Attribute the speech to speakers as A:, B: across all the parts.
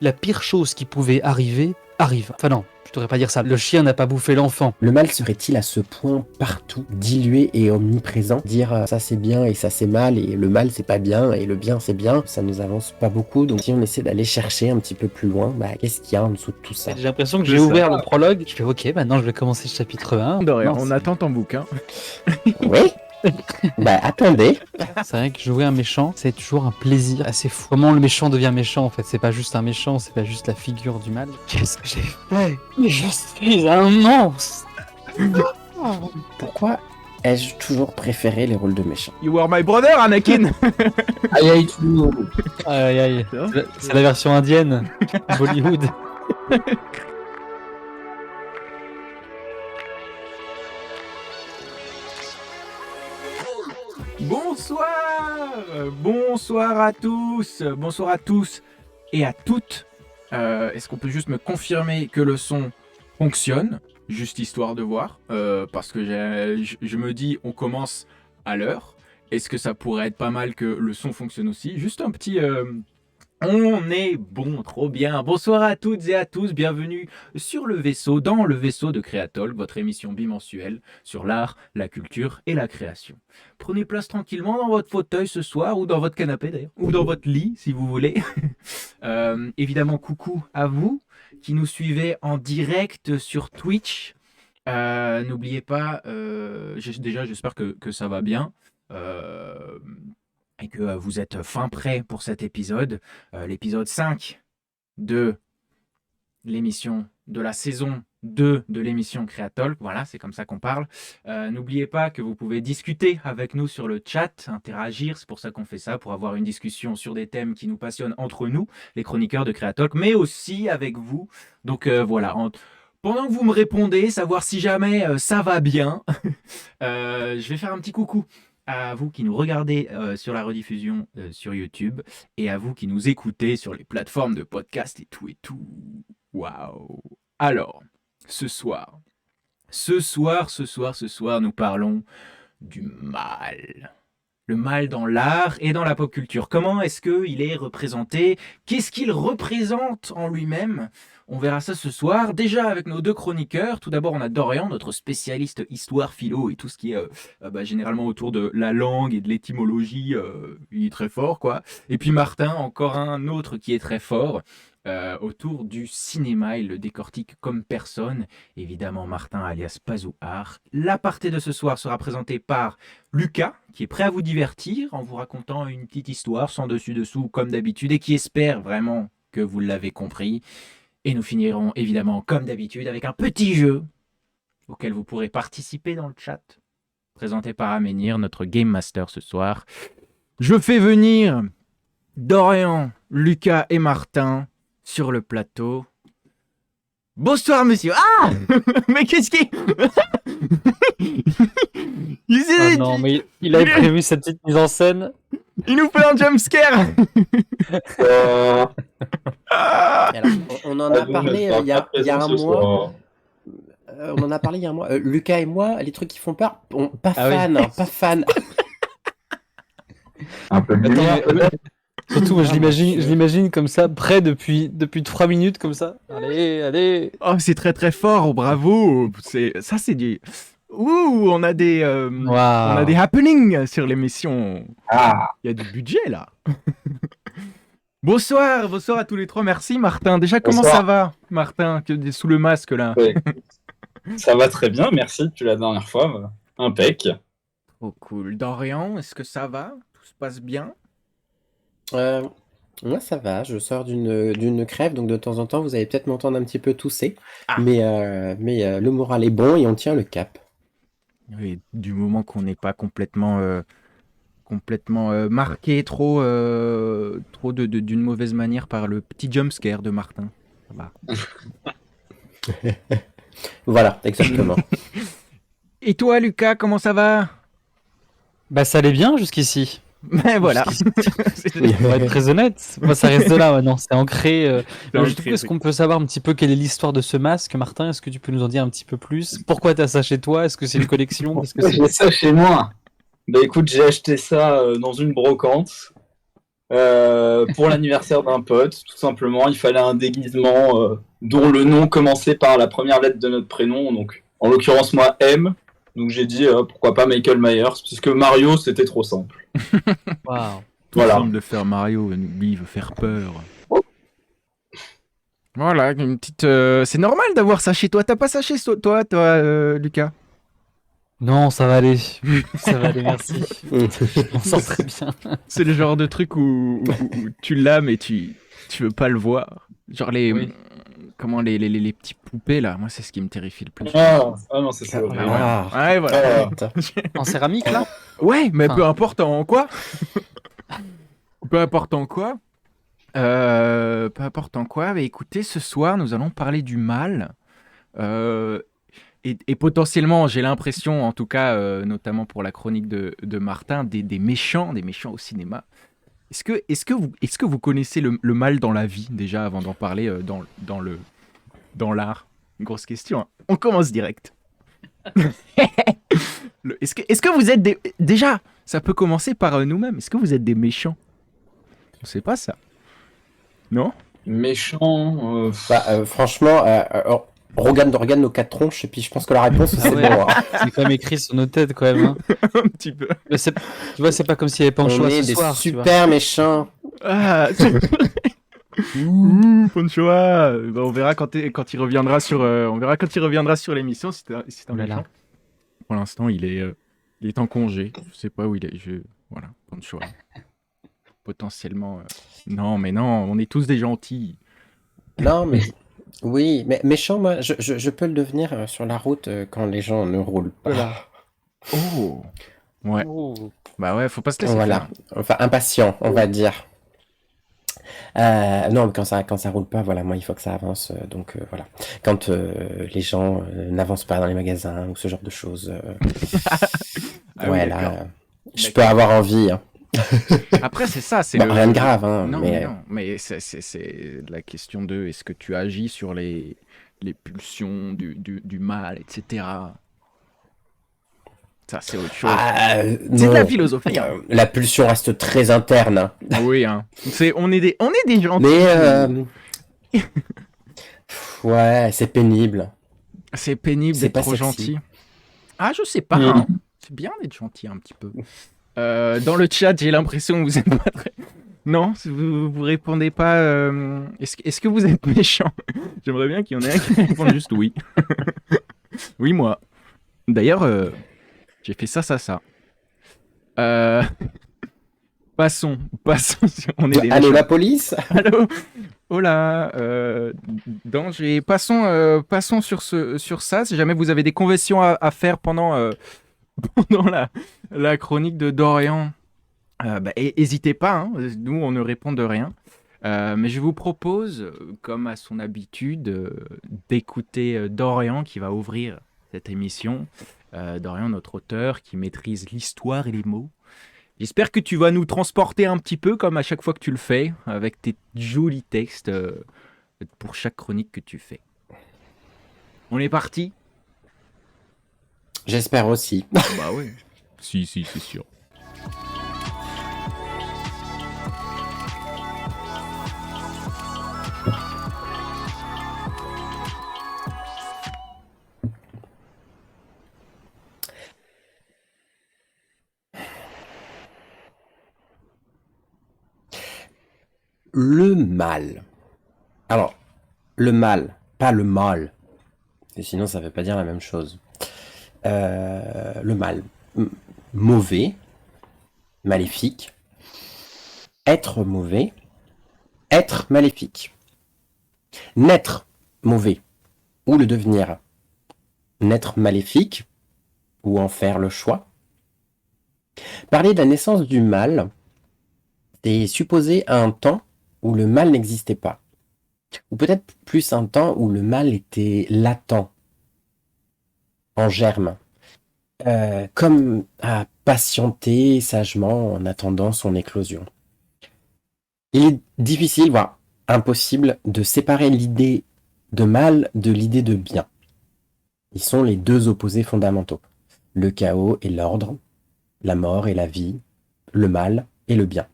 A: la pire chose qui pouvait arriver arrive. Enfin non, je devrais pas dire ça. Le chien n'a pas bouffé l'enfant.
B: Le mal serait-il à ce point partout, dilué et omniprésent? Dire ça c'est bien et ça c'est mal, et le mal c'est pas bien et le bien c'est bien, ça nous avance pas beaucoup. Donc si on essaie d'aller chercher un petit peu plus loin, qu'est-ce qu'il y a en dessous de tout ça?
A: J'ai l'impression que j'ai ouvert le prologue. Je fais ok, maintenant je vais commencer le chapitre 1.
C: Dorian,
A: Non,
C: on attend ton bouquin.
B: Oui. Attendez.
A: C'est vrai que jouer un méchant, c'est toujours un plaisir assez fou. Comment le méchant devient méchant en fait? C'est pas juste un méchant, c'est pas juste la figure du mal. Qu'est-ce que j'ai fait? Je suis un monstre.
B: Pourquoi ai-je toujours préféré les rôles de méchants?
C: You were my brother, Anakin.
D: Aïe aïe tout.
A: Aïe aïe. C'est la version indienne. Bollywood.
C: Bonsoir à tous et à toutes. Est-ce qu'on peut juste me confirmer que le son fonctionne, juste histoire de voir, parce que je me dis on commence à l'heure. Est-ce que ça pourrait être pas mal que le son fonctionne aussi? Juste un petit on est bon, trop bien. Bonsoir à toutes et à tous, bienvenue sur le vaisseau, dans le vaisseau de Créatol, votre émission bimensuelle sur l'art, la culture et la création. Prenez place tranquillement dans votre fauteuil ce soir, ou dans votre canapé d'ailleurs, ou dans votre lit si vous voulez. Évidemment, coucou à vous qui nous suivez en direct sur Twitch. N'oubliez pas, déjà j'espère que ça va bien. Et que vous êtes fin prêts pour cet épisode, l'épisode 5 de l'émission, de la saison 2 de l'émission Créatalk. Voilà, c'est comme ça qu'on parle. N'oubliez pas que vous pouvez discuter avec nous sur le chat, interagir, c'est pour ça qu'on fait ça, pour avoir une discussion sur des thèmes qui nous passionnent entre nous, les chroniqueurs de Créatalk, mais aussi avec vous. Donc voilà, pendant que vous me répondez, savoir si jamais ça va bien, je vais faire un petit coucou à vous qui nous regardez sur la rediffusion sur YouTube et à vous qui nous écoutez sur les plateformes de podcast et tout. Waouh! Alors, ce soir, nous parlons du mal. Le mal dans l'art et dans la pop culture. Comment est-ce qu'il est représenté? Qu'est-ce qu'il représente en lui-même? On verra ça ce soir, déjà avec nos deux chroniqueurs. Tout d'abord, on a Dorian, notre spécialiste histoire, philo et tout ce qui est généralement autour de la langue et de l'étymologie. Il est très fort, quoi. Et puis Martin, encore un autre qui est très fort autour du cinéma. Il le décortique comme personne. Évidemment, Martin alias Pazouar. L'aparté de ce soir sera présenté par Lucas, qui est prêt à vous divertir en vous racontant une petite histoire sans dessus-dessous, comme d'habitude, et qui espère vraiment que vous l'avez compris. Et nous finirons évidemment, comme d'habitude, avec un petit jeu auquel vous pourrez participer dans le chat, présenté par Aménir, notre Game Master ce soir. Je fais venir Dorian, Lucas et Martin sur le plateau. Bonsoir, monsieur. Ah mais qu'est-ce qui...
A: Oh non, mais il avait prévu cette petite mise en scène.
C: Il nous fait un jumpscare.
B: Alors, on en a parlé il y a un mois. On en a parlé il y a un mois. Lucas et moi, les trucs qui font peur, pas fan.
D: Un peu mieux.
A: Surtout, moi, je l'imagine comme ça, prêt depuis 3 minutes, comme ça. Allez.
C: Oh, c'est très très fort, bravo. C'est du... Ouh, on a des happenings sur l'émission.
D: Ah.
C: Il y a du budget là. Bonsoir à tous les trois. Merci Martin. Déjà, comment ça va, Martin, sous le masque là?
D: Ouais. Ça va très bien, merci depuis la dernière fois. Impec.
C: Oh cool. Dorian, est-ce que ça va? Tout se passe bien?
B: Moi ça va, je sors d'une crève, donc de temps en temps vous allez peut-être m'entendre un petit peu tousser,
C: Ah.
B: mais le moral est bon et on tient le cap.
C: Oui, du moment qu'on n'est pas complètement marqué trop d'une mauvaise manière par le petit jumpscare de Martin. Ça va.
B: Voilà, exactement.
C: Et toi, Lucas, comment ça va?
A: Bah ça allait bien jusqu'ici.
C: Mais voilà.
A: On va être très honnête. Moi, ça reste de là maintenant. C'est ancré. Alors,
C: ancré,
A: est-ce qu'on peut savoir un petit peu quelle est l'histoire de ce masque, Martin? Est-ce que tu peux nous en dire un petit peu plus? Pourquoi t'as ça chez toi? Est-ce que c'est une collection? Est-ce que
D: J'ai ça chez moi. Bah écoute, j'ai acheté ça dans une brocante. pour l'anniversaire d'un pote, tout simplement. Il fallait un déguisement dont le nom commençait par la première lettre de notre prénom, donc en l'occurrence moi M. Donc j'ai dit pourquoi pas Michael Myers, puisque Mario c'était trop simple.
A: Waouh.
D: Voilà.
C: Film de faire Mario, lui il veut faire peur. Voilà, une petite. C'est normal d'avoir ça chez toi. T'as pas ça chez toi, Lucas?
A: Non, ça va aller. Ça va aller, merci. On sent très bien.
C: C'est le genre de truc où tu l'as mais tu veux pas le voir. Genre
A: Oui.
C: comment les petits poupées là. Moi c'est ce qui me terrifie le plus.
D: Ah non, c'est ça.
B: Ah,
C: Ouais voilà.
A: En céramique, là?
C: Ouais, mais
A: Enfin.
C: peu importe en quoi. Peu importe en quoi. Peu importe en quoi. Mais écoutez, ce soir nous allons parler du mal. Et potentiellement, j'ai l'impression, en tout cas, notamment pour la chronique de Martin, des méchants au cinéma. Est-ce que vous connaissez le mal dans la vie, déjà, avant d'en parler dans l'art? Une grosse question, hein. On commence direct. Est-ce que vous êtes des... Déjà, ça peut commencer par nous-mêmes. Est-ce que vous êtes des méchants? On sait pas ça. Non?
D: Méchant.
B: franchement, regarde nos quatre tronches et puis je pense que la réponse c'est
A: ouais.
B: bon. Hein.
A: C'est quand même écrit sur nos têtes, quand même. Hein.
C: Un petit peu.
A: Mais tu vois, c'est pas comme s'il y avait pas de
B: On
A: choix
B: est
A: ce
B: des
A: soir. tu vois.
B: super méchants.
C: Ah, Ouh, Ponchoa. Bah, on verra quand il reviendra sur l'émission si c'est un
A: Voilà.
C: méchant. Pour l'instant, il est en congé. Je sais pas où il est. Voilà, Ponchoa. Potentiellement. Non, mais non, on est tous des gentils.
B: Non, mais oui, mais méchant, moi, je peux le devenir sur la route quand les gens ne roulent pas.
A: Voilà.
C: Oh. Ouais.
A: Oh.
C: Bah ouais, faut pas se laisser
B: Voilà.
C: faire.
B: Enfin, impatient, on va dire. Non, mais quand ça roule pas, voilà, moi, il faut que ça avance. Donc, voilà. Quand les gens n'avancent pas dans les magasins ou ce genre de choses,
C: Ah oui,
B: ouais,
C: d'accord.
B: là, je peux avoir envie. Hein.
C: Après, c'est ça. C'est
B: Bon, rien de grave, hein,
C: Non,
B: mais
C: non, mais c'est la question de est-ce que tu agis sur les pulsions du mal, etc. Ça, c'est autre chose. C'est de
B: non.
C: la philosophie. Hein.
B: La pulsion reste très interne. Hein.
C: Oui, hein. On est des gentils.
B: Mais ouais, c'est pénible.
C: C'est pénible
B: C'est
C: d'être
B: pas
C: trop
B: sexy.
C: gentil. Ah, je sais pas. Hein. C'est bien d'être gentil un petit peu. Dans le chat, j'ai l'impression que vous êtes pas très... Non, vous répondez pas. Est-ce que vous êtes méchant? J'aimerais bien qu'il y en ait un qui réponde juste oui. Oui, moi. D'ailleurs, j'ai fait ça. Passons. On est des
B: Allô,
C: méchants.
B: la police?
C: Allô. Oh là. Passons sur ça. Si jamais vous avez des conversions à faire pendant la chronique de Dorian, n'hésitez pas, hein, nous on ne répond de rien. Mais je vous propose, comme à son habitude, d'écouter Dorian qui va ouvrir cette émission. Dorian, notre auteur qui maîtrise l'histoire et les mots. J'espère que tu vas nous transporter un petit peu comme à chaque fois que tu le fais, avec tes jolis textes pour chaque chronique que tu fais. On est parti?
B: J'espère aussi.
C: Bah oui. Si, c'est sûr.
B: Le mal. Alors, le mal, pas le mal. Et sinon, ça veut pas dire la même chose. Le mal. Mauvais. Maléfique. Être mauvais. Être maléfique. Naître mauvais. Ou le devenir. Naître maléfique. Ou en faire le choix. Parler de la naissance du mal, c'est supposer un temps où le mal n'existait pas. Ou peut-être plus un temps où le mal était latent, en germe, comme à patienter sagement en attendant son éclosion. Il est difficile, voire impossible, de séparer l'idée de mal de l'idée de bien. Ils sont les deux opposés fondamentaux. Le chaos et l'ordre, la mort et la vie, le mal et le bien.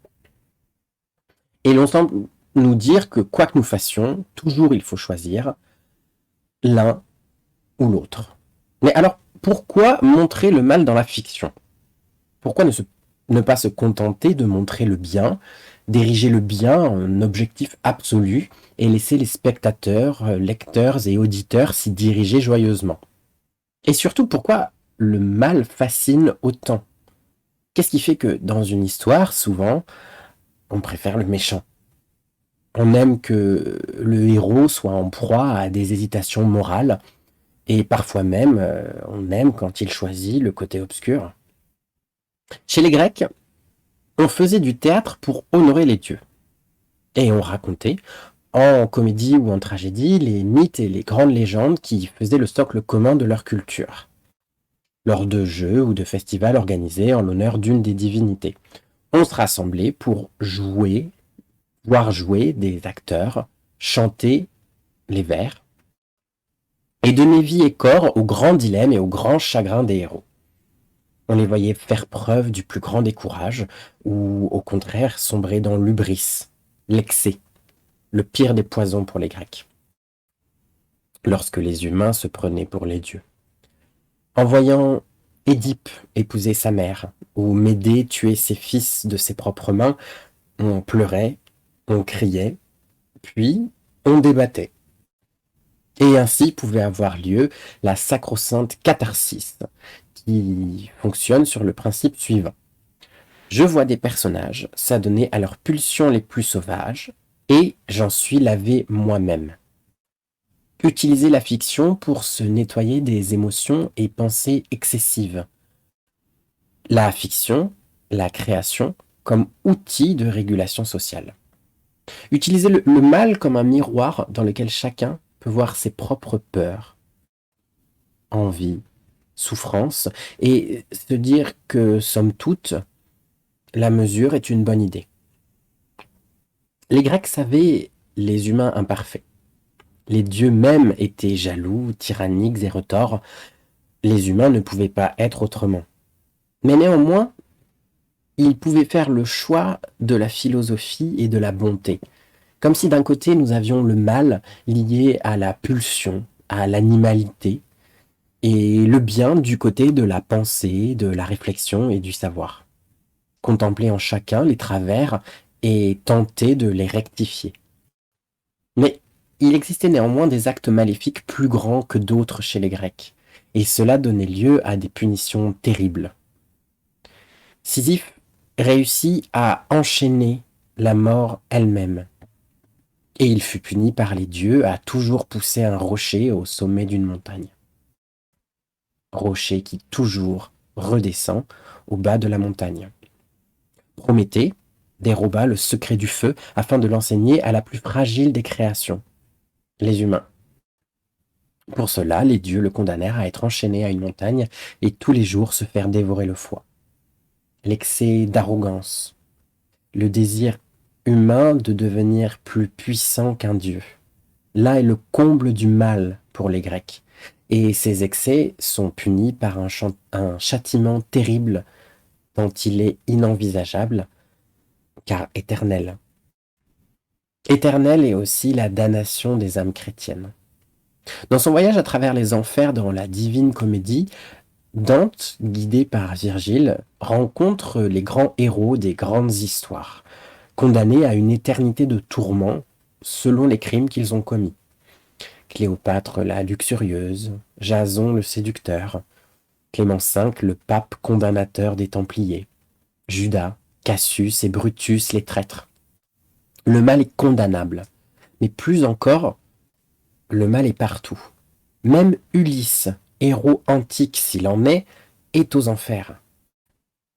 B: Et l'on semble nous dire que quoi que nous fassions, toujours il faut choisir l'un ou l'autre. Mais alors, pourquoi montrer le mal dans la fiction? Pourquoi ne pas se contenter de montrer le bien, d'ériger le bien en objectif absolu et laisser les spectateurs, lecteurs et auditeurs s'y diriger joyeusement? Et surtout, pourquoi le mal fascine autant? Qu'est-ce qui fait que dans une histoire, souvent, on préfère le méchant? On aime que le héros soit en proie à des hésitations morales, et parfois même, on aime quand il choisit le côté obscur. Chez les Grecs, on faisait du théâtre pour honorer les dieux. Et on racontait, en comédie ou en tragédie, les mythes et les grandes légendes qui faisaient le socle commun de leur culture, lors de jeux ou de festivals organisés en l'honneur d'une des divinités. On se rassemblait pour jouer, voir jouer des acteurs, chanter les vers, et donner vie et corps aux grands dilemmes et aux grands chagrins des héros. On les voyait faire preuve du plus grand des courages, ou au contraire sombrer dans l'hubris, l'excès, le pire des poisons pour les Grecs, lorsque les humains se prenaient pour les dieux. En voyant Édipe épouser sa mère, ou Médée tuer ses fils de ses propres mains, on pleurait, on criait, puis on débattait. Et ainsi pouvait avoir lieu la sacro-sainte catharsis, qui fonctionne sur le principe suivant. Je vois des personnages s'adonner à leurs pulsions les plus sauvages, et j'en suis lavé moi-même. Utiliser la fiction pour se nettoyer des émotions et pensées excessives. La fiction, la création, comme outil de régulation sociale. Utiliser le mal comme un miroir dans lequel chacun peut voir ses propres peurs, envies, souffrances, et se dire que, somme toute, la mesure est une bonne idée. Les Grecs savaient les humains imparfaits. Les dieux mêmes étaient jaloux, tyranniques et retors. Les humains ne pouvaient pas être autrement. Mais néanmoins, ils pouvaient faire le choix de la philosophie et de la bonté. Comme si d'un côté nous avions le mal lié à la pulsion, à l'animalité, et le bien du côté de la pensée, de la réflexion et du savoir. Contempler en chacun les travers et tenter de les rectifier. Mais il existait néanmoins des actes maléfiques plus grands que d'autres chez les Grecs, et cela donnait lieu à des punitions terribles. Sisyphe réussit à enchaîner la mort elle-même, et il fut puni par les dieux à toujours pousser un rocher au sommet d'une montagne. Rocher qui toujours redescend au bas de la montagne. Prométhée déroba le secret du feu afin de l'enseigner à la plus fragile des créations, les humains. Pour cela, les dieux le condamnèrent à être enchaîné à une montagne et tous les jours se faire dévorer le foie. L'excès d'arrogance, le désir humain de devenir plus puissant qu'un dieu. Là est le comble du mal pour les Grecs, et ces excès sont punis par un châtiment terrible dont il est inenvisageable, car éternel. Éternelle est aussi la damnation des âmes chrétiennes. Dans son voyage à travers les enfers dans la Divine Comédie, Dante, guidé par Virgile, rencontre les grands héros des grandes histoires, condamnés à une éternité de tourments selon les crimes qu'ils ont commis. Cléopâtre la luxurieuse, Jason le séducteur, Clément V le pape condamnateur des Templiers, Judas, Cassius et Brutus les traîtres. Le mal est condamnable, mais plus encore, le mal est partout. Même Ulysse, héros antique s'il en est aux enfers.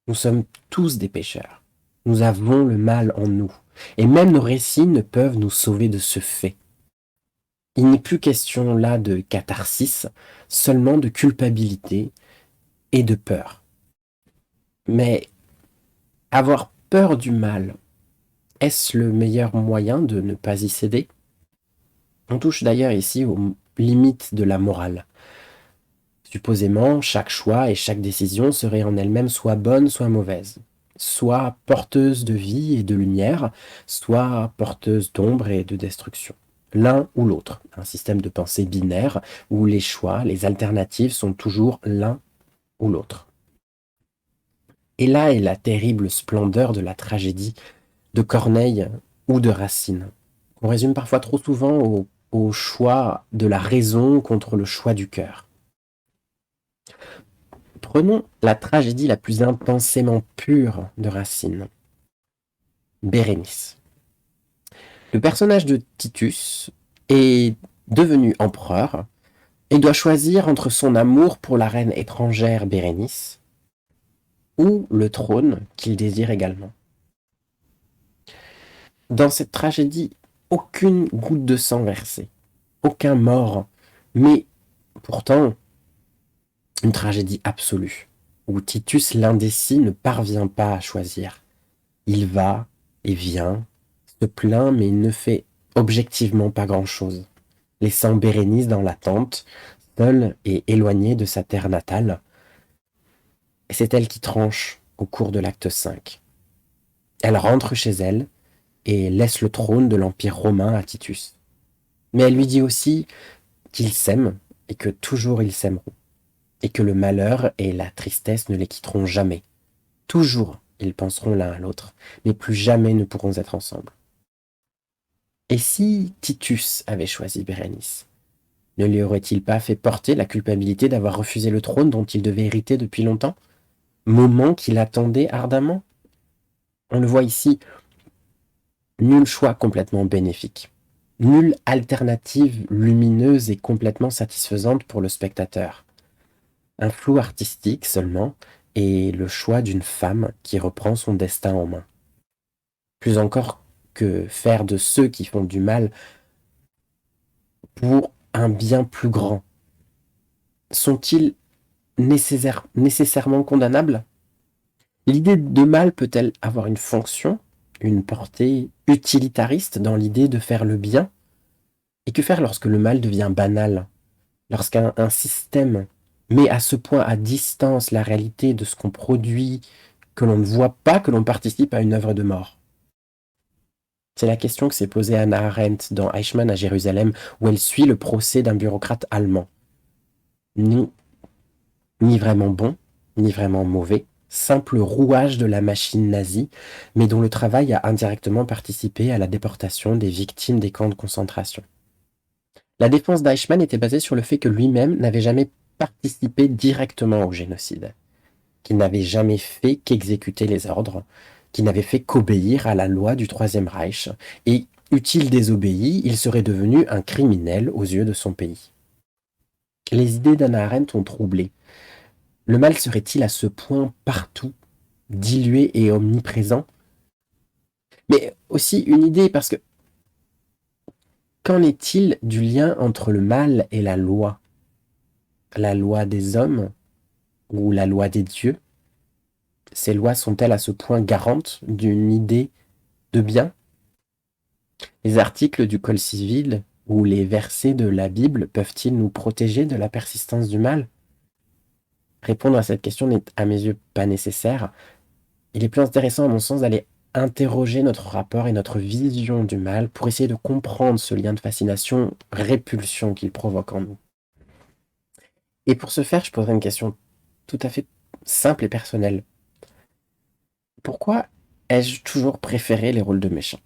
B: Nous sommes tous des pécheurs. Nous avons le mal en nous, et même nos récits ne peuvent nous sauver de ce fait. Il n'est plus question là de catharsis, seulement de culpabilité et de peur. Mais avoir peur du mal, est-ce le meilleur moyen de ne pas y céder? On touche d'ailleurs ici aux limites de la morale. Supposément, chaque choix et chaque décision serait en elle-même soit bonne, soit mauvaise. soit porteuse de vie et de lumière, soit porteuse d'ombre et de destruction. L'un ou l'autre, un système de pensée binaire où les choix, les alternatives sont toujours l'un ou l'autre. Et là est la terrible splendeur de la tragédie de Corneille ou de Racine. On résume parfois trop souvent au choix de la raison contre le choix du cœur. Prenons la tragédie la plus intensément pure de Racine, Bérénice. Le personnage de Titus est devenu empereur et doit choisir entre son amour pour la reine étrangère Bérénice ou le trône qu'il désire également. Dans cette tragédie, aucune goutte de sang versée, aucun mort, mais pourtant une tragédie absolue, où Titus l'indécis ne parvient pas à choisir. Il va et vient, se plaint, mais il ne fait objectivement pas grand-chose, laissant Bérénice dans l'attente, seule et éloignée de sa terre natale. Et c'est elle qui tranche au cours de l'acte 5. Elle rentre chez elle et laisse le trône de l'Empire romain à Titus. Mais elle lui dit aussi qu'ils s'aiment et que toujours ils s'aimeront, et que le malheur et la tristesse ne les quitteront jamais. Toujours ils penseront l'un à l'autre, mais plus jamais ne pourront être ensemble. Et si Titus avait choisi Bérénice, ne lui aurait-il pas fait porter la culpabilité d'avoir refusé le trône dont il devait hériter depuis longtemps, moment qu'il attendait ardemment? On le voit ici, nul choix complètement bénéfique, nulle alternative lumineuse et complètement satisfaisante pour le spectateur. Un flou artistique seulement, et le choix d'une femme qui reprend son destin en main. Plus encore que faire de ceux qui font du mal pour un bien plus grand. Sont-ils nécessairement condamnables? L'idée de mal peut-elle avoir une fonction, une portée utilitariste dans l'idée de faire le bien? Et que faire lorsque le mal devient banal? Lorsqu'un système met à ce point à distance la réalité de ce qu'on produit, que l'on ne voit pas, que l'on participe à une œuvre de mort? C'est la question que s'est posée Hannah Arendt dans Eichmann à Jérusalem, où elle suit le procès d'un bureaucrate allemand. Ni vraiment bon, ni vraiment mauvais, simple rouage de la machine nazie, mais dont le travail a indirectement participé à la déportation des victimes des camps de concentration. La défense d'Eichmann était basée sur le fait que lui-même n'avait jamais participé directement au génocide, qu'il n'avait jamais fait qu'exécuter les ordres, qu'il n'avait fait qu'obéir à la loi du Troisième Reich, et, eût-il désobéi, il serait devenu un criminel aux yeux de son pays. Les idées d'Hannah Arendt ont troublé. Le mal serait-il à ce point partout, dilué et omniprésent? Mais aussi une idée, parce que qu'en est-il du lien entre le mal et la loi? La loi des hommes ou la loi des dieux? Ces lois sont-elles à ce point garantes d'une idée de bien? Les articles du Code civil ou les versets de la Bible peuvent-ils nous protéger de la persistance du mal? Répondre à cette question n'est à mes yeux pas nécessaire. Il est plus intéressant à mon sens d'aller interroger notre rapport et notre vision du mal pour essayer de comprendre ce lien de fascination-répulsion qu'il provoque en nous. Et pour ce faire, je poserai une question tout à fait simple et personnelle. Pourquoi ai-je toujours préféré les rôles de méchants?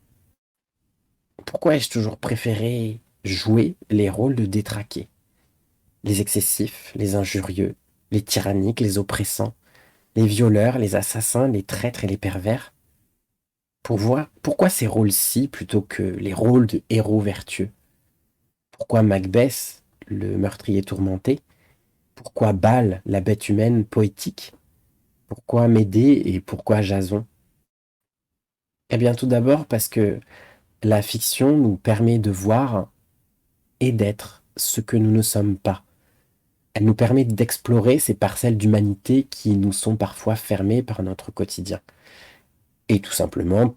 B: Pourquoi ai-je toujours préféré jouer les rôles de détraqués? Les excessifs, les injurieux, les tyranniques, les oppressants, les violeurs, les assassins, les traîtres et les pervers? Pourquoi ces rôles-ci plutôt que les rôles de héros vertueux? Pourquoi Macbeth, le meurtrier tourmenté? Pourquoi Baal, la bête humaine poétique? Pourquoi Médée et pourquoi Jason? Eh bien, tout d'abord parce que la fiction nous permet de voir et d'être ce que nous ne sommes pas. Elle nous permet d'explorer ces parcelles d'humanité qui nous sont parfois fermées par notre quotidien. Et tout simplement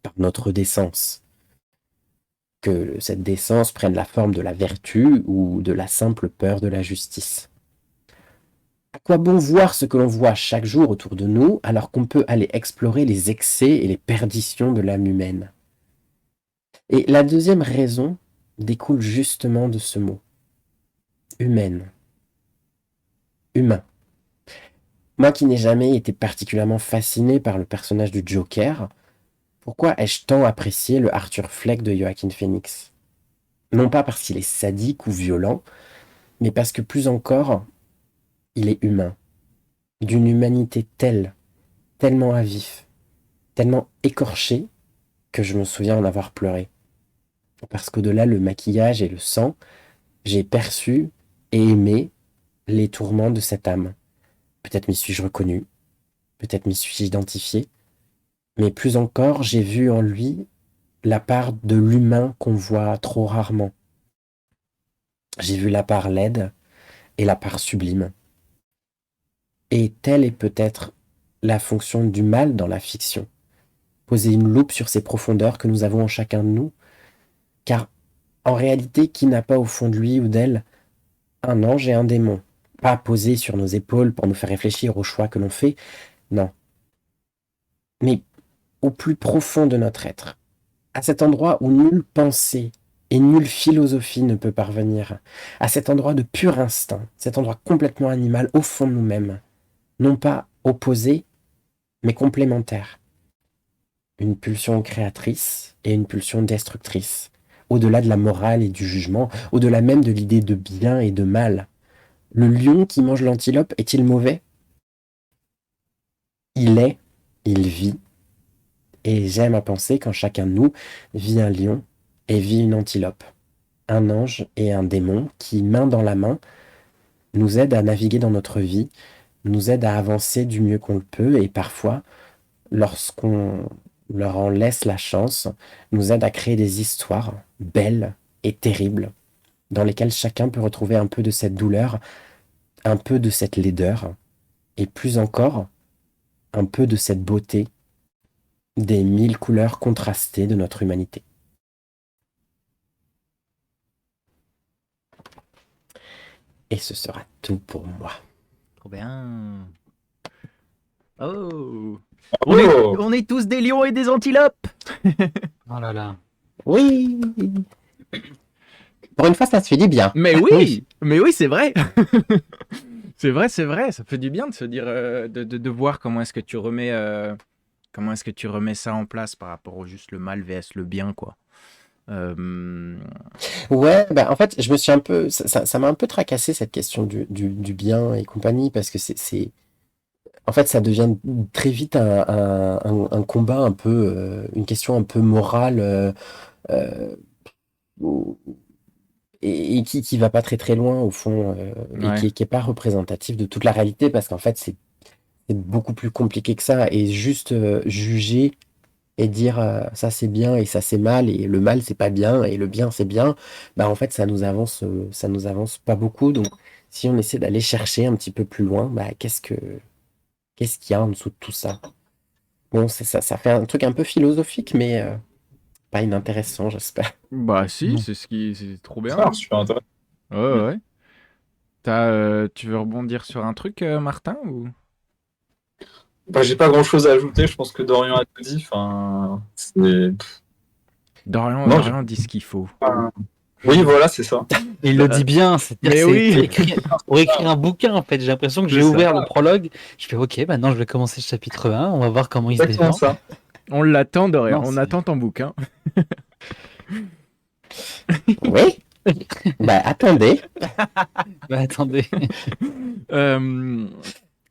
B: par notre décence. Que cette décence prenne la forme de la vertu ou de la simple peur de la justice. À quoi bon voir ce que l'on voit chaque jour autour de nous alors qu'on peut aller explorer les excès et les perditions de l'âme humaine? Et la deuxième raison découle justement de ce mot, humaine, humain. Moi qui n'ai jamais été particulièrement fasciné par le personnage du Joker, pourquoi ai-je tant apprécié le Arthur Fleck de Joaquin Phoenix? Non pas parce qu'il est sadique ou violent, mais parce que plus encore, il est humain, d'une humanité telle, tellement à vif, tellement écorchée, que je me souviens en avoir pleuré. Parce qu'au-delà le maquillage et le sang, j'ai perçu et aimé les tourments de cette âme. Peut-être m'y suis-je reconnu, peut-être m'y suis-je identifié, mais plus encore, j'ai vu en lui la part de l'humain qu'on voit trop rarement. J'ai vu la part laide et la part sublime. Et telle est peut-être la fonction du mal dans la fiction. Poser une loupe sur ces profondeurs que nous avons en chacun de nous, car en réalité, qui n'a pas au fond de lui ou d'elle un ange et un démon? Pas posés sur nos épaules pour nous faire réfléchir aux choix que l'on fait, non. Mais au plus profond de notre être, à cet endroit où nulle pensée et nulle philosophie ne peut parvenir, à cet endroit de pur instinct, cet endroit complètement animal au fond de nous-mêmes, non pas opposés, mais complémentaires. Une pulsion créatrice et une pulsion destructrice, au-delà de la morale et du jugement, au-delà même de l'idée de bien et de mal. Le lion qui mange l'antilope est-il mauvais? Il est, il vit, et j'aime à penser qu'en chacun de nous vit un lion et vit une antilope, un ange et un démon qui, main dans la main, nous aident à naviguer dans notre vie, nous aident à avancer du mieux qu'on le peut, et parfois, lorsqu'on leur en laisse la chance, nous aident à créer des histoires belles et terribles, dans lesquelles chacun peut retrouver un peu de cette douleur, un peu de cette laideur, et plus encore, un peu de cette beauté des 1000 couleurs contrastées de notre humanité. Et ce sera tout pour moi.
C: Trop bien. Oh.
D: Oh.
C: On est tous des lions et des antilopes.
A: Oh là là.
B: Oui! Pour une fois, ça se fait du bien.
C: Mais oui, mais oui, c'est vrai. C'est vrai, c'est vrai. Ça fait du bien de se dire, de voir comment est-ce que tu remets, ça en place par rapport au juste le mal vs le bien, quoi.
B: Ouais, bah en fait, je me suis un peu, ça m'a un peu tracassé cette question du bien et compagnie, parce que en fait, ça devient très vite un combat un peu, une question un peu morale, euh, ou- et qui va pas très très loin au fond, et
C: Ouais.
B: qui est pas représentatif de toute la réalité, parce qu'en fait, c'est beaucoup plus compliqué que ça, et juste juger et dire ça c'est bien et ça c'est mal, et le mal c'est pas bien et le bien c'est bien, bah en fait ça nous avance pas beaucoup. Donc si on essaie d'aller chercher un petit peu plus loin, bah qu'est-ce qu'il y a en dessous de tout ça? Bon, ça fait un truc un peu philosophique, mais pas inintéressant, j'espère.
C: Bah si,
A: Non.
C: c'est trop bien.
D: Ah, super intéressant.
C: Ouais, ouais. Tu veux rebondir sur un truc, Martin, ou?
D: Bah, j'ai pas grand chose à ajouter, je pense que Dorian a tout dit. Enfin,
C: Dorian,
D: Non,
C: Dorian dit ce qu'il faut.
D: oui, voilà, c'est ça.
A: Il le dit bien, c'est-à-dire
C: Mais
A: que
C: oui.
A: pour écrire un bouquin en fait. J'ai l'impression que j'ai
D: C'est ça.
A: ouvert le prologue, je fais ok, maintenant je vais commencer le chapitre 1, on va voir comment il se
D: Exactement
A: défend.
D: ça.
C: On l'attend, Dorian.
A: Non,
C: On
A: c'est-
C: attend ton bouquin.
B: Oui? Bah attendez.
A: Bah, attendez.
C: Euh,
B: Non,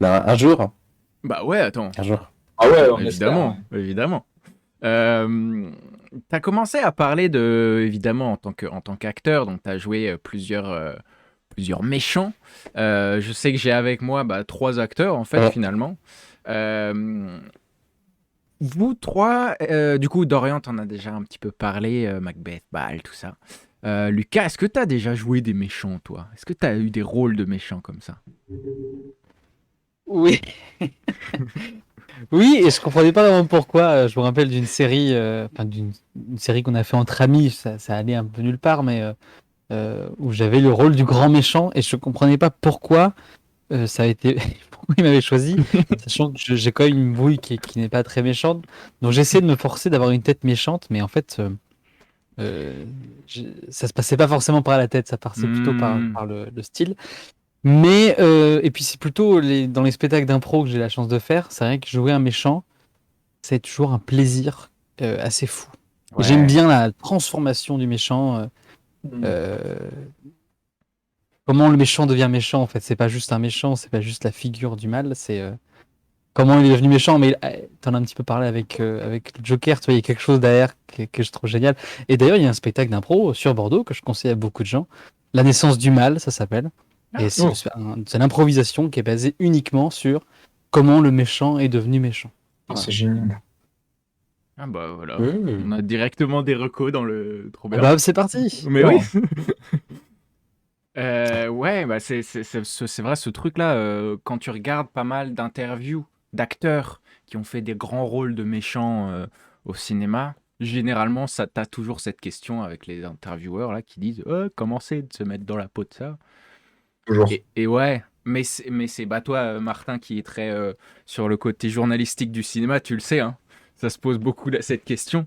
B: un jour.
C: Bah ouais, attends.
B: Un jour.
D: Ah ouais, on
C: Évidemment,
D: espère.
C: évidemment. T'as commencé à parler de, évidemment, en tant qu'acteur, donc t'as joué plusieurs méchants. Je sais que j'ai avec moi 3 acteurs, en fait,
B: Ouais.
C: finalement. Euh, Vous trois, du coup, Dorian, t'en as déjà un petit peu parlé, Macbeth, Baal, tout ça. Lucas, est-ce que t'as déjà joué des méchants, toi? Est-ce que t'as eu des rôles de méchants comme ça?
A: Oui. Oui, et je comprenais pas vraiment pourquoi. Je me rappelle d'une série, une série qu'on a fait entre amis, ça allait un peu nulle part, mais où j'avais le rôle du grand méchant et je comprenais pas pourquoi ça a été pourquoi il m'avait choisi, sachant que j'ai quand même une bouille qui n'est pas très méchante. Donc j'essaie de me forcer d'avoir une tête méchante, mais en fait, ça se passait pas forcément par la tête, ça passait plutôt par le style. Mais et puis c'est plutôt dans les spectacles d'impro que j'ai la chance de faire. C'est vrai que jouer un méchant, c'est toujours un plaisir assez fou.
C: Ouais.
A: J'aime bien la transformation du méchant. Euh, comment le méchant devient méchant, en fait. C'est pas juste un méchant, c'est pas juste la figure du mal, c'est comment il est devenu méchant. Mais t'en as un petit peu parlé avec le Joker, tu vois, il y a quelque chose derrière que je trouve génial. Et d'ailleurs, il y a un spectacle d'impro sur Bordeaux que je conseille à beaucoup de gens. La naissance du mal, ça s'appelle. Et c'est c'est l'improvisation qui est basée uniquement sur comment le méchant est devenu méchant.
D: C'est génial.
C: Ah bah voilà,
B: Mmh.
C: on a directement des recos dans le trop bien.
A: Bah, c'est parti.
C: Mais
A: Bon.
C: oui. Ouais, bah c'est vrai ce truc-là, quand tu regardes pas mal d'interviews d'acteurs qui ont fait des grands rôles de méchants au cinéma, généralement t'as toujours cette question avec les intervieweurs là qui disent comment c'est de se mettre dans la peau de ça.
D: Toujours.
C: Et ouais, mais c'est bah toi Martin qui est très sur le côté journalistique du cinéma, tu le sais, hein, ça se pose beaucoup cette question.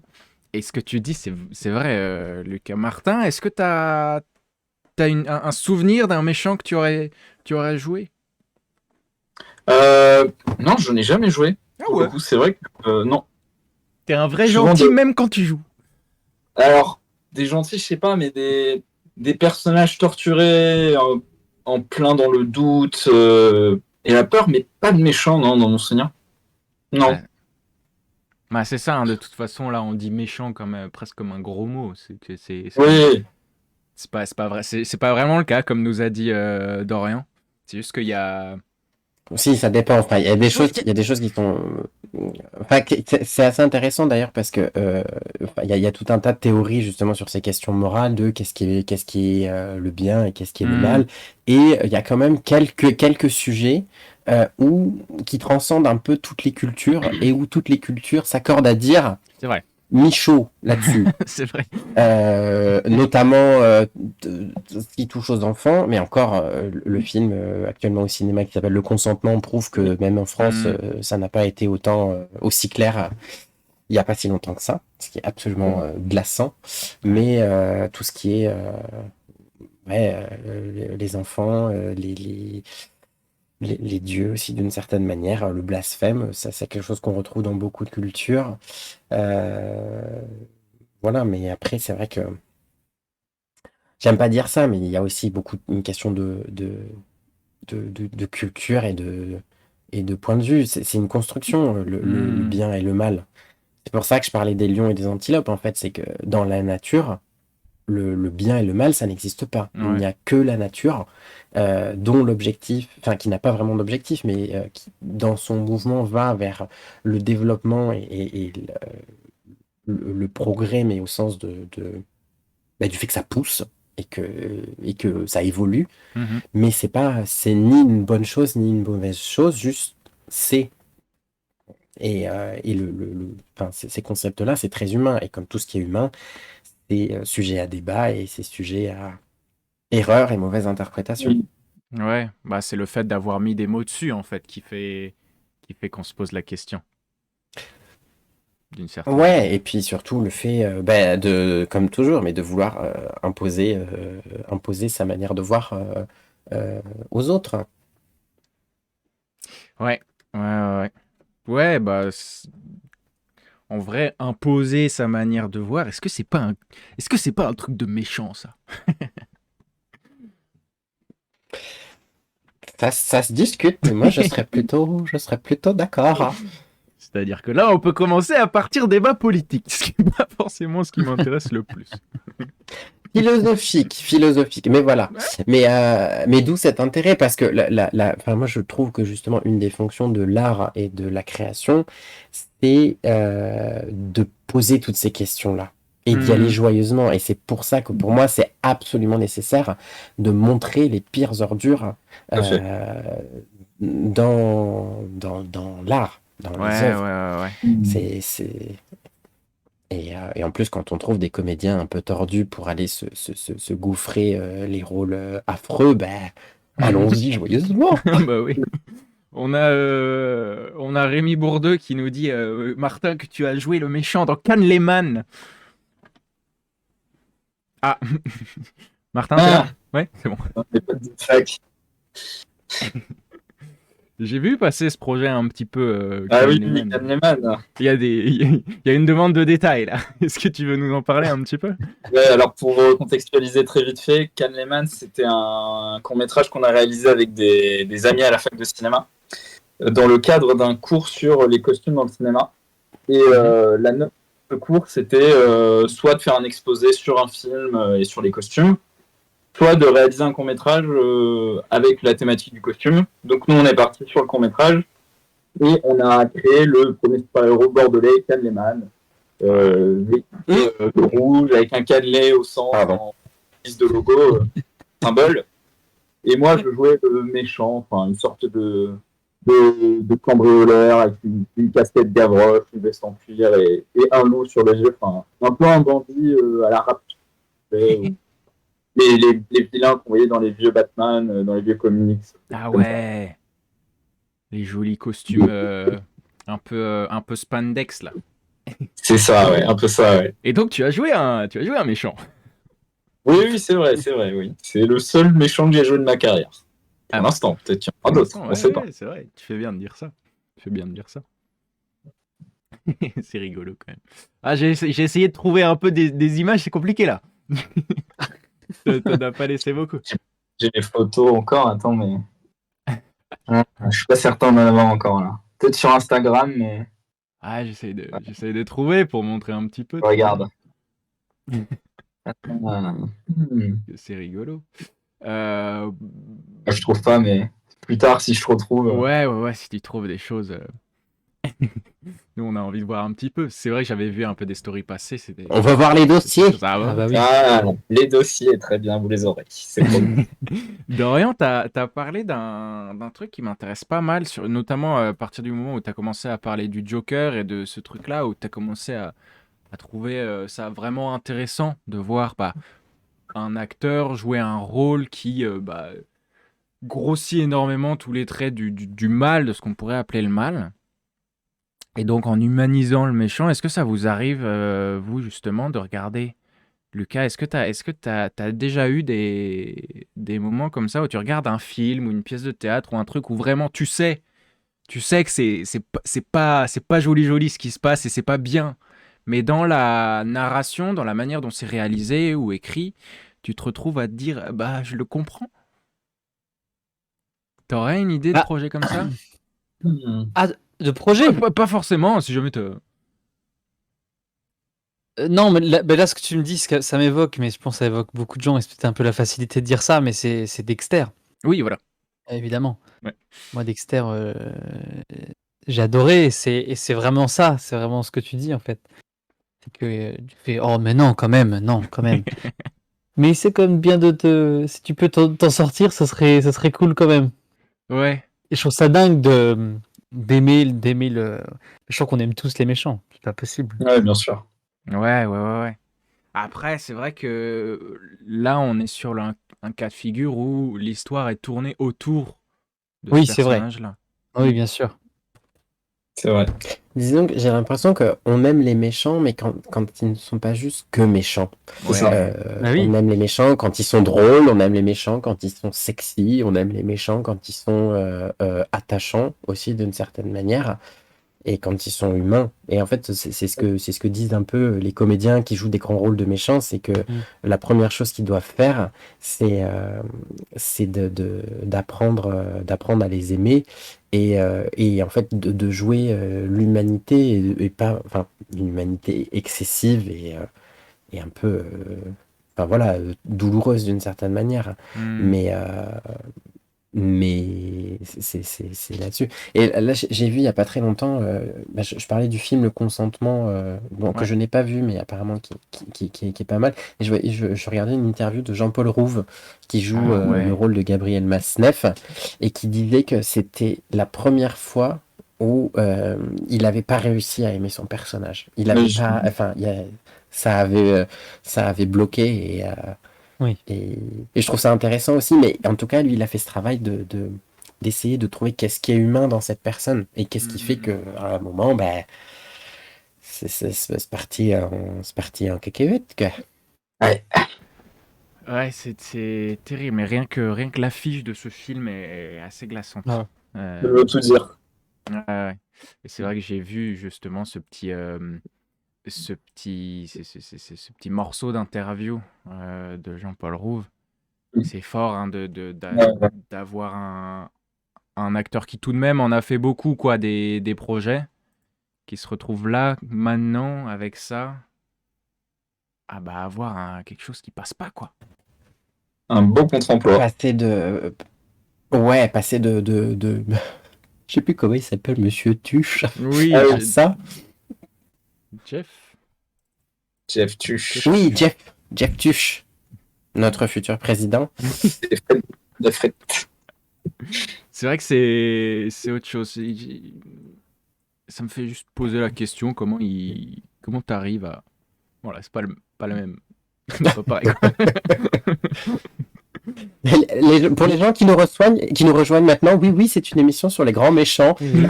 C: Et ce que tu dis, c'est vrai, Lucas. Martin, est-ce que t'as un souvenir d'un méchant que tu aurais joué?
D: Non, je n'ai jamais joué.
C: Ah
D: Pour
C: ouais.
D: le coup, c'est vrai que non.
C: T'es un vrai
D: Souvent
C: gentil
D: de-
C: même quand tu joues.
D: Alors, des gentils, je sais pas, mais des personnages torturés, en plein dans le doute et la peur, mais pas de méchants, non, dans mon souvenir. Non.
C: Ouais. Bah c'est ça, hein, de toute façon, là on dit méchant comme presque comme un gros mot.
D: Oui.
C: C'est pas vrai, c'est pas vraiment le cas comme nous a dit Dorian. C'est juste qu'il y a.
B: Si, ça dépend. Enfin, il y a des choses qui sont. Enfin, c'est assez intéressant d'ailleurs parce que enfin, il y a tout un tas de théories justement sur ces questions morales de qu'est-ce qui est le bien et qu'est-ce qui est le mal. Et il y a quand même quelques sujets qui transcendent un peu toutes les cultures et où toutes les cultures s'accordent à dire
C: C'est vrai,
B: mi-chaud là-dessus.
C: c'est vrai.
B: Notamment ce qui touche aux enfants, mais encore le film actuellement au cinéma qui s'appelle Le Consentement prouve que même en France, ça n'a pas été aussi clair il n'y a pas si longtemps que ça, ce qui est absolument glaçant. Mais tout ce qui est les enfants, les dieux aussi d'une certaine manière, le blasphème, ça c'est quelque chose qu'on retrouve dans beaucoup de cultures. Euh, voilà, mais après c'est vrai que j'aime pas dire ça, mais il y a aussi beaucoup une question de culture et de point de vue. C'est une construction, le bien et le mal. C'est pour ça que je parlais des lions et des antilopes, en fait. C'est que dans la nature, le bien et le mal, ça n'existe pas. Il n'y a que la nature, dont l'objectif, enfin, qui n'a pas vraiment d'objectif, mais qui, dans son mouvement, va vers le développement et le progrès, mais au sens du fait que ça pousse et que ça évolue, mais c'est ni une bonne chose ni une mauvaise chose, juste c'est. Et enfin, ces concepts-là, c'est très humain. Et comme tout ce qui est humain, c'est sujet à débat et c'est sujet à erreur et mauvaise interprétation.
D: Oui.
C: Ouais, bah c'est le fait d'avoir mis des mots dessus en fait qui fait qu'on se pose la question. D'une certaine manière.
B: Ouais, et puis surtout le fait, comme toujours, mais de vouloir imposer sa manière de voir aux autres.
C: Ouais, ouais, ouais. Ouais, ouais, bah en vrai, imposer sa manière de voir, est-ce que c'est pas un truc de méchant ça?
B: Ça se discute, mais moi je serais plutôt d'accord.
C: C'est-à-dire que là, on peut commencer à partir débat politique, ce qui n'est pas forcément ce qui m'intéresse le plus.
B: Philosophique, mais voilà. Mais d'où cet intérêt? Parce que enfin, moi, je trouve que justement, une des fonctions de l'art et de la création, c'est de poser toutes ces questions-là et d'y aller joyeusement. Et c'est pour ça que pour moi, c'est absolument nécessaire de montrer les pires ordures dans l'art, dans les œuvres.
C: Ouais.
B: Et en plus, quand on trouve des comédiens un peu tordus pour aller se gouffrer les rôles affreux, ben, Allons-y joyeusement.
C: Bah oui. On a Rémi Bourdeux qui nous dit Martin, que tu as joué le méchant dans Cannes-les-Man. Ah, Martin, t'es là? Ouais, c'est bon.
D: Les potes de fac.
C: J'ai vu passer ce projet un petit peu.
D: Ah oui,
C: Cannes-les-Man.
D: Kahneman.
C: Il y a il y a une demande de détails là. Est-ce que tu veux nous en parler un petit peu?
D: Ouais, alors pour contextualiser très vite fait, Kahneman, c'était un court-métrage qu'on a réalisé avec des amis à la fac de cinéma, dans le cadre d'un cours sur les costumes dans le cinéma. Et la note de cours, c'était soit de faire un exposé sur un film et sur les costumes, soit de réaliser un court-métrage avec la thématique du costume. Donc nous, on est parti sur le court-métrage et on a créé le premier super-héros bordelais, Kahneman, rouge, avec un cannelé au centre, en guise de logo, symbole. Et moi, je jouais le méchant, enfin une sorte de cambrioleur avec une casquette Gavroche, une veste en cuir et un loup sur les yeux. Enfin, un peu un bandit à la rap. Les vilains qu'on voyait dans les vieux Batman, dans les vieux comics.
C: Ah ouais. Les jolis costumes un peu spandex là.
D: C'est ça, ouais, un peu ça, ouais.
C: Et donc tu as joué un méchant.
D: Oui, c'est vrai, oui. C'est le seul méchant que j'ai joué de ma carrière. Pour l'instant, peut-être qu'il y en a d'autres, on sait pas.
C: C'est vrai, tu fais bien de dire ça. C'est rigolo quand même. Ah, j'ai essayé de trouver un peu des images, c'est compliqué là. T'en as pas laissé beaucoup.
D: J'ai les photos encore, attends, mais. Je suis pas certain d'en avoir encore là. Peut-être sur Instagram, mais.
C: Ah, j'essaie de trouver pour montrer un petit peu.
D: Regarde.
C: C'est rigolo.
D: Je trouve pas, mais plus tard, si je retrouve.
C: Ouais, si tu trouves des choses. Nous, on a envie de voir un petit peu. C'est vrai que j'avais vu un peu des stories passées.
B: On va voir les dossiers.
C: Ah, ouais.
A: Ah bah oui.
D: Ah, les dossiers, très bien, vous les aurez. C'est bon.
C: Dorian, t'as parlé d'un truc qui m'intéresse pas mal, notamment à partir du moment où t'as commencé à parler du Joker et de ce truc-là, où t'as commencé à trouver ça vraiment intéressant de voir un acteur jouer un rôle qui grossit énormément tous les traits du mal, de ce qu'on pourrait appeler le mal. Et donc en humanisant le méchant, est-ce que ça vous arrive, vous justement, de regarder, Lucas, est-ce que t'as déjà eu des moments comme ça où tu regardes un film ou une pièce de théâtre ou un truc où vraiment tu sais que c'est pas joli ce qui se passe et c'est pas bien, mais dans la narration, dans la manière dont c'est réalisé ou écrit, tu te retrouves à te dire bah je le comprends. T'aurais une idée de
A: Ah.
C: projet comme ça?
A: De projet?
C: Pas forcément, si jamais te...
A: Non, mais là, ce que tu me dis, ça m'évoque, mais je pense que ça évoque beaucoup de gens, et c'est peut-être un peu la facilité de dire ça, mais c'est Dexter,
C: Oui, voilà.
A: évidemment.
C: Ouais.
A: Moi, Dexter, j'ai adoré, et c'est vraiment ça, c'est vraiment ce que tu dis, en fait. C'est que tu fais, oh, mais non, quand même. Mais c'est quand même bien si tu peux t'en sortir, ça serait cool quand même.
C: Ouais.
A: Et je trouve ça dingue d'aimer le... Je crois qu'on aime tous les méchants, c'est pas possible.
D: Ouais, bien sûr.
C: Ouais. Après, c'est vrai que là, on est sur un cas de figure où l'histoire est tournée autour de
A: Oui,
C: ce
A: c'est vrai.
C: personnage-là.
A: Oui, bien sûr.
D: C'est vrai.
B: Disons que j'ai l'impression qu'on aime les méchants, mais quand ils ne sont pas juste que méchants.
D: C'est ça.
A: Bah oui.
B: On aime les méchants quand ils sont drôles, on aime les méchants quand ils sont sexy, on aime les méchants quand ils sont attachants aussi d'une certaine manière, et quand ils sont humains. Et en fait, c'est ce que disent un peu les comédiens qui jouent des grands rôles de méchants, c'est que la première chose qu'ils doivent faire, c'est d'apprendre à les aimer et en fait de jouer l'humanité et pas, enfin, une humanité excessive et un peu, enfin voilà, douloureuse d'une certaine manière. Mais c'est là-dessus. Et là, j'ai vu il n'y a pas très longtemps, je parlais du film Le Consentement, que je n'ai pas vu, mais apparemment qui est pas mal. Et je regardais une interview de Jean-Paul Rouve, qui joue le rôle de Gabriel Matzneff, et qui disait que c'était la première fois où il n'avait pas réussi à aimer son personnage. Il avait pas, enfin, ça avait bloqué
A: Oui.
B: Et je trouve ça intéressant aussi, mais en tout cas, lui, il a fait ce travail d'essayer de trouver qu'est-ce qui est humain dans cette personne et qu'est-ce qui fait qu'à un moment, ben, c'est parti en cacahuète, quoi.
C: Ouais, c'est terrible, mais rien que l'affiche de ce film est assez glaçante.
A: Ah.
D: Je veux tout dire.
C: Ouais. Et c'est vrai que j'ai vu justement ce petit morceau d'interview de Jean-Paul Rouve. C'est fort hein, d'avoir un acteur qui tout de même en a fait beaucoup, quoi, des projets, qui se retrouve là, maintenant, avec ça, avoir quelque chose qui passe pas, quoi.
D: Un beau contre-emploi.
B: Passer de... Je sais plus comment il s'appelle, Monsieur Tuche,
C: Oui,
B: à ça.
C: Jeff.
D: Jeff Tuch.
B: Oui, Jeff Tuche, notre futur président.
D: De Fred.
C: C'est vrai que c'est autre chose. Ça me fait juste poser la question comment t'arrives à. Voilà, c'est pas la même. C'est pas pareil.
B: Pour les gens qui nous rejoignent maintenant, oui, c'est une émission sur les grands méchants.
C: Oui,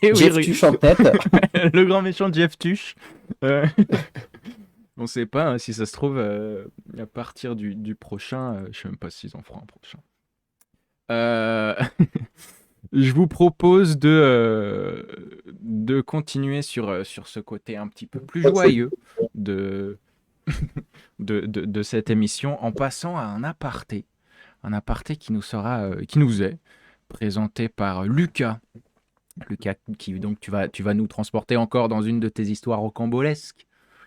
B: Jeff
C: oui.
B: Tuche en tête.
C: Le grand méchant Jeff Tuche. On sait pas hein, si ça se trouve à partir du prochain. Je sais même pas s'ils en feront un prochain. Je vous propose de continuer sur ce côté un petit peu plus joyeux de cette émission en passant à un aparté qui nous est présenté par Lucas. Lucas, donc tu vas nous transporter encore dans une de tes histoires rocambolesques.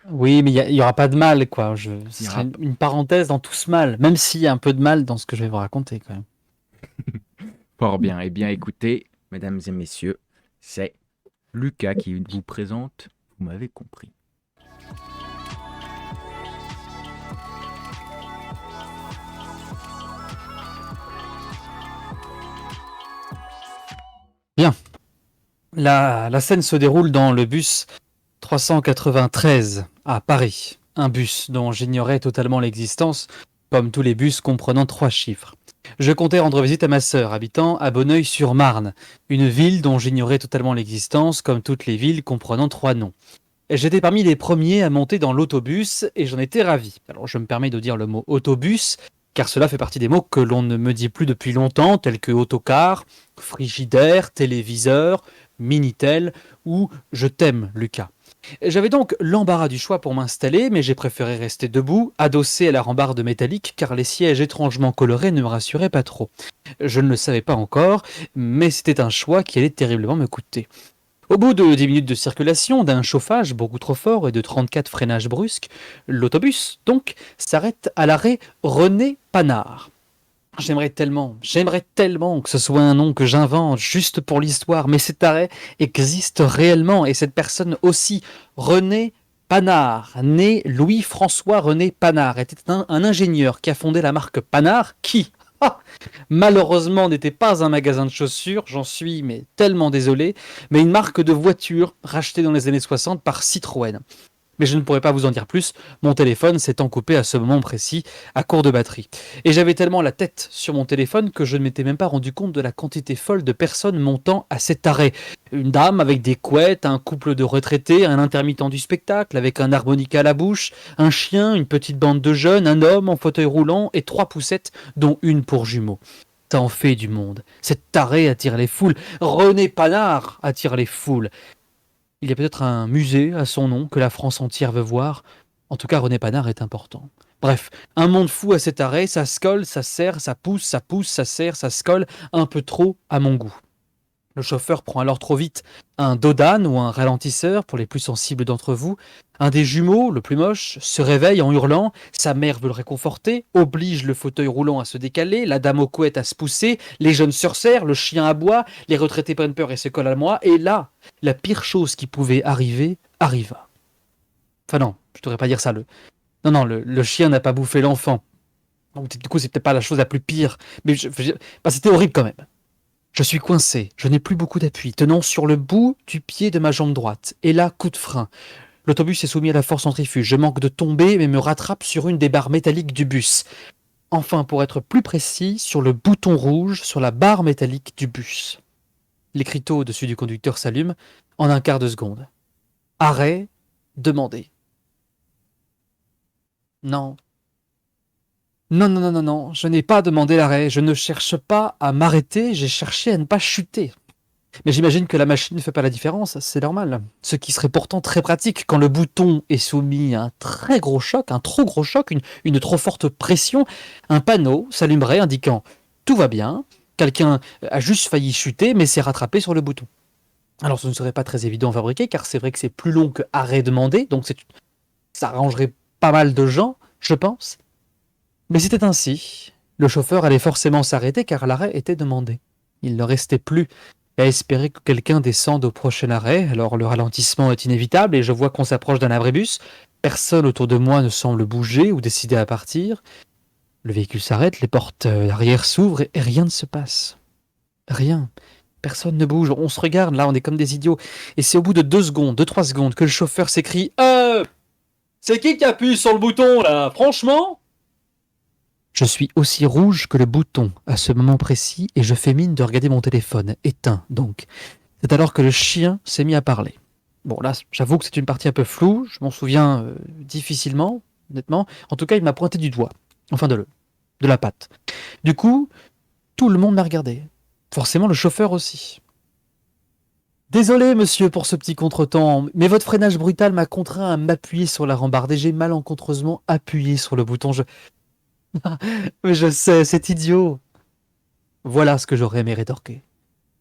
A: Oui, mais il y aura pas de mal, quoi. Ce
C: Il y
A: sera
C: aura-
A: une parenthèse dans tout ce mal, même s'il y a un peu de mal dans ce que je vais vous raconter, quand même.
C: Fort bien. Eh bien, écoutez, mesdames et messieurs, c'est Lucas qui vous présente, vous m'avez compris.
A: La scène se déroule dans le bus 393 à Paris. Un bus dont j'ignorais totalement l'existence, comme tous les bus comprenant 3 chiffres. Je comptais rendre visite à ma sœur, habitant à Bonneuil-sur-Marne, une ville dont j'ignorais totalement l'existence, comme toutes les villes comprenant 3 noms. Et j'étais parmi les premiers à monter dans l'autobus et j'en étais ravi. Alors je me permets de dire le mot autobus, car cela fait partie des mots que l'on ne me dit plus depuis longtemps, tels que autocar, frigidaire, téléviseur, Minitel ou Je t'aime, Lucas. J'avais donc l'embarras du choix pour m'installer, mais j'ai préféré rester debout, adossé à la rambarde métallique, car les sièges étrangement colorés ne me rassuraient pas trop. Je ne le savais pas encore, mais c'était un choix qui allait terriblement me coûter. Au bout de 10 minutes de circulation, d'un chauffage beaucoup trop fort et de 34 freinages brusques, l'autobus, donc, s'arrête à l'arrêt René Panard. J'aimerais tellement que ce soit un nom que j'invente juste pour l'histoire, mais cet arrêt existe réellement et cette personne aussi, René Panard, né Louis-François René Panard, était un ingénieur qui a fondé la marque Panard, qui, malheureusement, n'était pas un magasin de chaussures, j'en suis mais tellement désolé, mais une marque de voitures rachetée dans les années 60 par Citroën. Mais je ne pourrais pas vous en dire plus, mon téléphone s'étant coupé à ce moment précis, à court de batterie. Et j'avais tellement la tête sur mon téléphone que je ne m'étais même pas rendu compte de la quantité folle de personnes montant à cet arrêt. Une dame avec des couettes, un couple de retraités, un intermittent du spectacle avec un harmonica à la bouche, un chien, une petite bande de jeunes, un homme en fauteuil roulant et 3 poussettes, dont une pour jumeaux. Ça en fait du monde. Cet arrêt attire les foules. René Panard attire les foules. Il y a peut-être un musée à son nom que la France entière veut voir. En tout cas, René Panard est important. Bref, un monde fou à cet arrêt, ça se colle, ça serre, ça pousse, ça serre, ça se colle, un peu trop à mon goût. Le chauffeur prend alors trop vite un dodane ou un ralentisseur pour les plus sensibles d'entre vous. Un des jumeaux, le plus moche, se réveille en hurlant. Sa mère veut le réconforter, oblige le fauteuil roulant à se décaler, la dame aux couettes à se pousser, les jeunes se resserrent, le chien aboie, les retraités prennent peur et se collent à moi. Et là, la pire chose qui pouvait arriver arriva. Enfin non, je devrais pas dire ça. Le chien n'a pas bouffé l'enfant. Donc, du coup, c'est peut-être pas la chose la plus pire. Mais c'était horrible quand même. Je suis coincé, je n'ai plus beaucoup d'appui, tenant sur le bout du pied de ma jambe droite. Et là, coup de frein. L'autobus est soumis à la force centrifuge. Je manque de tomber, mais me rattrape sur une des barres métalliques du bus. Enfin, pour être plus précis, sur le bouton rouge sur la barre métallique du bus. L'écriteau au-dessus du conducteur s'allume en un quart de seconde. Arrêt demandé. Non. Non, non, non, non, non, je n'ai pas demandé l'arrêt. Je ne cherche pas à m'arrêter, j'ai cherché à ne pas chuter. Mais j'imagine que la machine ne fait pas la différence, c'est normal. Ce qui serait pourtant très pratique quand le bouton est soumis à un très gros choc, un trop gros choc, une trop forte pression, un panneau s'allumerait indiquant « Tout va bien », quelqu'un a juste failli chuter mais s'est rattrapé sur le bouton. Alors ce ne serait pas très évident à fabriquer car c'est vrai que c'est plus long que « arrêt demandé », donc ça arrangerait pas mal de gens, je pense. Mais c'était ainsi. Le chauffeur allait forcément s'arrêter car l'arrêt était demandé. Il ne restait plus à espérer que quelqu'un descende au prochain arrêt. Alors le ralentissement est inévitable et je vois qu'on s'approche d'un abribus. Personne autour de moi ne semble bouger ou décider à partir. Le véhicule s'arrête, les portes arrière s'ouvrent et rien ne se passe. Rien. Personne ne bouge. On se regarde, là on est comme des idiots. Et c'est au bout de 2-3 secondes que le chauffeur s'écrie « c'est qui appuie sur le bouton là, franchement ?» Je suis aussi rouge que le bouton à ce moment précis et je fais mine de regarder mon téléphone, éteint donc. C'est alors que le chien s'est mis à parler. Bon là, j'avoue que c'est une partie un peu floue, je m'en souviens difficilement, honnêtement. En tout cas, il m'a pointé du doigt, enfin de la patte. Du coup, tout le monde m'a regardé. Forcément, le chauffeur aussi. Désolé, monsieur, pour ce petit contretemps, mais votre freinage brutal m'a contraint à m'appuyer sur la rambarde et j'ai malencontreusement appuyé sur le bouton. Mais je sais, c'est idiot. Voilà ce que j'aurais aimé rétorquer.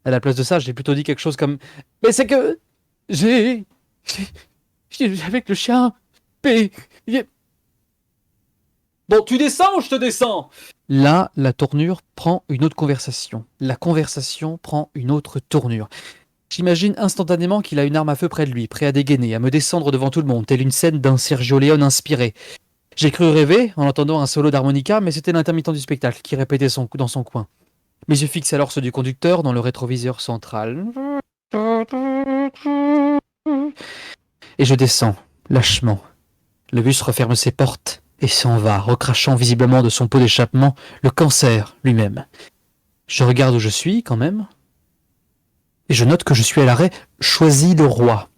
A: À la place de ça, j'ai plutôt dit quelque chose comme « Mais c'est que j'ai avec le chien... Bon, tu descends ou je te descends ?» Là, la tournure prend une autre conversation. La conversation prend une autre tournure. J'imagine instantanément qu'il a une arme à feu près de lui, prêt à dégainer, à me descendre devant tout le monde, telle une scène d'un Sergio Leone inspiré. J'ai cru rêver en entendant un solo d'harmonica, mais c'était l'intermittent du spectacle qui répétait dans son coin. Mes yeux fixent alors ceux du conducteur dans le rétroviseur central. Et je descends, lâchement. Le bus referme ses portes et s'en va, recrachant visiblement de son pot d'échappement le cancer lui-même. Je regarde où je suis, quand même, et je note que je suis à l'arrêt « Choisis le roi ».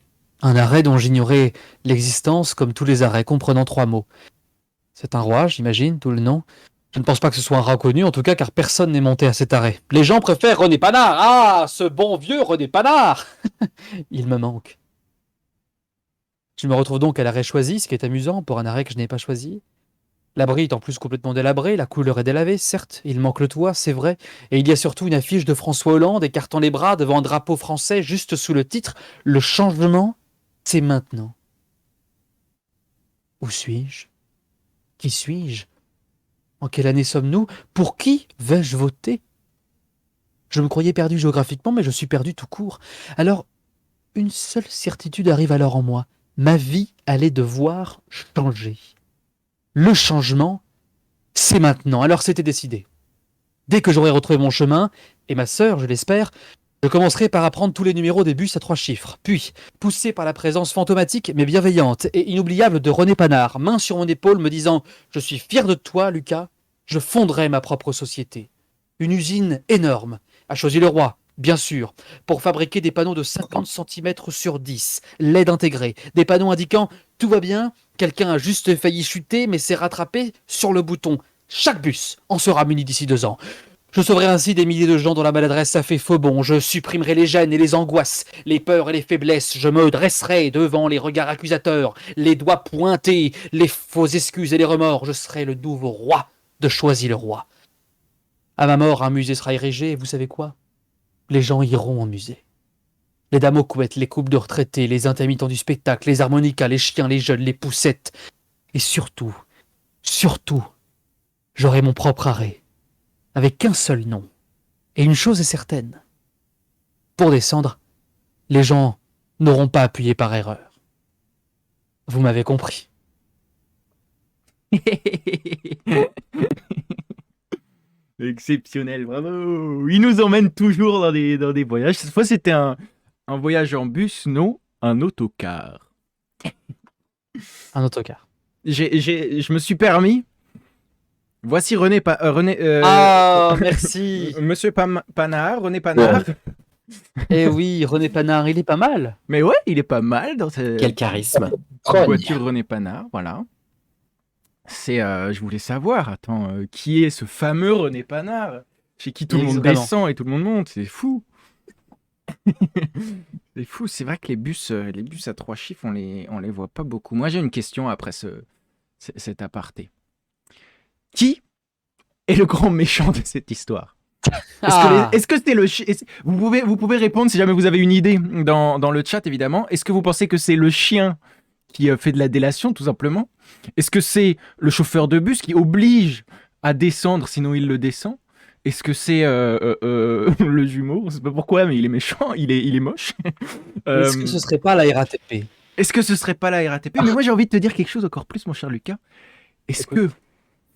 A: Un arrêt dont j'ignorais l'existence comme tous les arrêts, comprenant 3 mots. C'est un roi, j'imagine, tout le nom. Je ne pense pas que ce soit un rat connu, en tout cas, car personne n'est monté à cet arrêt. Les gens préfèrent René Panard. Ah, ce bon vieux René Panard. Il me manque. Je me retrouve donc à l'arrêt choisi, ce qui est amusant pour un arrêt que je n'ai pas choisi. L'abri est en plus complètement délabré, la couleur est délavée, certes, il manque le toit, c'est vrai, et il y a surtout une affiche de François Hollande écartant les bras devant un drapeau français juste sous le titre « Le changement, c'est maintenant ». Où suis-je ? Qui suis-je ? En quelle année sommes-nous ? Pour qui vais-je voter ? Je me croyais perdu géographiquement, mais je suis perdu tout court. Alors, une seule certitude arrive alors en moi. Ma vie allait devoir changer. Le changement, c'est maintenant. Alors c'était décidé. Dès que j'aurai retrouvé mon chemin, et ma sœur, je l'espère, je commencerai par apprendre tous les numéros des bus à 3 chiffres. Puis, poussé par la présence fantomatique mais bienveillante et inoubliable de René Panard, main sur mon épaule me disant « Je suis fier de toi, Lucas », je fonderai ma propre société. Une usine énorme, à Choisy-le-Roi, bien sûr, pour fabriquer des panneaux de 50 cm sur 10, LED intégrés, des panneaux indiquant « Tout va bien », quelqu'un a juste failli chuter mais s'est rattrapé sur le bouton. Chaque bus en sera muni d'ici 2 ans. Je sauverai ainsi des milliers de gens dont la maladresse a fait faux bond. Je supprimerai les gênes et les angoisses, les peurs et les faiblesses. Je me dresserai devant les regards accusateurs, les doigts pointés, les fausses excuses et les remords. Je serai le nouveau roi de Choisy-le-Roi. À ma mort, un musée sera érigé et vous savez quoi ? Les gens iront au musée. Les dames aux couettes, les couples de retraités, les intermittents du spectacle, les harmonicas, les chiens, les jeunes, les poussettes. Et surtout, j'aurai mon propre arrêt. Avec qu'un seul nom. Et une chose est certaine. Pour descendre, les gens n'auront pas appuyé par erreur. Vous m'avez compris.
C: Exceptionnel, bravo. Il nous emmène toujours dans des voyages. Cette fois, c'était un voyage en bus, non, un autocar.
A: Un autocar.
C: Je me suis permis. Voici René
A: Merci.
C: Monsieur Panard, René Panard.
A: Eh oui, René Panard, il est pas mal.
C: Mais ouais, il est pas mal dans cette
B: Quel charisme.
C: voiture René Panard, voilà. Je voulais savoir, attends, qui est ce fameux René Panard chez qui tout le monde
A: Exactement.
C: descend et tout le monde monte, c'est fou. C'est fou, c'est vrai que les bus à 3 chiffres, on les voit pas beaucoup. Moi, j'ai une question après cet aparté. Qui est le grand méchant de cette histoire? Est-ce que c'était vous pouvez répondre si jamais vous avez une idée dans le chat, évidemment. Est-ce que vous pensez que c'est le chien qui fait de la délation, tout simplement? Est-ce que c'est le chauffeur de bus qui oblige à descendre, sinon il le descend? Est-ce que c'est le jumeau? Je sais pas pourquoi, mais il est méchant, il est moche.
A: Est-ce que ce serait pas la RATP?
C: Est-ce que ce serait pas la RATP? Mais moi, j'ai envie de te dire quelque chose encore plus, mon cher Lucas. Est-ce que,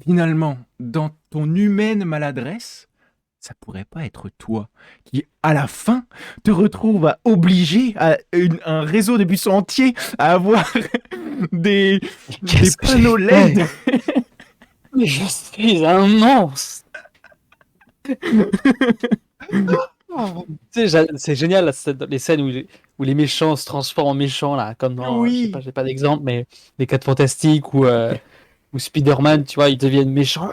C: finalement, dans ton humaine maladresse, ça pourrait pas être toi qui, à la fin, te retrouve à obliger un réseau de bus entier à avoir des panneaux LED?
A: Mais je suis un monstre. Tu sais, c'est génial là, les scènes où les méchants se transforment en méchants là, comme dans,
C: Oui.
A: je sais pas, j'ai pas d'exemple, mais les 4 Fantastiques ou Spider-Man, tu vois, ils deviennent méchants.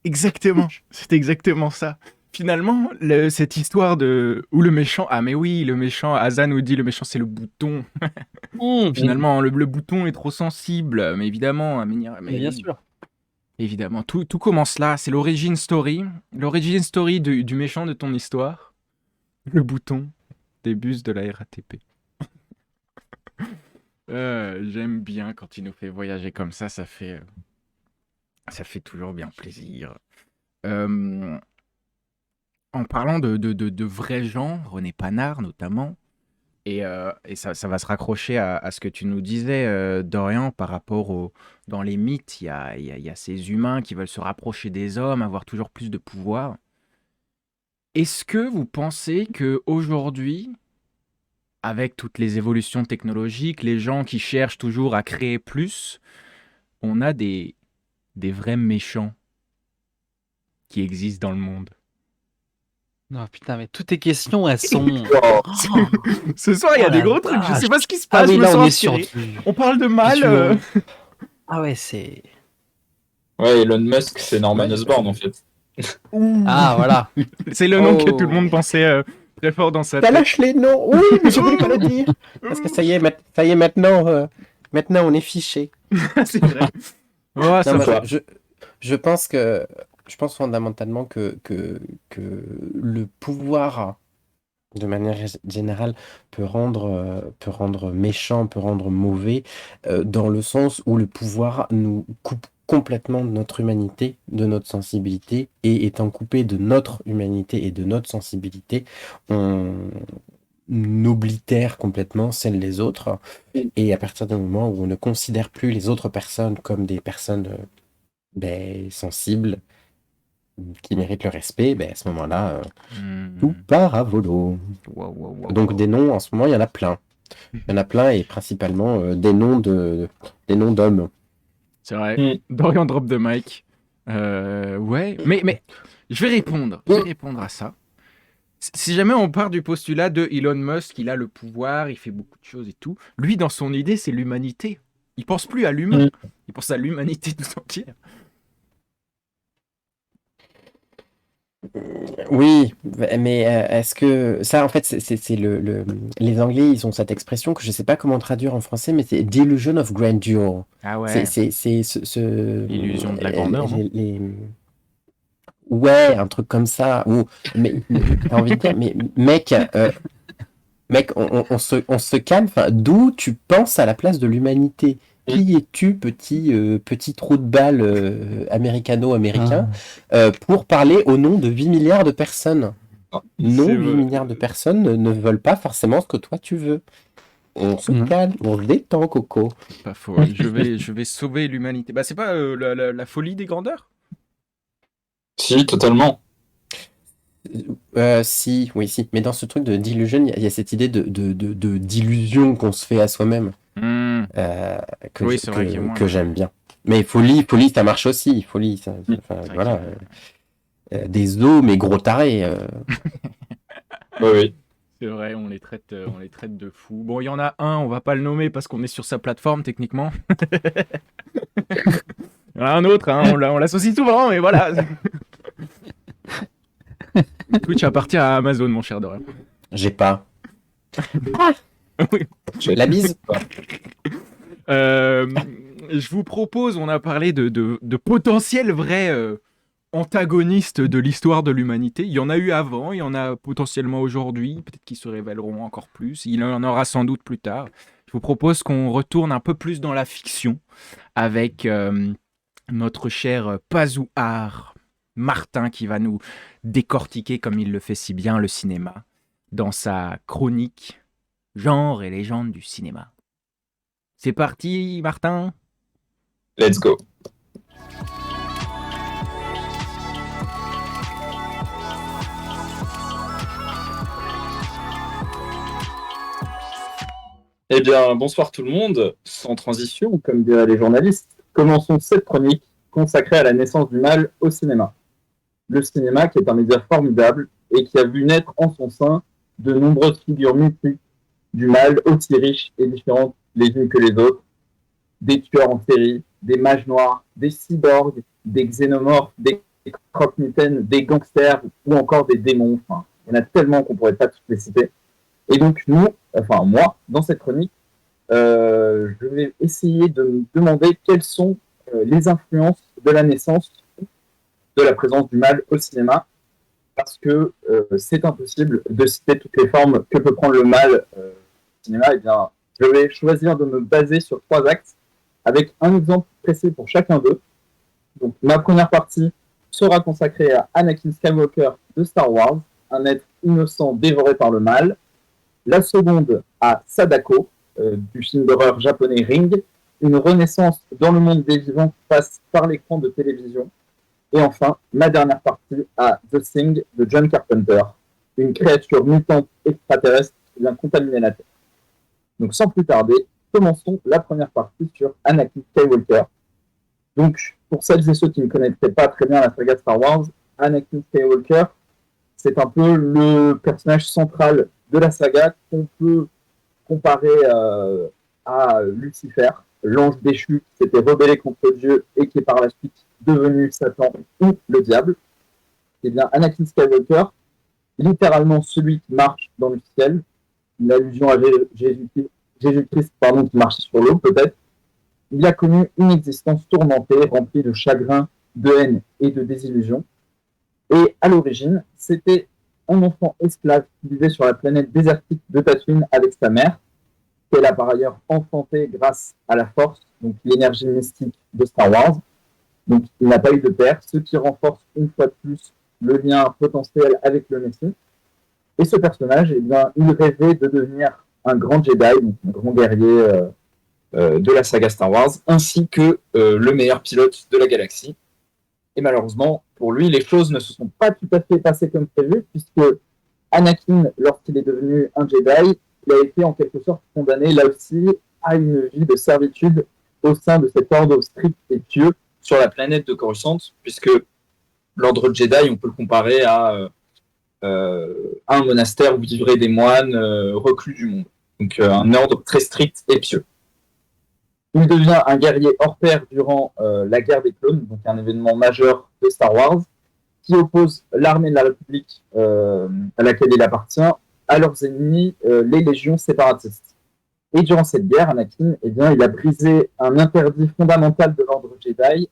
C: Exactement, c'est exactement ça. Finalement, cette histoire où le méchant, ah mais oui, le méchant, Hazan nous dit le méchant c'est le bouton. Finalement, le bouton est trop sensible, mais évidemment,
A: Mais bien sûr.
C: évidemment, tout commence là, c'est l'origin story du méchant de ton histoire, le bouton des bus de la RATP. J'aime bien quand il nous fait voyager comme ça fait toujours bien plaisir. En parlant de vrais gens, René Panard notamment, et ça va se raccrocher à ce que tu nous disais, Dorian, par rapport dans les mythes, il y a ces humains qui veulent se rapprocher des hommes, avoir toujours plus de pouvoir. Est-ce que vous pensez qu'aujourd'hui, avec toutes les évolutions technologiques, les gens qui cherchent toujours à créer plus, on a des vrais méchants qui existent dans le monde?
A: Non, putain, mais toutes tes questions, elles sont.
C: Ce soir, il y a
A: Oh
C: des
A: la
C: gros trucs, je sais
A: vache.
C: pas ce qui se
A: Ah
C: passe,
A: oui,
C: je me
A: là,
C: sens
A: on est sur.
C: inspiré. On parle de mal.
A: Ah ouais, c'est.
D: Ouais, Elon Musk, c'est Norman
B: Ouais.
D: Osborn en fait.
A: Ah voilà.
C: C'est le nom que tout le
A: Oh.
C: monde pensait très fort dans sa
B: Ça
C: tête.
B: lâche les noms. Oui, mais je voulais pas le dire. Parce que ça y est maintenant, maintenant on est fiché.
C: C'est vrai. Oh, ça
B: Non, moi,
C: va.
B: je pense fondamentalement que le pouvoir, de manière générale, peut rendre méchant, peut rendre mauvais, dans le sens où le pouvoir nous coupe complètement de notre humanité, de notre sensibilité, et étant coupé de notre humanité et de notre sensibilité, on oblitère complètement celles des autres, et à partir du moment où on ne considère plus les autres personnes comme des personnes sensibles, qui méritent le respect, à ce moment-là, tout part à volo.
C: Wow, wow, wow,
B: Donc
C: wow.
B: des noms, en ce moment, il y en a plein. Il y en a plein, et principalement des noms d'hommes.
C: C'est vrai. Dorian drop de mic. Ouais, mais je vais répondre à ça. Si jamais on part du postulat de Elon Musk, il a le pouvoir, il fait beaucoup de choses et tout, lui, dans son idée, c'est l'humanité. Il pense plus à l'humain, il pense à l'humanité tout entière.
B: Oui, mais est-ce que... Ça, en fait, c'est les Anglais, ils ont cette expression que je ne sais pas comment traduire en français, mais c'est delusion of grandeur.
C: Ah ouais.
B: C'est
C: L'illusion de la grandeur, non?
B: Ouais, un truc comme ça. Mais t'as envie de dire, mais mec, on se calme. Enfin, d'où tu penses à la place de l'humanité? Qui es-tu, petit trou de balle américano-américain, pour parler au nom de 8 milliards de personnes? Non, 8 milliards de personnes ne veulent pas forcément ce que toi tu veux. On se calme, on se détend, Coco.
C: Pas faux. Je vais sauver l'humanité. Bah, c'est pas la folie des grandeurs?
D: Si, totalement.
B: Si. Mais dans ce truc de delusion, il y a cette idée de d'illusion qu'on se fait à soi-même. que,
C: Oui, c'est vrai qu'il y a moins
B: que
C: de-
B: j'aime bien. Mais folie, ça marche aussi. Folie, ça,
D: Mm.
B: enfin,
C: C'est vrai
B: voilà.
C: qu'il y a-
B: Des os, mais gros tarés.
D: Oui, oui.
C: C'est vrai, on les traite de fous. Bon, il y en a un, on va pas le nommer parce qu'on est sur sa plateforme techniquement. Il y en a un autre, hein, on l'associe souvent, mais voilà. Twitch appartient à Amazon, mon cher Dorian.
B: J'ai pas.
C: Oui.
B: La bise.
C: Euh, je vous propose, on a parlé de potentiels vrais antagonistes de l'histoire de l'humanité. Il y en a eu avant, il y en a potentiellement aujourd'hui, peut-être qu'ils se révéleront encore plus, il y en aura sans doute plus tard. Je vous propose qu'on retourne un peu plus dans la fiction avec notre cher Pazouar Martin qui va nous décortiquer comme il le fait si bien le cinéma dans sa chronique Genre et légende du cinéma. C'est parti, Martin.
D: Let's go. Eh bien, bonsoir tout le monde. Sans transition, comme diraient les journalistes, commençons cette chronique consacrée à la naissance du mal au cinéma. Le cinéma qui est un média formidable et qui a vu naître en son sein de nombreuses figures mythiques du mal, aussi riches et différentes les unes que les autres, des tueurs en série, des mages noirs, des cyborgs, des xénomorphes, des croque-mitaines, des gangsters ou encore des démons. Enfin, il y en a tellement qu'on pourrait pas tous les citer. Et donc moi, dans cette chronique, je vais essayer de me demander quelles sont les influences de la naissance de la présence du mal au cinéma, parce que c'est impossible de citer toutes les formes que peut prendre le mal au cinéma. Eh bien, je vais choisir de me baser sur 3 axes, avec un exemple précis pour chacun d'eux. Donc, ma première partie sera consacrée à Anakin Skywalker de Star Wars, un être innocent dévoré par le mal. La seconde à Sadako, du film d'horreur japonais Ring, une renaissance dans le monde des vivants qui passe par l'écran de télévision. Et enfin, ma dernière partie à The Thing de John Carpenter, une créature mutante extraterrestre qui vient contaminer la Terre. Donc sans plus tarder, commençons la première partie sur Anakin Skywalker. Donc, pour celles et ceux qui ne connaîtraient pas très bien la saga Star Wars, Anakin Skywalker, c'est un peu le personnage central de la saga qu'on peut comparer à Lucifer, l'ange déchu qui s'était rebellé contre Dieu et qui est par la suite devenu Satan ou le diable. Eh bien, Anakin Skywalker, littéralement celui qui marche dans le ciel, une allusion à Jésus-Christ qui marche sur l'eau peut-être. Il a connu une existence tourmentée, remplie de chagrin, de haine et de désillusion. Et à l'origine, c'était un enfant esclave qui vivait sur la planète désertique de Tatooine avec sa mère, qu'elle a par ailleurs enfanté grâce à la force, donc l'énergie mystique de Star Wars. Donc il n'a pas eu de père, ce qui renforce une fois de plus le lien potentiel avec le Messie. Et ce personnage, eh bien, il rêvait de devenir un grand Jedi, donc un grand guerrier de la saga Star Wars, ainsi que le meilleur pilote de la galaxie. Et malheureusement, pour lui, les choses ne se sont pas tout à fait passées comme prévu, puisque Anakin, lorsqu'il est devenu un Jedi, il a été en quelque sorte condamné là aussi à une vie de servitude au sein de cet ordre strict et pieux sur la planète de Coruscant, puisque l'ordre Jedi, on peut le comparer à un monastère où vivraient des moines reclus du monde. Donc un ordre très strict et pieux. Il devient un guerrier hors pair durant la guerre des clones, donc un événement majeur de Star Wars, qui oppose l'armée de la République à laquelle il appartient à leurs ennemis, les légions séparatistes. Et durant cette guerre, Anakin, eh bien, il a brisé un interdit fondamental de l'ordre Jedi,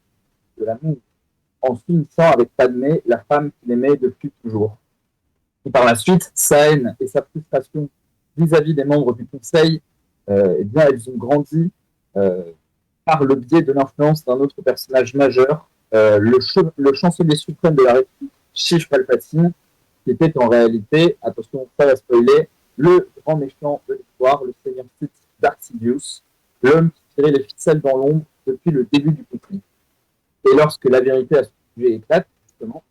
D: de l'amour, en s'unissant avec Padmé, la femme qu'il aimait depuis toujours. Et par la suite, sa haine et sa frustration vis-à-vis des membres du Conseil, eh bien, elles ont grandi par le biais de l'influence d'un autre personnage majeur, le chancelier suprême de la République, Sheev Palpatine, qui était en réalité, attention, pas à spoiler, le grand méchant de l'histoire, le seigneur Sith Darth Sidious, l'homme qui tirait les ficelles dans l'ombre depuis le début du conflit. Et lorsque la vérité à ce sujet éclate, justement,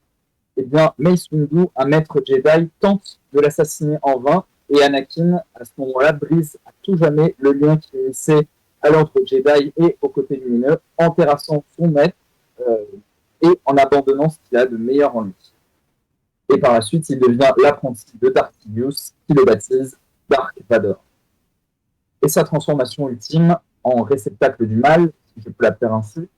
D: eh bien, Mace Windu, un maître Jedi, tente de l'assassiner en vain, et Anakin, à ce moment-là, brise à tout jamais le lien qui unissait à l'ordre Jedi et au côté lumineux, en terrassant son maître et en abandonnant ce qu'il a de meilleur en lui. Et par la suite, il devient l'apprenti de Darth Sidious, qui le baptise Dark Vador. Et sa transformation ultime en réceptacle du mal, si je peux l'appeler ainsi,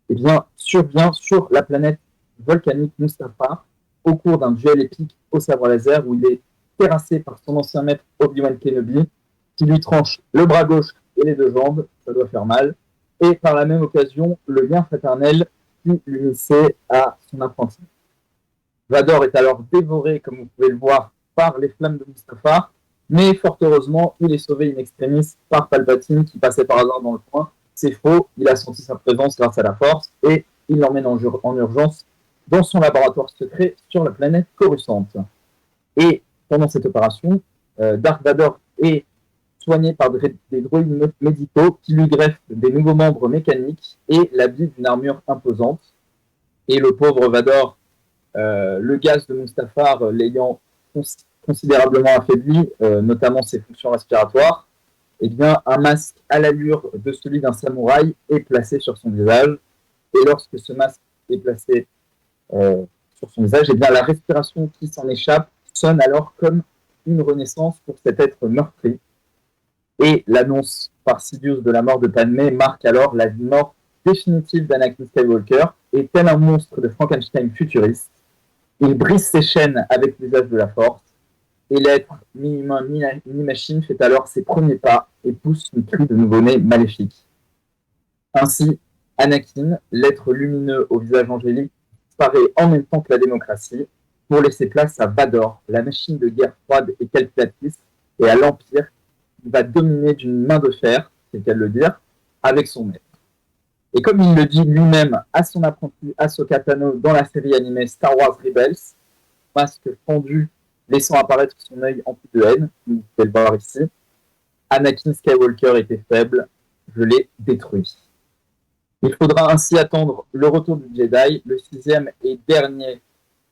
D: eh bien, survient sur la planète volcanique Mustafar au cours d'un duel épique au sabre laser où il est terrassé par son ancien maître Obi-Wan Kenobi, qui lui tranche le bras gauche et les deux jambes, ça doit faire mal, et par la même occasion, le lien fraternel qui l'unissait à son apprenti. Vador est alors dévoré, comme vous pouvez le voir, par les flammes de Mustafar, mais fort heureusement, il est sauvé in extremis par Palpatine qui passait par hasard dans le coin. C'est faux, il a senti sa présence grâce à la Force et il l'emmène en urgence dans son laboratoire secret sur la planète Coruscant. Et pendant cette opération, Dark Vador est soigné par des droïdes médicaux qui lui greffent des nouveaux membres mécaniques et l'habillent d'une armure imposante. Et le pauvre Vador, le gaz de Mustafar l'ayant considérablement affaibli, notamment ses fonctions respiratoires, eh bien, un masque à l'allure de celui d'un samouraï est placé sur son visage. Et lorsque ce masque est placé sur son visage, eh bien, la respiration qui s'en échappe sonne alors comme une renaissance pour cet être meurtri. Et l'annonce par Sidious de la mort de Padmé marque alors la mort définitive d'Anakin Skywalker. Et tel un monstre de Frankenstein futuriste, il brise ses chaînes avec l'usage de la Force. Et l'être mi-humain, mi-machine fait alors ses premiers pas et pousse une cri de nouveau-né maléfique. Ainsi, Anakin, l'être lumineux au visage angélique, disparaît en même temps que la démocratie pour laisser place à Vador, la machine de guerre froide et calculatrice, et à l'Empire qui va dominer d'une main de fer, c'est qu'à le dire, avec son maître. Et comme il le dit lui-même à son apprenti Ahsoka Tano dans la série animée Star Wars Rebels, masque fendu laissant apparaître son œil empli de haine, vous pouvez le voir ici, Anakin Skywalker était faible, je l'ai détruit. Il faudra ainsi attendre le retour du Jedi, le 6e et dernier,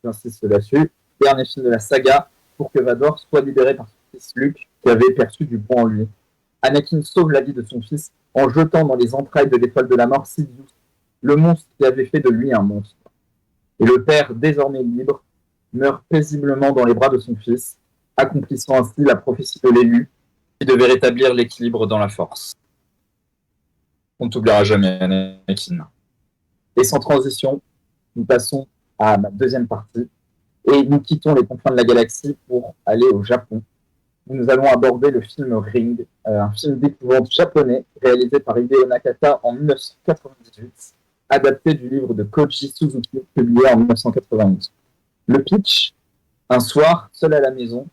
D: j'insiste là-dessus, dernier film de la saga, pour que Vador soit libéré par son fils Luke, qui avait perçu du bon en lui. Anakin sauve la vie de son fils en jetant dans les entrailles de l'étoile de la mort Sidious, le monstre qui avait fait de lui un monstre. Et le père, désormais libre, meurt paisiblement dans les bras de son fils, accomplissant ainsi la prophétie de l'élu qui devait rétablir l'équilibre dans la Force. On ne t'oubliera jamais, Anakin. Et sans transition, nous passons à ma deuxième partie et nous quittons les confins de la galaxie pour aller au Japon, où nous allons aborder le film Ring, un film d'épouvante japonais réalisé par Hideo Nakata en 1998, adapté du livre de Koji Suzuki publié en 1991. Le pitch, un soir, seul à la maison,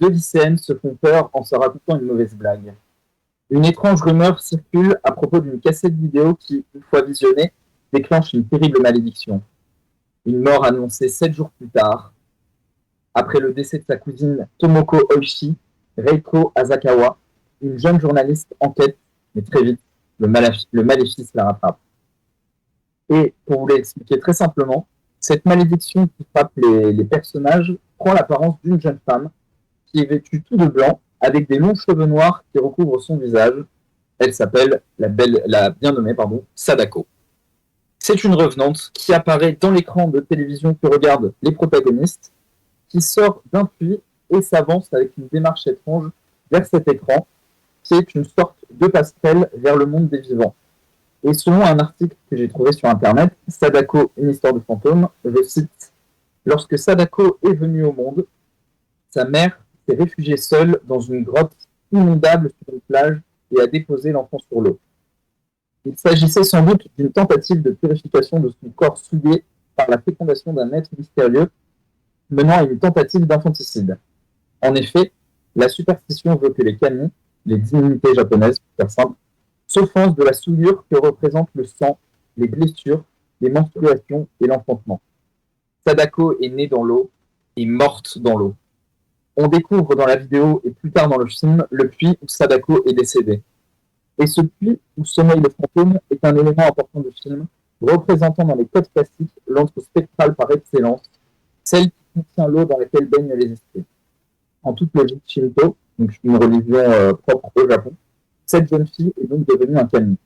D: deux lycéennes se font peur en se racontant une mauvaise blague. Une étrange rumeur circule à propos d'une cassette vidéo qui, une fois visionnée, déclenche une terrible malédiction. Une mort annoncée 7 jours plus tard, après le décès de sa cousine Tomoko Oishi, Reiko Asakawa, une jeune journaliste enquête, mais très vite, le maléfice la rattrape. Et pour vous l'expliquer très simplement, cette malédiction qui frappe les personnages prend l'apparence d'une jeune femme qui est vêtue tout de blanc avec des longs cheveux noirs qui recouvrent son visage. Elle s'appelle la bien nommée Sadako. C'est une revenante qui apparaît dans l'écran de télévision que regardent les protagonistes, qui sort d'un puits et s'avance avec une démarche étrange vers cet écran, qui est une sorte de passerelle vers le monde des vivants. Et selon un article que j'ai trouvé sur Internet, Sadako, une histoire de fantôme, je cite, « Lorsque Sadako est venue au monde, sa mère s'est réfugiée seule dans une grotte inondable sur une plage et a déposé l'enfant sur l'eau. Il s'agissait sans doute d'une tentative de purification de son corps souillé par la fécondation d'un être mystérieux, menant à une tentative d'infanticide. En effet, la superstition veut que les kami, les divinités japonaises, pour faire simple, s'offensent de la souillure que représentent le sang, les blessures, les menstruations et l'enfantement. Sadako est née dans l'eau et morte dans l'eau. On découvre dans la vidéo et plus tard dans le film le puits où Sadako est décédée. Et ce puits où sommeille le fantôme est un élément important du film, représentant dans les codes classiques l'antre spectral par excellence, celle qui contient l'eau dans laquelle baignent les esprits.
E: en toute logique Shinto, donc une religion propre au Japon. Cette jeune fille est donc devenue un kami.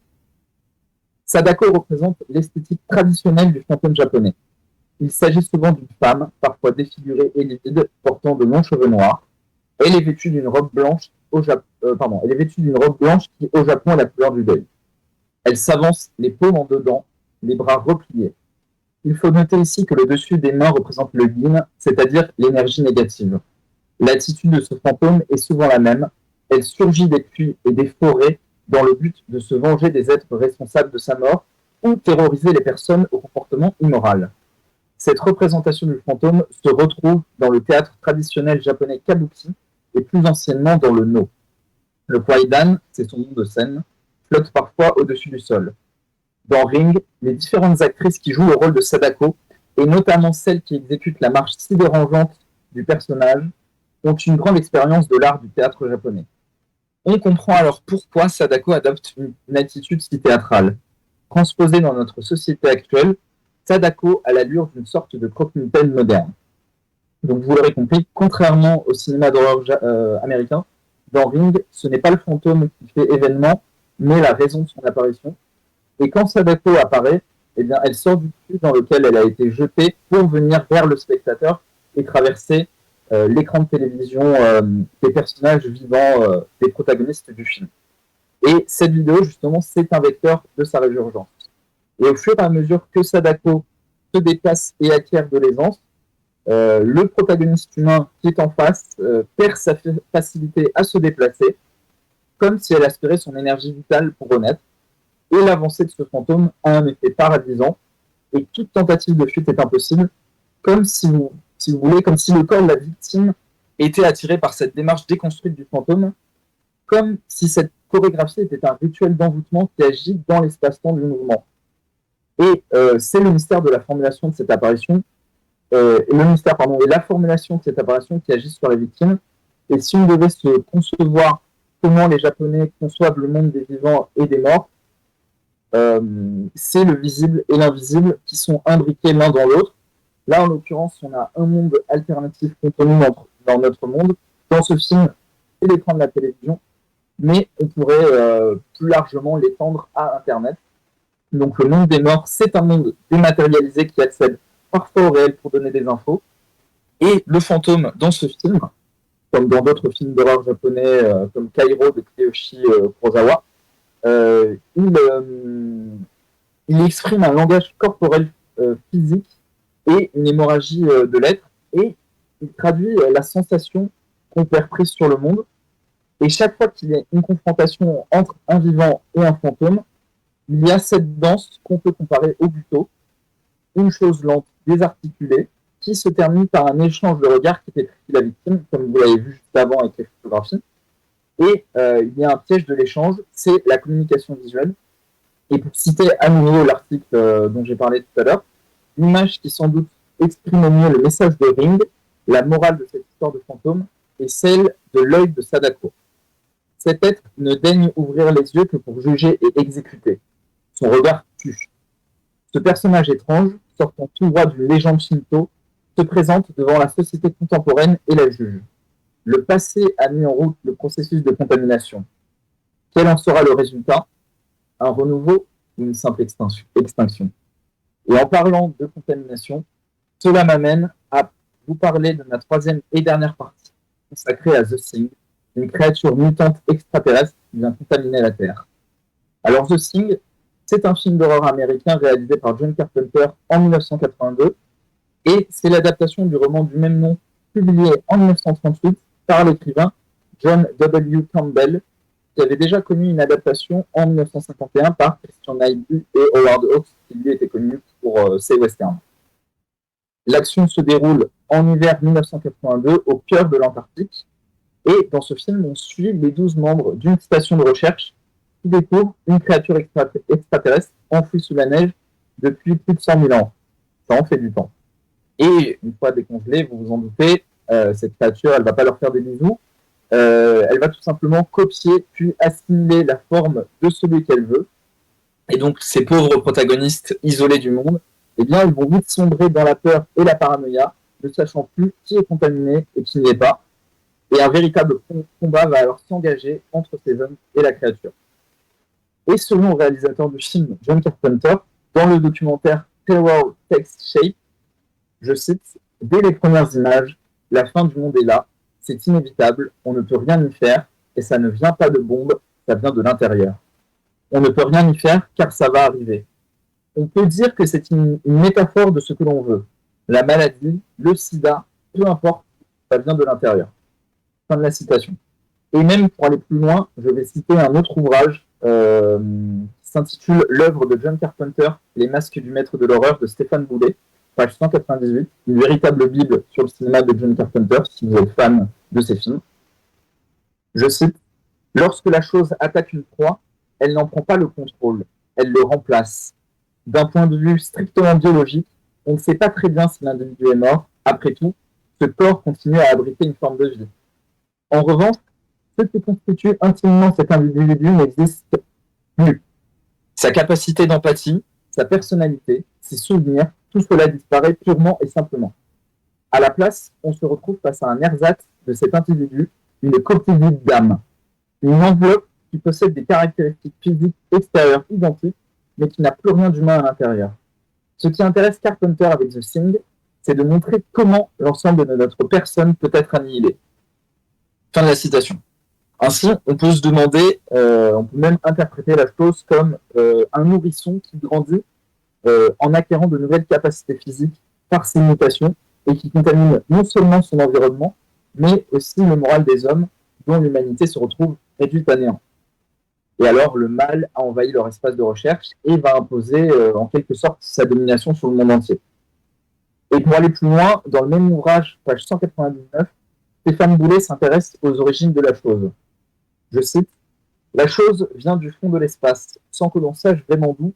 E: Sadako représente l'esthétique traditionnelle du fantôme japonais. Il s'agit souvent d'une femme, parfois défigurée et livide, portant de longs cheveux noirs. Elle est vêtue d'une robe blanche elle est vêtue d'une robe blanche qui, au Japon, est la couleur du deuil. Elle s'avance, les paumes en dedans, les bras repliés. Il faut noter ici que le dessus des mains représente le yin, c'est-à-dire l'énergie négative. L'attitude de ce fantôme est souvent la même. Elle surgit des puits et des forêts dans le but de se venger des êtres responsables de sa mort ou terroriser les personnes au comportement immoral. Cette représentation du fantôme se retrouve dans le théâtre traditionnel japonais kabuki et plus anciennement dans le no. Le kwaidan, c'est son nom de scène, flotte parfois au-dessus du sol. Dans Ring, les différentes actrices qui jouent le rôle de Sadako, et notamment celles qui exécutent la marche si dérangeante du personnage, ont une grande expérience de l'art du théâtre japonais. On comprend alors pourquoi Sadako adopte une attitude si théâtrale. Transposée dans notre société actuelle, Sadako a l'allure d'une sorte de croque-mitaine moderne. Donc vous l'aurez compris, contrairement au cinéma d'horreur américain, dans Ring, ce n'est pas le fantôme qui fait événement, mais la raison de son apparition. Et quand Sadako apparaît, eh bien, elle sort du puits dans lequel elle a été jetée pour venir vers le spectateur et traverser l'écran de télévision des personnages vivants, des protagonistes du film. Et cette vidéo, justement, c'est un vecteur de sa résurgence. Et au fur et à mesure que Sadako se déplace et acquiert de l'aisance, le protagoniste humain qui est en face perd sa facilité à se déplacer, comme si elle aspirait son énergie vitale pour renaître. Et l'avancée de ce fantôme a un effet paralysant, et toute tentative de fuite est impossible, comme si vous voulez, comme si le corps de la victime était attiré par cette démarche déconstruite du fantôme, comme si cette chorégraphie était un rituel d'envoûtement qui agit dans l'espace-temps du mouvement. Et c'est le mystère de la formulation de cette apparition, et la formulation de cette apparition qui agit sur la victime. Et si on devait se concevoir comment les Japonais conçoivent le monde des vivants et des morts, c'est le visible et l'invisible qui sont imbriqués l'un dans l'autre. Là, en l'occurrence, on a un monde alternatif contenu dans notre monde. Dans ce film, c'est l'écran de la télévision, mais on pourrait plus largement l'étendre à Internet. Donc le monde des morts, c'est un monde dématérialisé qui accède parfois au réel pour donner des infos. Et le fantôme, dans ce film, comme dans d'autres films d'horreur japonais, comme Kairo de Kiyoshi Kurosawa, il exprime un langage corporel physique et une hémorragie de l'être, et il traduit la sensation qu'on perd prise sur le monde. Et chaque fois qu'il y a une confrontation entre un vivant et un fantôme, il y a cette danse qu'on peut comparer au buto, une chose lente, désarticulée, qui se termine par un échange de regards qui fait la victime, comme vous l'avez vu juste avant avec les photographies. Et il y a un piège de l'échange, c'est la communication visuelle. Et pour citer à nouveau l'article dont j'ai parlé tout à l'heure, l'image qui sans doute exprime au mieux le message de Ring, la morale de cette histoire de fantôme, est celle de l'œil de Sadako. Cet être ne daigne ouvrir les yeux que pour juger et exécuter. Son regard tue. Ce personnage étrange, sortant tout droit d'une légende shinto, se présente devant la société contemporaine et la juge. Le passé a mis en route le processus de contamination. Quel en sera le résultat? Un renouveau ou une simple extinction? Et en parlant de contamination, cela m'amène à vous parler de ma troisième et dernière partie, consacrée à The Thing, une créature mutante extraterrestre qui vient contaminer la Terre. Alors The Thing, c'est un film d'horreur américain réalisé par John Carpenter en 1982, et c'est l'adaptation du roman du même nom, publié en 1938 par l'écrivain John W. Campbell, qui avait déjà connu une adaptation en 1951 par Christian Nyby et Howard Hawks, qui lui était connu pour ses westerns. L'action se déroule en hiver 1982 au cœur de l'Antarctique, et dans ce film, on suit les 12 membres d'une station de recherche qui découvre une créature extraterrestre enfouie sous la neige depuis plus de 100 000 ans. Ça en fait du temps. Et une fois décongelée, vous vous en doutez, cette créature, elle ne va pas leur faire des bisous. Elle va tout simplement copier puis assimiler la forme de celui qu'elle veut. Et donc, ces pauvres protagonistes isolés du monde, eh bien, ils vont vite sombrer dans la peur et la paranoïa, ne sachant plus qui est contaminé et qui n'y est pas. Et un véritable combat va alors s'engager entre ces hommes et la créature. Et selon le réalisateur du film, John Carpenter, dans le documentaire Terror Takes Shape, je cite, « Dès les premières images, la fin du monde est là, c'est inévitable, on ne peut rien y faire, et ça ne vient pas de bombes, ça vient de l'intérieur. On ne peut rien y faire car ça va arriver. On peut dire que c'est une métaphore de ce que l'on veut. La maladie, le sida, peu importe, ça vient de l'intérieur. » Fin de la citation. Et même pour aller plus loin, je vais citer un autre ouvrage qui s'intitule L'œuvre de John Carpenter, Les masques du maître de l'horreur de Stéphane Boulet, page 198, une véritable bible sur le cinéma de John Carpenter, si vous êtes fan de ses films. Je cite, « Lorsque la chose attaque une proie, elle n'en prend pas le contrôle, elle le remplace. D'un point de vue strictement biologique, on ne sait pas très bien si l'individu est mort. Après tout, ce corps continue à abriter une forme de vie. En revanche, ce qui constitue intimement cet individu n'existe plus. Sa capacité d'empathie, sa personnalité, ses souvenirs, tout cela disparaît purement et simplement. À la place, on se retrouve face à un ersatz de cet individu, une coquille d'âme, une enveloppe qui possède des caractéristiques physiques extérieures identiques, mais qui n'a plus rien d'humain à l'intérieur. Ce qui intéresse Carpenter avec The Thing, c'est de montrer comment l'ensemble de notre personne peut être annihilé. » Fin de la citation. Ainsi, on peut se demander, on peut même interpréter la chose comme un nourrisson qui grandit en acquérant de nouvelles capacités physiques par ses mutations et qui contamine non seulement son environnement, mais aussi le moral des hommes dont l'humanité se retrouve réduite à néant. Et alors, le mal a envahi leur espace de recherche et va imposer en quelque sorte sa domination sur le monde entier. Et pour aller plus loin, dans le même ouvrage, page 199, Stéphane Boulet s'intéresse aux origines de la chose. Je cite, « La chose vient du fond de l'espace, sans que l'on sache vraiment d'où,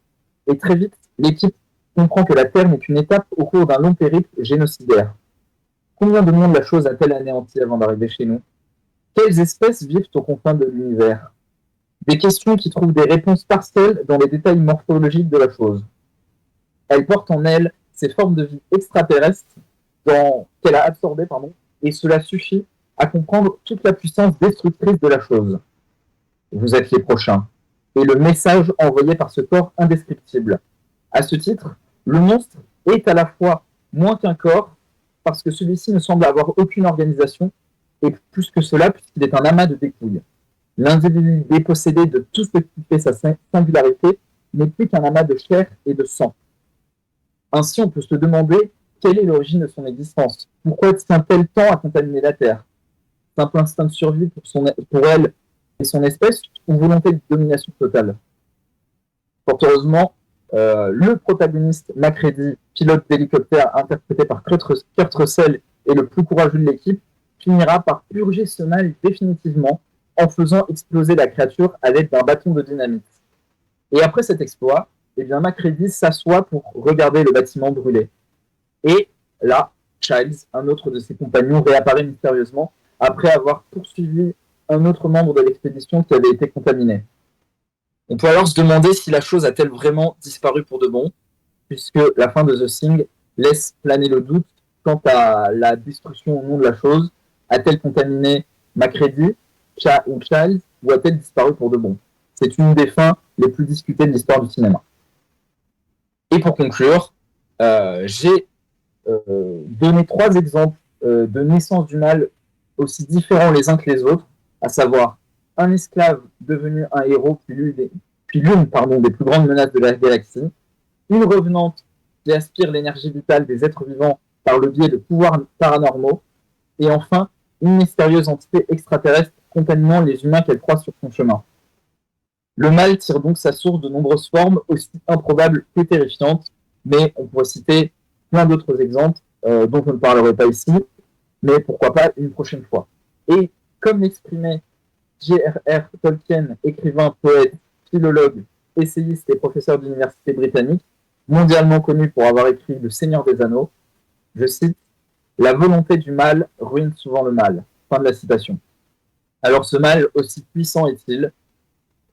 E: et très vite, l'équipe comprend que la Terre n'est qu'une étape au cours d'un long périple génocidaire. Combien de monde la chose a-t-elle anéanti avant d'arriver chez nous? Quelles espèces vivent aux confins de l'univers? Des questions qui trouvent des réponses partielles dans les détails morphologiques de la chose. Elle porte en elle ces formes de vie extraterrestres qu'elle a absorbées, et cela suffit à comprendre toute la puissance destructrice de la chose. Vous êtes les prochains. Et le message envoyé par ce corps indescriptible. À ce titre, le monstre est à la fois moins qu'un corps, parce que celui-ci ne semble avoir aucune organisation, et plus que cela, puisqu'il est un amas de dépouilles. L'individu dépossédé de tout ce qui fait sa singularité n'est plus qu'un amas de chair et de sang. Ainsi, on peut se demander quelle est l'origine de son existence. Pourquoi tient-elle tant à contaminer la Terre? Simple instinct de survie pour elle et son espèce, ou volonté de domination totale? Fort heureusement, le protagoniste Macready, pilote d'hélicoptère interprété par Kurt Russell et le plus courageux de l'équipe, finira par purger ce mal définitivement en faisant exploser la créature à l'aide d'un bâton de dynamite. Et après cet exploit, Macready s'assoit pour regarder le bâtiment brûler. Et là, Childs, un autre de ses compagnons, réapparaît mystérieusement après avoir poursuivi un autre membre de l'expédition qui avait été contaminé. On peut alors se demander si la chose a-t-elle vraiment disparu pour de bon, puisque la fin de The Thing laisse planer le doute quant à la destruction au nom de la chose. A-t-elle contaminé Macready ou Childs, ou a-t-elle disparu pour de bon? C'est une des fins les plus discutées de l'histoire du cinéma. Et pour conclure, j'ai donné 3 exemples de naissance du mal aussi différents les uns que les autres, à savoir un esclave devenu un héros, puis l'une des plus grandes menaces de la galaxie, une revenante qui aspire l'énergie vitale des êtres vivants par le biais de pouvoirs paranormaux, et enfin une mystérieuse entité extraterrestre contaminant les humains qu'elle croise sur son chemin. Le mal tire donc sa source de nombreuses formes aussi improbables que terrifiantes, mais on pourrait citer plein d'autres exemples dont je ne parlerai pas ici, mais pourquoi pas une prochaine fois. Et comme l'exprimait J.R.R. Tolkien, écrivain, poète, philologue, essayiste et professeur d'université britannique, mondialement connu pour avoir écrit Le Seigneur des Anneaux, je cite, « La volonté du mal ruine souvent le mal ». Fin de la citation. Alors ce mal, aussi puissant est-il,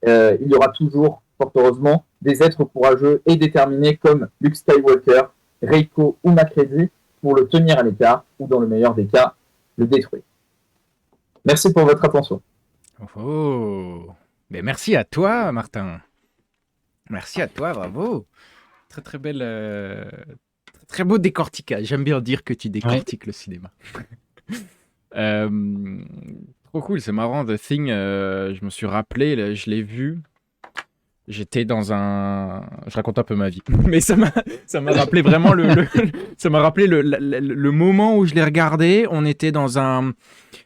E: il y aura toujours, fort heureusement, des êtres courageux et déterminés comme Luke Skywalker, Reiko ou Macready pour le tenir à l'écart, ou dans le meilleur des cas, le détruire. Merci pour votre attention.
C: Oh, mais merci à toi, Martin. Merci à toi, bravo. Très très belle, très, très beau décortiquage. J'aime bien dire que tu décortiques le cinéma. Euh, Trop cool, c'est marrant. The Thing, je me suis rappelé, là, je l'ai vu. J'étais dans un. Je raconte un peu ma vie, mais ça m'a rappelé vraiment ça m'a rappelé le moment où je l'ai regardé. On était dans un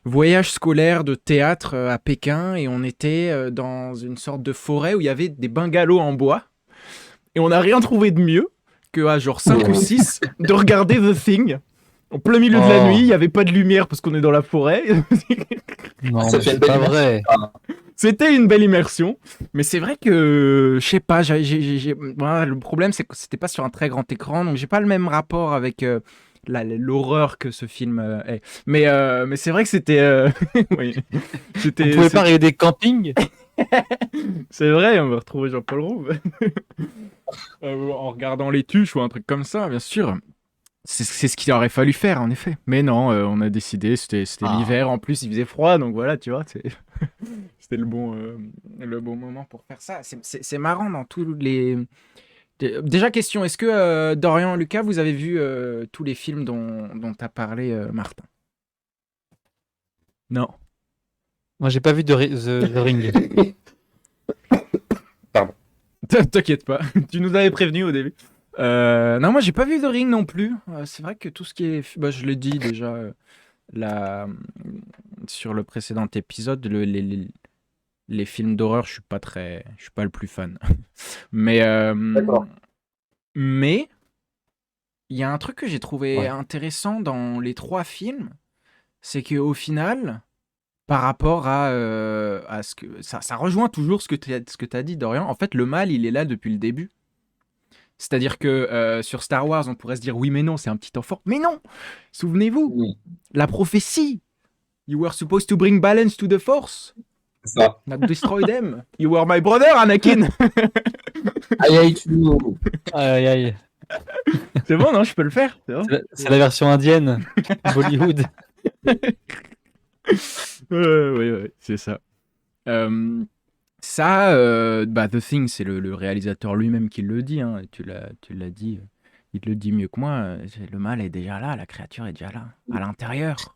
C: voyage scolaire de théâtre à Pékin et on était dans une sorte de forêt où il y avait des bungalows en bois et on n'a rien trouvé de mieux que à genre 5 ou 6 de regarder The Thing. En plein milieu de la nuit, il n'y avait pas de lumière parce qu'on est dans la forêt.
A: Non,
E: Ça
A: mais
E: fait
A: c'est
E: une belle
A: pas
E: immersion.
A: vrai.
C: C'était une belle immersion, mais c'est vrai que, je sais pas, moi, le problème c'est que c'était pas sur un très grand écran, donc j'ai pas le même rapport avec l'horreur que ce film est. Mais c'est vrai que c'était... oui,
A: Vous
C: c'était...
A: pouvez pas regarder camping?
C: C'est vrai, on va retrouver Jean-Paul Rouve. En regardant les tuches ou un truc comme ça, bien sûr. C'est ce qu'il aurait fallu faire, en effet. Mais non, on a décidé, c'était
A: Ah.
C: l'hiver, en plus il faisait froid, donc voilà, tu vois, c'était le bon moment pour faire ça. C'est marrant dans tous les... Déjà, question, est-ce que Dorian et Lucas, vous avez vu tous les films dont tu as parlé, Martin? Non.
A: Moi, j'ai pas vu The Ring.
C: T'inquiète pas, tu nous avais prévenu au début. Non, moi j'ai pas vu The Ring non plus. C'est vrai que tout ce qui est... Bah, je l'ai dit déjà la... sur le précédent épisode, les films d'horreur, je suis pas le plus fan. Mais,
E: D'accord.
C: mais il y a un truc que j'ai trouvé
B: Ouais.
C: intéressant dans les 3 films, c'est qu'au final, par rapport à ce que... Ça rejoint toujours ce que tu as dit, Dorian. En fait, le mal, il est là depuis le début. C'est-à-dire que sur Star Wars, on pourrait se dire oui, mais non, c'est un petit enfant. Mais non! Souvenez-vous,
E: Oui,
C: la prophétie. You were supposed to bring balance to the Force,
E: c'est ça.
C: not destroy them. You were my brother, Anakin.
E: Aïe, aïe,
A: Aïe, aïe.
C: C'est bon, non, je peux le faire. C'est bon.
A: C'est la version indienne. Bollywood.
C: Oui, c'est ça. Ça, bah, The Thing, c'est le réalisateur lui-même qui le dit. Hein, et tu l'as dit. Il le dit mieux que moi. Le mal est déjà là, la créature est déjà là, à l'intérieur.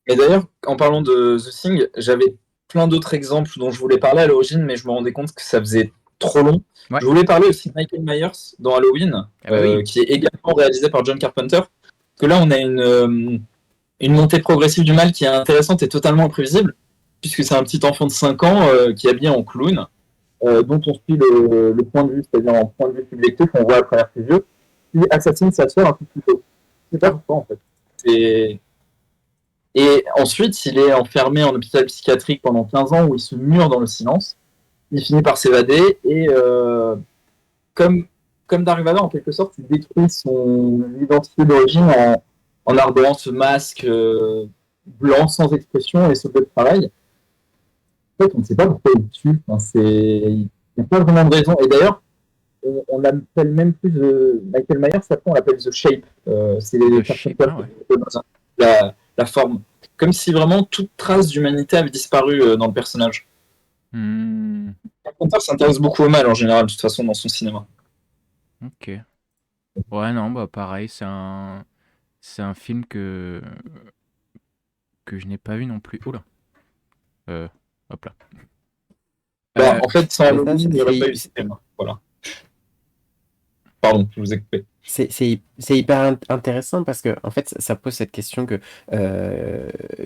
E: Et d'ailleurs, en parlant de The Thing, j'avais plein d'autres exemples dont je voulais parler à l'origine, mais je me rendais compte que ça faisait trop long.
C: Ouais.
E: Je voulais parler aussi de Michael Myers dans Halloween,
C: Ah bah oui.
E: qui est également réalisé par John Carpenter. Que là, on a une montée progressive du mal qui est intéressante et totalement imprévisible, puisque c'est un petit enfant de 5 ans qui est habillé en clown, dont on suit le point de vue, c'est-à-dire en point de vue subjectif, on voit à travers ses yeux, qui assassine sa sœur un peu plus tôt. Je sais pas pourquoi, en fait. Et ensuite, il est enfermé en hôpital psychiatrique pendant 15 ans où il se mure dans le silence. Il finit par s'évader et comme Dark Vador, en quelque sorte, il détruit son identité d'origine en arborant ce masque blanc sans expression et ce peu de travail. En fait, on ne sait pas pourquoi il tue. Enfin, il n'y a pas vraiment de raison. Et d'ailleurs, on l'appelle même plus Michael Myers, après on l'appelle The Shape. C'est les
C: Shape,
E: personnes
C: ouais.
E: la forme. Comme si vraiment toute trace d'humanité avait disparu dans le personnage. Carpenter s'intéresse beaucoup au mal en général, de toute façon, dans son cinéma.
C: Ok. Ouais, non, bah pareil, c'est un film que je n'ai pas vu non plus. Oula. Hop là.
E: Bah, en fait, sans
B: ça,
E: Halloween, il n'y aurait
B: c'est-
E: pas eu ce thème. Voilà. Pardon, je vous ai coupé.
B: C'est hyper intéressant parce que en fait ça pose cette question que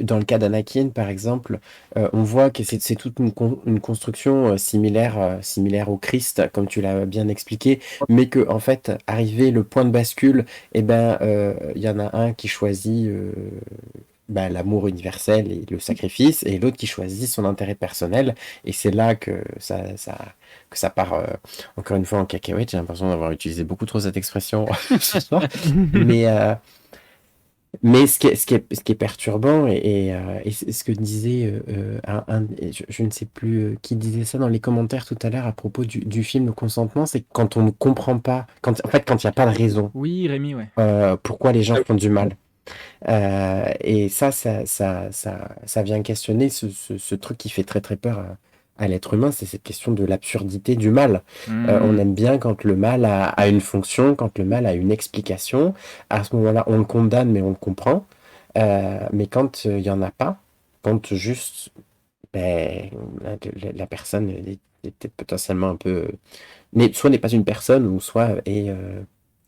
B: dans le cas d'Anakin par exemple on voit que c'est toute une construction similaire au Christ comme tu l'as bien expliqué, mais que en fait arrivé le point de bascule et ben il y en a un qui choisit l'amour universel et le sacrifice, et l'autre qui choisit son intérêt personnel, et c'est là que ça part encore une fois en cacahuète. J'ai l'impression d'avoir utilisé beaucoup trop cette expression ce soir, mais ce qui est perturbant, et c'est ce que disait je ne sais plus qui disait ça dans les commentaires tout à l'heure à propos du film Le Consentement, c'est que quand on ne comprend pas, en fait quand il n'y a pas de raison
C: Oui, Rémi, ouais.
B: pourquoi les gens font du mal. Et ça vient questionner ce truc qui fait très très peur à l'être humain, c'est cette question de l'absurdité du mal. On aime bien quand le mal a une fonction, quand le mal a une explication. À ce moment-là, on le condamne, mais on le comprend. Mais quand il n'y en a pas, quand juste ben, la personne est peut-être potentiellement un peu... soit n'est pas une personne, ou soit est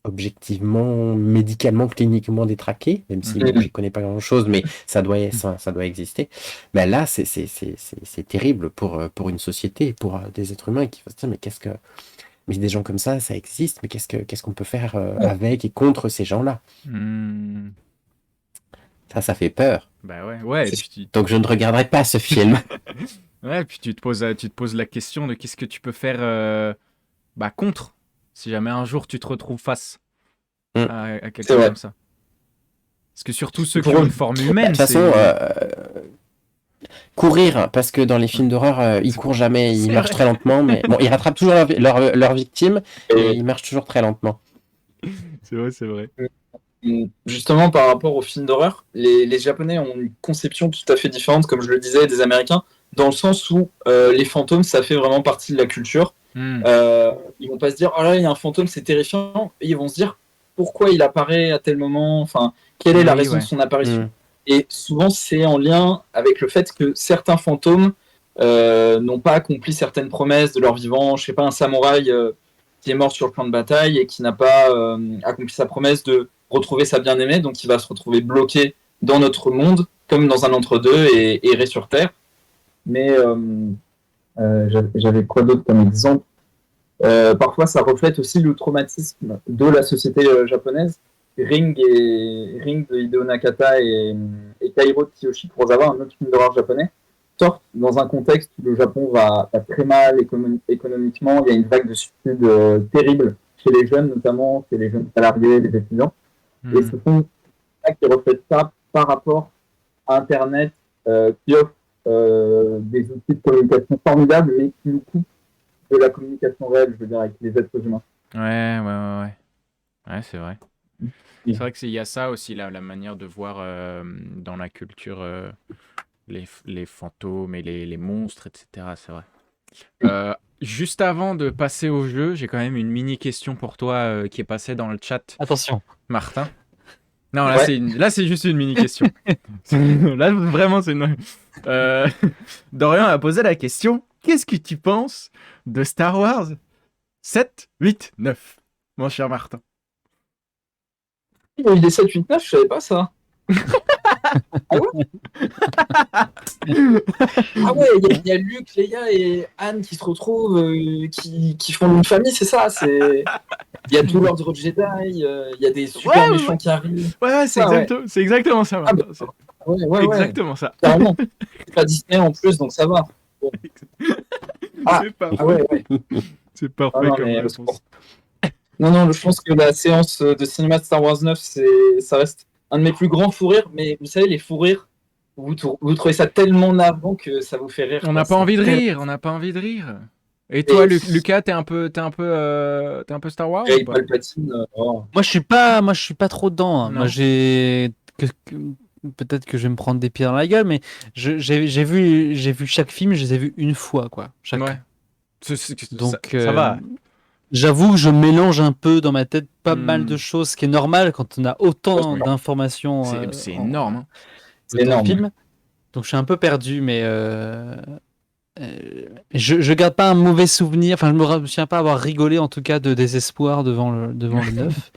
B: objectivement, médicalement, cliniquement détraquée, même si bon,
D: Mhm.
B: j'y connais pas grand-chose, mais ça doit exister. Mais là, c'est terrible pour une société, pour des êtres humains qui vont se dire, mais mais des gens comme ça existe, mais qu'est-ce qu'on peut faire avec et contre ces gens-là?
C: Hmm.
B: Ça fait peur.
C: Bah ouais, et
D: C'est-
C: puis
B: Donc je ne regarderai pas ce film.
C: ouais, puis tu te poses la question de qu'est-ce que tu peux faire contre, si jamais un jour tu te retrouves face
B: Mm.
C: à
D: C'est
C: quelqu'un
D: vrai.
C: comme ça. Parce que surtout ceux qui
D: Pour
C: ont
D: eux.
C: une forme
B: De
C: humaine,
B: toute façon, courir, parce que dans les films d'horreur, ils
C: C'est-
B: courent jamais, ils
C: c'est
B: marchent
C: vrai.
B: très lentement, mais bon, ils rattrapent toujours leur victime, mais
D: Et
B: ils marchent toujours très lentement.
C: C'est vrai, c'est vrai.
D: justement, par rapport aux films d'horreur, les Japonais ont une conception tout à fait différente, comme je le disais, des Américains, dans le sens où les fantômes, ça fait vraiment partie de la culture.
C: Hmm.
D: Ils vont pas se dire, oh là, il y a un fantôme, c'est terrifiant. Et ils vont se dire, pourquoi il apparaît à tel moment, enfin, quelle est la
C: Oui,
D: raison de
C: ouais.
D: son apparition.
B: Mm.
D: Et souvent, c'est en lien avec le fait que certains fantômes n'ont pas accompli certaines promesses de leur vivant. Je sais pas, un samouraï qui est mort sur le champ de bataille et qui n'a pas accompli sa promesse de retrouver sa bien-aimée, donc il va se retrouver bloqué dans notre monde, comme dans un entre-deux, et errer sur Terre. Mais j'avais quoi d'autre comme exemple? Parfois, ça reflète aussi le traumatisme de la société japonaise. Ring de Hideo Nakata et Kairo de Kiyoshi Kurosawa, un autre film d'horreur japonais, sortent dans un contexte où le Japon va très mal économiquement. Il y a une vague de suicide terrible chez les jeunes, notamment chez les jeunes salariés, les étudiants. Et
C: Hmm.
D: ce sont ça qui reflète ça par rapport à Internet qui offre des outils de communication formidables, mais qui nous coupent de la communication réelle, je veux dire, avec les êtres humains.
C: Ouais. Ouais, c'est vrai.
D: Oui.
C: C'est vrai qu'il y a ça aussi, la manière de voir dans la culture les fantômes et les monstres, etc. C'est vrai. Juste avant de passer au jeu, j'ai quand même une mini question pour toi qui est passée dans le chat,
A: Attention.
C: Martin. Non, là,
D: Ouais.
C: là c'est juste une mini question. Là, vraiment, c'est une. Dorian a posé la question, qu'est-ce que tu penses de Star Wars 7, 8, 9, mon cher Martin?
D: Il y a eu des 7, 8, 9, je savais pas ça. Ah ouais? Ah ouais, il y a Luke, Leia et Anne qui se retrouvent, qui font une famille, c'est ça. Il y a tout l'ordre Jedi, il y a des super
C: Ouais,
D: méchants qui arrivent.
C: Ouais, c'est
D: Ah ouais.
C: exactement ça,
D: Ah
C: Martin.
D: bah,
C: C'est
D: ouais.
C: exactement ça.
D: Carrément. C'est pas Disney en plus, donc ça va. Bon. Ah,
C: C'est parfait.
D: ah ouais.
C: C'est
D: Ah
C: parfait
D: non,
C: comme
D: mais
C: réponse.
D: non, je pense que la séance de cinéma de Star Wars 9, ça reste un de mes plus grands fous rires. Mais vous savez, les fous rires, vous trouvez ça tellement navrant que ça vous fait rire.
C: On n'a pas envie de rire, on n'a pas envie de rire. Et toi, Lucas, t'es un peu Star Wars ou
D: Avec
C: pas?
D: Palpatine,
A: Moi, je suis pas trop dedans, hein.
C: Non.
A: Moi, peut-être que je vais me prendre des pieds dans la gueule, mais j'ai vu chaque film, je les ai vus une fois, quoi. Chacun.
C: Ouais.
A: Donc,
C: Ça va.
A: j'avoue que je mélange un peu dans ma tête pas
C: Hmm.
A: mal de choses, ce qui est normal quand on a autant d'informations
C: C'est énorme. Hein.
D: C'est
A: dans le
D: énorme.
A: film. Donc, je suis un peu perdu, mais je garde pas un mauvais souvenir. Enfin, je me souviens pas avoir rigolé, en tout cas, de désespoir devant le 9.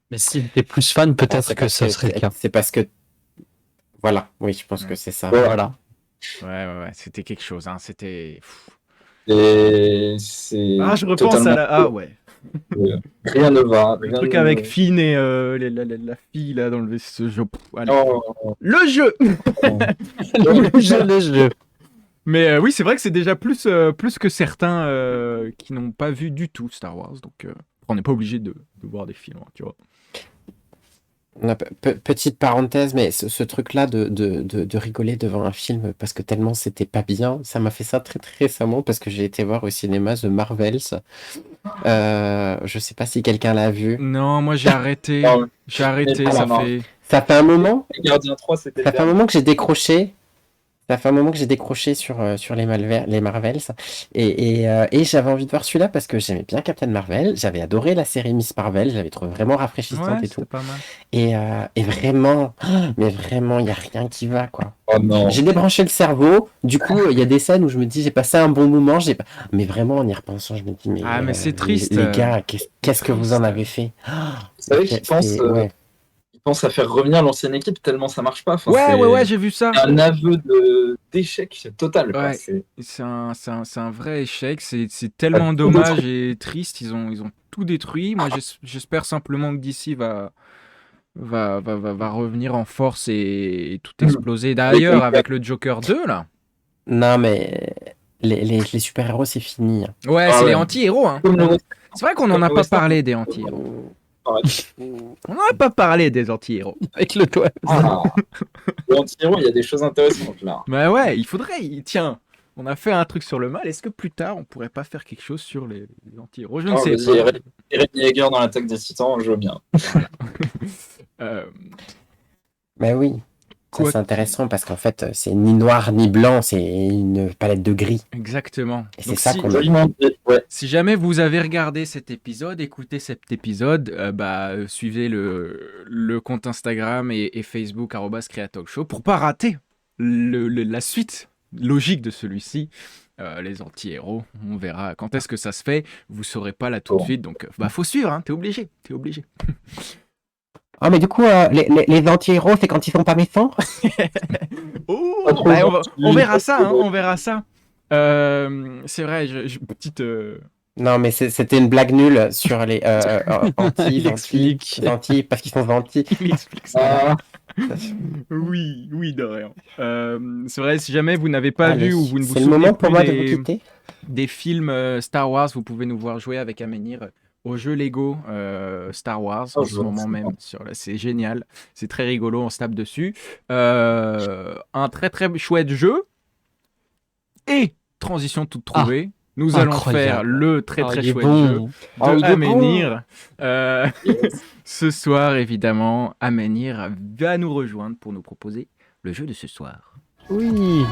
A: Mais s'il était plus fan, peut-être
B: C'est
A: que
B: parce
A: ça serait le cas.
B: C'est parce que... Voilà, oui, je pense que c'est ça.
D: Ouais.
A: Voilà.
C: Ouais, c'était quelque chose. Hein. C'était.
D: Et c'est
C: Ah, je repense
D: totalement-
C: à la. Ah ouais.
D: Rien ne va.
C: Le
D: rien
C: truc
D: ne-
C: avec Finn et la fille là dans le vaisseau. Allez.
D: Oh,
C: Le jeu.
A: Le jeu.
C: Mais oui, c'est vrai que c'est déjà plus que certains qui n'ont pas vu du tout Star Wars. Donc, on n'est pas obligé de voir des films, hein, tu vois.
B: Non, petite parenthèse, mais ce truc-là de rigoler devant un film parce que tellement c'était pas bien, ça m'a fait ça très très récemment parce que j'ai été voir au cinéma The Marvels Je sais pas si quelqu'un l'a vu.
C: Non, moi j'ai arrêté.
D: Non,
C: J'ai arrêté,
D: mais
C: ça
D: non.
C: fait.
B: Ça fait un moment.
D: Les Gardiens 3, c'était
B: Ça
D: le
B: fait un
D: dernier.
B: moment que j'ai décroché. Ça fait un moment que j'ai décroché sur les Marvels. Et j'avais envie de voir celui-là parce que j'aimais bien Captain Marvel. J'avais adoré la série Miss Marvel. Je l'avais trouvé vraiment rafraîchissante
C: Ouais,
B: et
C: c'était
B: tout.
C: pas mal.
B: Et vraiment, mais vraiment, il n'y a rien qui va, quoi.
D: Oh non.
B: J'ai débranché le cerveau. Du coup, il y a des scènes où je me dis, j'ai passé un bon moment. Mais vraiment, en y repensant, je me dis,
C: Mais c'est triste.
B: les gars, qu'est-ce que vous en
C: triste.
B: avez fait?
D: Vous savez qu'ils pensent,
B: Ouais.
D: ils pensent à faire revenir l'ancienne équipe tellement ça marche pas. Enfin,
C: Ouais, j'ai vu ça.
D: c'est un aveu d'échec total. Quoi.
C: Ouais.
D: C'est
C: C'est un vrai échec. C'est tellement
D: tout
C: dommage et triste. Ils ont tout détruit. Moi, j'espère simplement que DC va revenir en force et tout exploser. D'ailleurs, avec le Joker 2, là.
B: Non, mais les super-héros, c'est fini.
C: Ouais,
D: Ah
C: c'est les
D: ouais.
C: anti-héros. Hein.
D: comme le West-
C: C'est vrai qu'on n'en
D: comme
C: a
D: le
C: pas
D: Western.
C: parlé des anti-héros.
D: Arrête.
C: On n'en a pas parlé des anti-héros.
A: Avec le doigt.
D: Ah. Le anti-héros, il y a des choses intéressantes là.
C: Mais ouais, il faudrait. Tiens, on a fait un truc sur le mal. Est-ce que plus tard, on pourrait pas faire quelque chose sur les anti-héros? Je ne
D: Ah,
C: sais
D: vas-y,
C: pas.
D: Eren Yeager dans l'attaque des Titans, je veux bien.
C: Euh,
B: Mais oui, ça
C: Quoi
B: c'est intéressant parce qu'en fait, c'est ni noir ni blanc, c'est une palette de gris.
C: Exactement.
B: Et c'est
C: Donc,
B: ça
C: si,
B: qu'on a.
D: Joliment dit. Ouais.
C: si jamais vous avez regardé cet épisode, écoutez cet épisode, suivez le compte Instagram et Facebook @CreaTalkShow pour pas rater la suite logique de celui-ci. Les anti-héros, on verra quand est-ce que ça se fait. Vous saurez pas là tout de
D: Bon.
C: suite, donc faut suivre. Hein, t'es obligé.
B: Ah, mais du coup, les anti-héros, c'est quand ils sont pas méchants?
C: Oh,
D: Pas trop
C: on
D: gentil,
C: verra
D: pas
C: ça,
D: trop
C: hein,
D: beau.
C: on verra ça. C'est vrai, petite.
B: Non, mais c'était une blague nulle sur les
A: Il explique.
B: parce qu'ils sont gentils.
C: Il explique ça.
D: Ah,
C: Oui, de rien. C'est vrai, si jamais vous n'avez pas
B: Allez,
C: vu ou vous ne vous
B: c'est le
C: souvenez
B: moment pour
C: plus
B: moi de vous quitter.
C: des films Star Wars, vous pouvez nous voir jouer avec Amenir au jeu Lego Star Wars
D: Oh,
C: en
D: je
C: ce
D: vois,
C: moment
D: c'est
C: même.
D: bon.
C: C'est génial, c'est très rigolo, on se tape dessus. Un très très chouette jeu. Et transition toute trouvée, nous allons
A: incroyable.
C: faire le très très
A: il est
C: chouette
A: bon.
C: jeu
B: Ah,
C: de
B: il est bon.
C: Amenir.
D: Yes.
C: Ce soir, évidemment, Amenir va nous rejoindre pour nous proposer le jeu de ce soir.
A: Oui.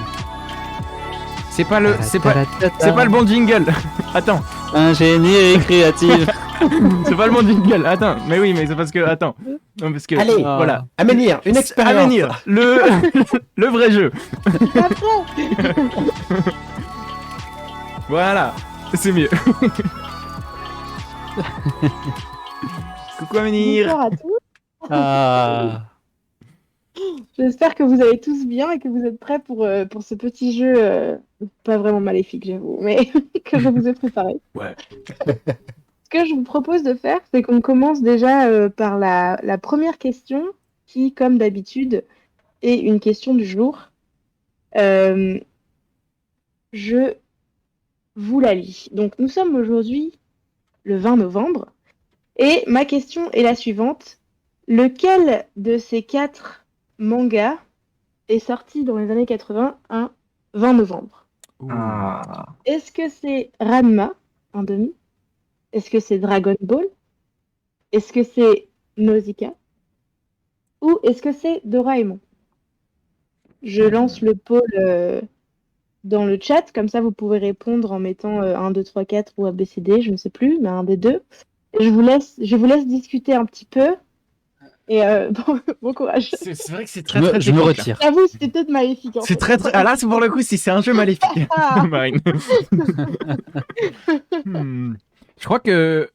C: C'est pas le bon jingle. Attends,
A: Ingénierie créative.
C: c'est pas le bon jingle. Attends, mais oui, mais c'est parce que non, parce que
B: Allez.
C: voilà.
B: Amenir, une expérience.
C: Amenir, le vrai jeu. Voilà, c'est mieux. Coucou Amenir.
F: Bonsoir à tous.
A: Ah.
F: J'espère que vous allez tous bien et que vous êtes prêts pour ce petit jeu pas vraiment maléfique, j'avoue, mais que je vous ai préparé.
C: Ouais.
F: Ce que je vous propose de faire, c'est qu'on commence déjà par la première question qui, comme d'habitude, est une question du jour. Je vous la lis. Donc, nous sommes aujourd'hui le 20 novembre et ma question est la suivante. Lequel de ces 4 mangas est sorti dans les années 80 un 20 novembre?
D: Ah.
F: Est-ce que c'est Ranma en demi? Est-ce que c'est Dragon Ball? Est-ce que c'est Nausicaa? Ou est-ce que c'est Doraemon? Je lance le poll dans le chat, comme ça vous pouvez répondre en mettant 1, 2, 3, 4 ou ABCD, je ne sais plus, mais un des deux. Et je vous laisse discuter un petit peu. Et bon courage.
C: C'est vrai que c'est
A: Je
C: très très
A: me
C: technique, là.
A: retire.
F: J'avoue, c'était peut-être maléfique. en
C: C'est
F: fait.
C: très très. Ah là, c'est pour le coup, si c'est un jeu maléfique,
F: Ah.
C: Marine. Je crois que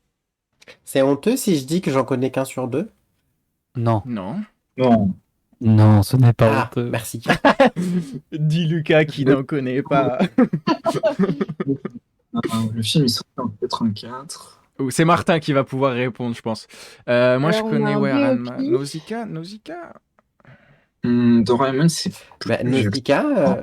B: C'est honteux si je dis que j'en connais qu'un sur deux.
A: Non.
C: non.
D: Non.
A: Non, ce n'est pas
B: Ah,
A: honteux.
B: merci.
C: Dit Lucas qui n'en connaît pas.
D: Le film est sorti en 84.
C: Ou c'est Martin qui va pouvoir répondre, je pense. Moi,
F: Alors,
C: je
F: on
C: connais
F: a un
C: Ranma.
F: BOP.
C: Nausicaa.
D: Doraemon, c'est.
B: Bah, Nausicaa,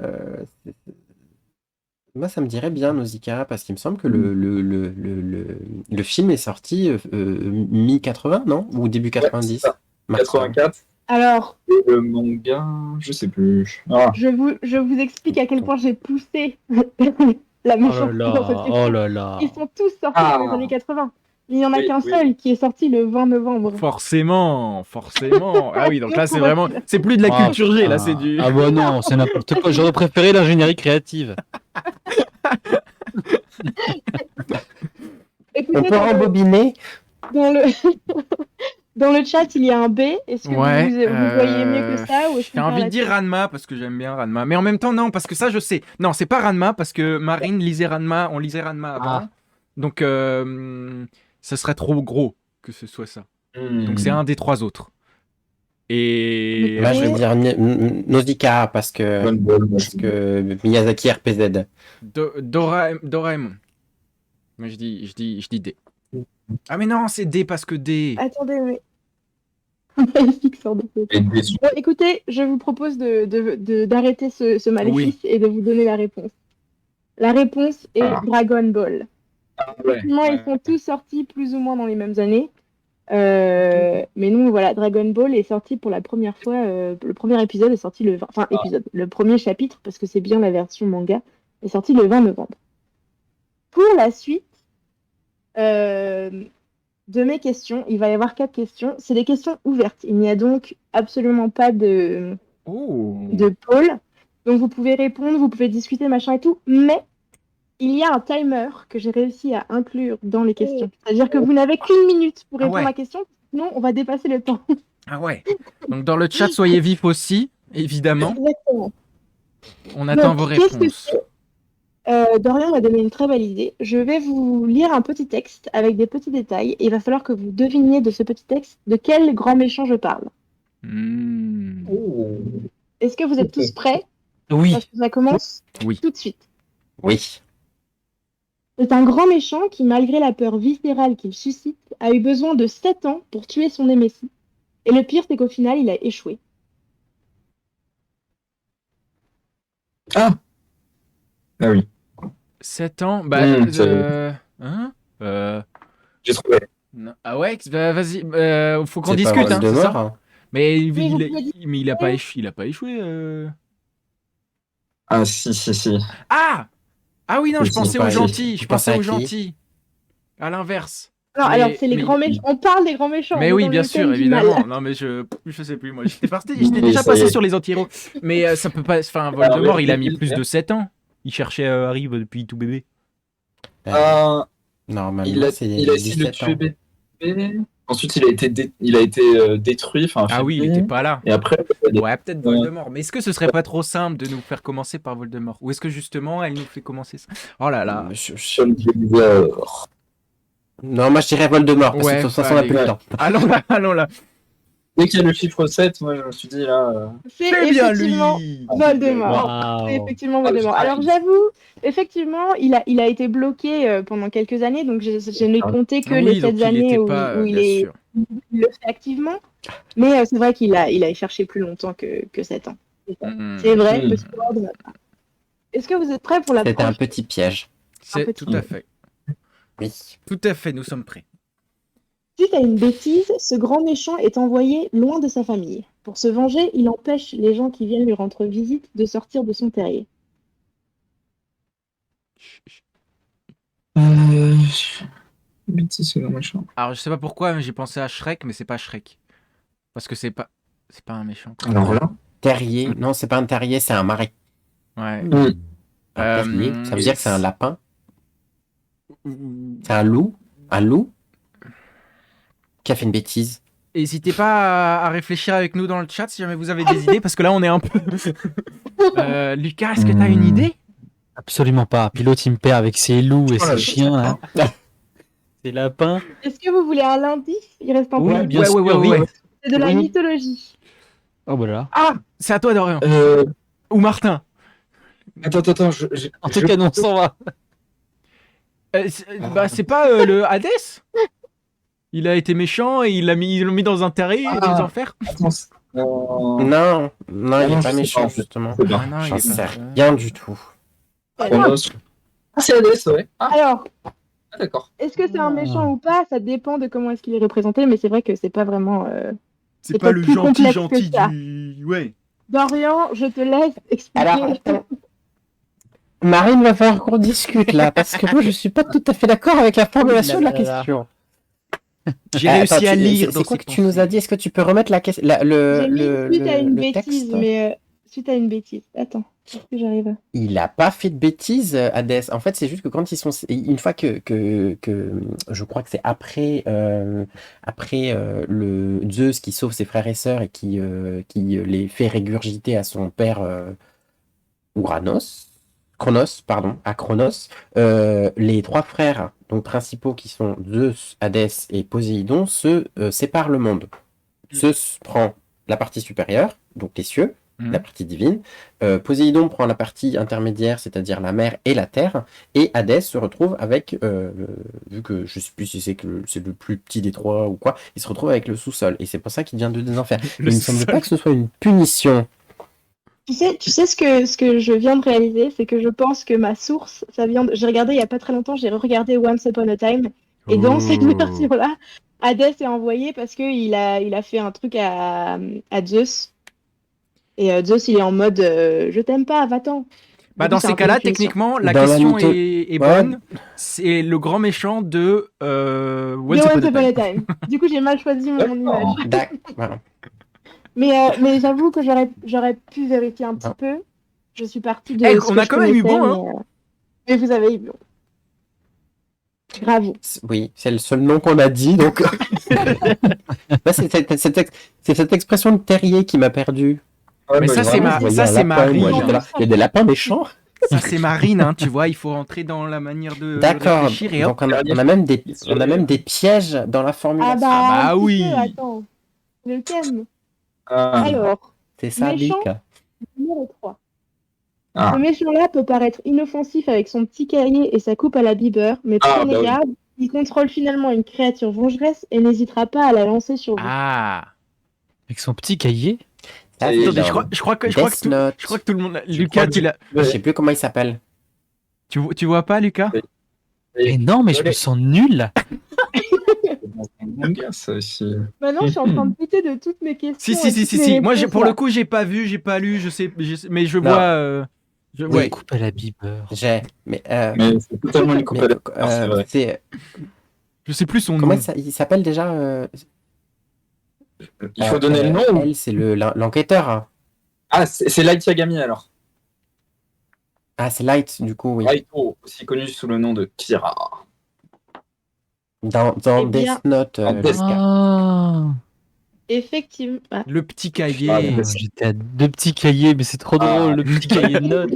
B: moi ça me dirait bien Nausicaa parce qu'il me semble que le film est sorti mi-80, non? Ou début 90?
D: c'est ça. 84.
F: Alors,
D: Et le manga, je sais plus. Ah.
F: je vous explique à quel point j'ai poussé la
A: Oh
F: méchanceté
A: là
F: dans cette
A: là,
F: question.
A: oh là là.
F: Ils sont tous sortis
E: Ah.
F: dans les années 80. Il n'y en a
E: Oui,
F: qu'un
E: oui.
F: seul qui est sorti le 20 novembre.
C: Forcément. Ah oui, donc là, c'est vraiment. C'est plus de la
A: Ah,
C: culture G, là,
A: putain.
C: c'est du.
A: Ah bah non, c'est n'importe quoi. J'aurais préféré l'ingénierie créative.
F: Écoutez,
B: On peut rembobiner.
F: dans le... dans le chat, il y a un B. Est-ce que
C: Ouais.
F: vous voyez mieux que ça ou est-ce
C: J'ai
F: qu'on
C: envie
F: part
C: de dire
F: là-dessus
C: Ranma parce que j'aime bien Ranma. Mais en même temps, non, parce que ça, je sais. Non, c'est pas Ranma parce que Marine lisait Ranma. On lisait Ranma avant.
A: Ah.
C: Donc, ça serait trop gros que ce soit ça. Donc, c'est un des trois autres. Et.
B: Moi, je vais
F: Et-
B: dire Nausicaa parce
E: Dragon Ball, moi,
B: que Miyazaki RPZ.
C: Doraemon. Moi, je dis D. Ah, mais non, c'est D parce que D.
F: Attendez, mais. Maléfique sort de cette-
E: Et déçu.
F: Bon, écoutez, je vous propose d'arrêter ce maléfice et de vous donner la réponse. La réponse est
E: Ah.
F: Dragon Ball.
E: Ah, ouais.
F: Effectivement, ils sont tous sortis plus ou moins dans les mêmes années. Mais nous, voilà, Dragon Ball est sorti pour la première fois. Le premier épisode est sorti le 20... Enfin, épisode. Le premier chapitre, parce que c'est bien la version manga, est sorti le 20 novembre. Pour la suite de mes questions, il va y avoir 4 questions. C'est des questions ouvertes. Il n'y a donc absolument pas de pôle. Donc vous pouvez répondre, vous pouvez discuter, machin et tout. Mais il y a un timer que j'ai réussi à inclure dans les questions. C'est-à-dire que vous n'avez qu'1 minute pour répondre
C: ouais.
F: à la question, sinon on va dépasser le temps.
C: Ah ouais. Donc, dans le chat, soyez vifs aussi, évidemment.
F: Exactement.
C: On attend
F: Donc,
C: vos
F: qu'est-ce que
C: réponses.
F: c'est Dorian m'a donné une très belle idée. Je vais vous lire un petit texte avec des petits détails. Et il va falloir que vous deviniez de ce petit texte de quel grand méchant je parle.
C: Hmm.
F: Est-ce que vous êtes tous prêts?
A: Oui.
F: Parce que ça commence
C: Oui.
F: tout de suite.
B: Oui.
F: C'est un grand méchant qui, malgré la peur viscérale qu'il suscite, a eu besoin de 7 ans pour tuer son némésis. Et le pire, c'est qu'au final, il a échoué.
E: Ah oui.
C: 7 ans. Bah. Hein
E: J'ai trouvé.
C: non. Ah ouais, bah, vas-y. Faut qu'on
B: C'est pas
C: discute, hein, c'est
B: Voldemort,
C: ça?
B: hein.
C: Mais
F: vous pouvez
C: il a pas échoué. Il a pas échoué.
E: Ah si.
C: Ah! Ah oui, non, je
E: Oui,
C: pensais
B: pas-
C: aux gentils.
B: tu
C: Je pensais
B: pensais à
C: aux
B: qui
C: gentils. À l'inverse.
F: Non,
C: Mais-
F: alors c'est les
C: mais-
F: grands méchants. On parle des grands méchants.
C: Mais
F: on est
C: oui,
F: dans
C: bien
F: le
C: sûr,
F: thème du mal.
C: évidemment. Non, mais je sais plus. Moi, j'étais
E: Oui,
C: déjà
E: ça y
C: passé
E: est.
C: sur les anti-héros. Mais ça peut pas. Enfin, Voldemort, il a mis plus de 7 ans. Il cherchait Harry depuis tout bébé.
B: Normalement, c'est
E: Il a essayé de
B: 17
E: tuer
B: ans.
E: bébé. Ensuite, il a été détruit. Enfin,
C: Ah oui, il
E: affaibli.
C: était pas là.
E: Et après,
C: Ouais, peut-être Voldemort. Mais est-ce que ce serait pas trop simple de nous faire commencer par Voldemort? Ou est-ce que justement, elle nous fait commencer ça? Oh là là.
B: Non, moi je dirais Voldemort, parce que de toute façon on a
C: allez,
B: plus le temps.
C: Allons là.
E: dès qu'il y a le chiffre 7, moi je me suis dit là.
F: C'est
C: C'est bien lui.
F: effectivement Voldemort.
A: Waouh.
F: C'est effectivement Voldemort.
E: Ah,
F: Alors j'avoue, effectivement, il a été bloqué pendant quelques années, donc je n'ai compté que
C: Oui,
F: les
C: donc
F: 7
C: il
F: années
C: était
F: où,
C: pas,
F: où il
C: bien
F: est
C: sûr.
F: il le fait activement. Mais c'est vrai qu'il a cherché plus longtemps que 7 ans. C'est vrai,
E: Mm.
F: petit erreur de ma part. Est-ce que vous êtes prêts pour la
B: C'était un
F: prochaine?
B: petit piège.
C: C'est
F: petit
C: tout à fait.
B: Oui.
C: Tout à fait, nous sommes prêts.
F: Suite à une bêtise, ce grand méchant est envoyé loin de sa famille. Pour se venger, il empêche les gens qui viennent lui rendre visite de sortir de son terrier.
E: Bêtise, c'est machin.
C: Alors, je sais pas pourquoi, mais j'ai pensé à Shrek, mais c'est pas Shrek. Parce que c'est pas un méchant. quoi.
E: Alors là.
B: Terrier. Non, c'est pas un terrier, c'est un marais.
C: Ouais.
B: Un terrier, ça veut dire que c'est un lapin.
C: Mmh.
B: C'est un loup. Un loup qui a fait une bêtise.
C: N'hésitez pas à réfléchir avec nous dans le chat si jamais vous avez des idées, parce que là, on est un peu. Lucas, est-ce que t'as une idée?
A: Absolument pas. Pilote, il me perd avec ses loups et
E: Oh là
A: ses chiens, là. Ses lapins.
F: Est-ce que vous voulez un indice? Il reste un
A: Oui,
F: peu.
A: bien sûr, oui.
F: C'est de la
E: Oui.
F: mythologie.
A: Oh, voilà.
C: Ah, c'est à toi, Dorian. Ou Martin.
E: Attends,
A: En tout cas, non, on s'en va.
C: C'est pas le Hadès? Il a été méchant et ils l'ont mis dans un terrier
E: Ah.
C: des enfers.
B: Non, il
E: non,
B: est
E: je
B: pas
E: sais
B: méchant,
E: pas, en fait.
B: justement.
E: C'est bien.
C: Ah non, il
B: J'en
C: est
B: sais
C: pas.
B: rien du tout.
E: Chronos. Ah, c'est Hades, ouais.
F: Alors,
E: D'accord.
F: est-ce que c'est un méchant ou pas? Ça dépend de comment est-ce qu'il est représenté, mais c'est vrai que c'est pas vraiment.
C: C'est
F: c'est
C: pas
F: peut-être
C: le
F: plus complexe
C: gentil
F: que ça.
C: du. Ouais.
F: Dorian, je te laisse expliquer.
B: Alors, Marine, va falloir qu'on discute là, parce que moi je suis pas tout à fait d'accord avec la formulation de la question.
C: J'ai réussi
B: Attends,
C: à lire.
B: C'est quoi que tu nous as dit? Est-ce que tu peux remettre la question,
F: J'ai mis suite à une
B: le
F: bêtise,
B: texte?
F: mais suite à une bêtise. Attends, est-ce que j'arrive?
B: Il a pas fait de bêtises, Hadès. En fait, c'est juste que quand ils sont, une fois que je crois que c'est après, le Zeus qui sauve ses frères et sœurs et qui les fait régurgiter à son père Chronos, pardon, à Chronos, les trois frères donc principaux qui sont Zeus, Hadès et Poséidon se séparent le monde. Zeus prend la partie supérieure, donc les cieux, la partie divine. Poséidon prend la partie intermédiaire, c'est-à-dire la mer et la terre. Et Hadès se retrouve avec, vu que je ne sais plus si c'est le plus petit des trois ou quoi, il se retrouve avec le sous-sol. Et c'est pour ça qu'il vient de des enfers. Il ne me semble pas que ce soit une punition.
F: Tu sais ce que je viens de réaliser, c'est que je pense que ma source, ça vient de... J'ai regardé il y a pas très longtemps, j'ai regardé Once Upon a Time, et dans cette version-là, Hadès est envoyé parce qu'il a fait un truc à Zeus. Et Zeus, il est en mode je t'aime pas, va-t'en.
C: Bah,
F: Du
C: dans
F: coup, c'est
C: ces
F: un peu
C: cas-là,
F: une punition.
C: techniquement, la
B: Dans la
C: question
B: mytho-
C: est
B: Ouais.
C: bonne. C'est le grand méchant de
F: De
C: Once
F: Once
C: Upon a
F: Upon
C: Time.
F: a Time. Du coup, j'ai mal choisi mon image.
B: Voilà.
F: Mais j'avoue que j'aurais pu vérifier un petit
B: Ah.
F: peu. Je suis partie de
C: Eh,
F: ce
C: on
F: que
C: a
F: je
C: quand même eu
F: connaissais,
C: bon, hein.
F: mais vous avez eu bon. Bravo.
B: Oui, c'est le seul nom qu'on a dit, donc. Bah, c'est cette expression de terrier qui m'a perdu.
C: Mais ça, c'est
B: Vraiment, je voyais
C: ça,
B: un
C: c'est
B: lapin, moi,
C: Marine.
B: j'étais là, il y a des lapins méchants.
C: Ça, c'est Marine, hein, tu vois, il faut rentrer dans la manière de
B: D'accord.
C: réfléchir et hop.
B: Donc on a même des pièges dans la formulation.
C: bah
F: un petit
C: oui.
F: peu, attends. Le thème.
E: Ah,
F: Alors,
B: C'est ça,
F: méchant.
B: Bic.
F: numéro 3.
E: Ah.
F: Ce méchant-là peut paraître inoffensif avec son petit cahier et sa coupe à la Bieber, mais
E: Ah,
F: prenez
E: bah oui.
F: garde, il contrôle finalement une créature vengeresse et n'hésitera pas à la lancer sur vous.
C: Ah.
A: Avec son petit cahier.
B: Ça,
E: Et
B: c'est
C: Attendez,
B: dans
C: je crois que
B: Death
C: tout
B: Note.
C: le monde.
E: Je
C: Lucas,
E: crois que
B: Je sais plus comment il s'appelle.
C: tu vois pas, Lucas?
E: Oui.
A: Mais non, mais je me sens nul.
E: C'est un manga, ça aussi.
F: Maintenant, je suis en train de douter de toutes mes questions.
C: Si.
F: et toutes mes
C: Moi,
F: réponses,
C: pour
F: là.
C: le coup, j'ai pas vu, j'ai pas lu, mais je
B: Non.
C: vois.
B: Oui.
C: Ouais.
A: Coupe à la Bieber.
B: Mais
E: Mais c'est totalement une coupe à la c'est vrai.
C: Je sais plus son
B: Comment
C: nom.
B: il s'appelle déjà
E: Il faut donner le nom ou...
B: Elle, c'est l'enquêteur. Hein.
E: Ah, c'est Light Yagami alors.
B: Ah, c'est Light, du coup, oui.
E: Raito, aussi connu sous le nom de Kira.
B: Dans
F: Eh bien-
B: Death Note.
E: Dans Death
B: Jessica.
A: Ah.
F: Effectivement. Ah.
C: Le petit
E: Ah,
C: cahier.
E: mais
A: J'étais à 2 petits cahiers, mais c'est trop
E: Ah.
A: drôle, le petit cahier de notes.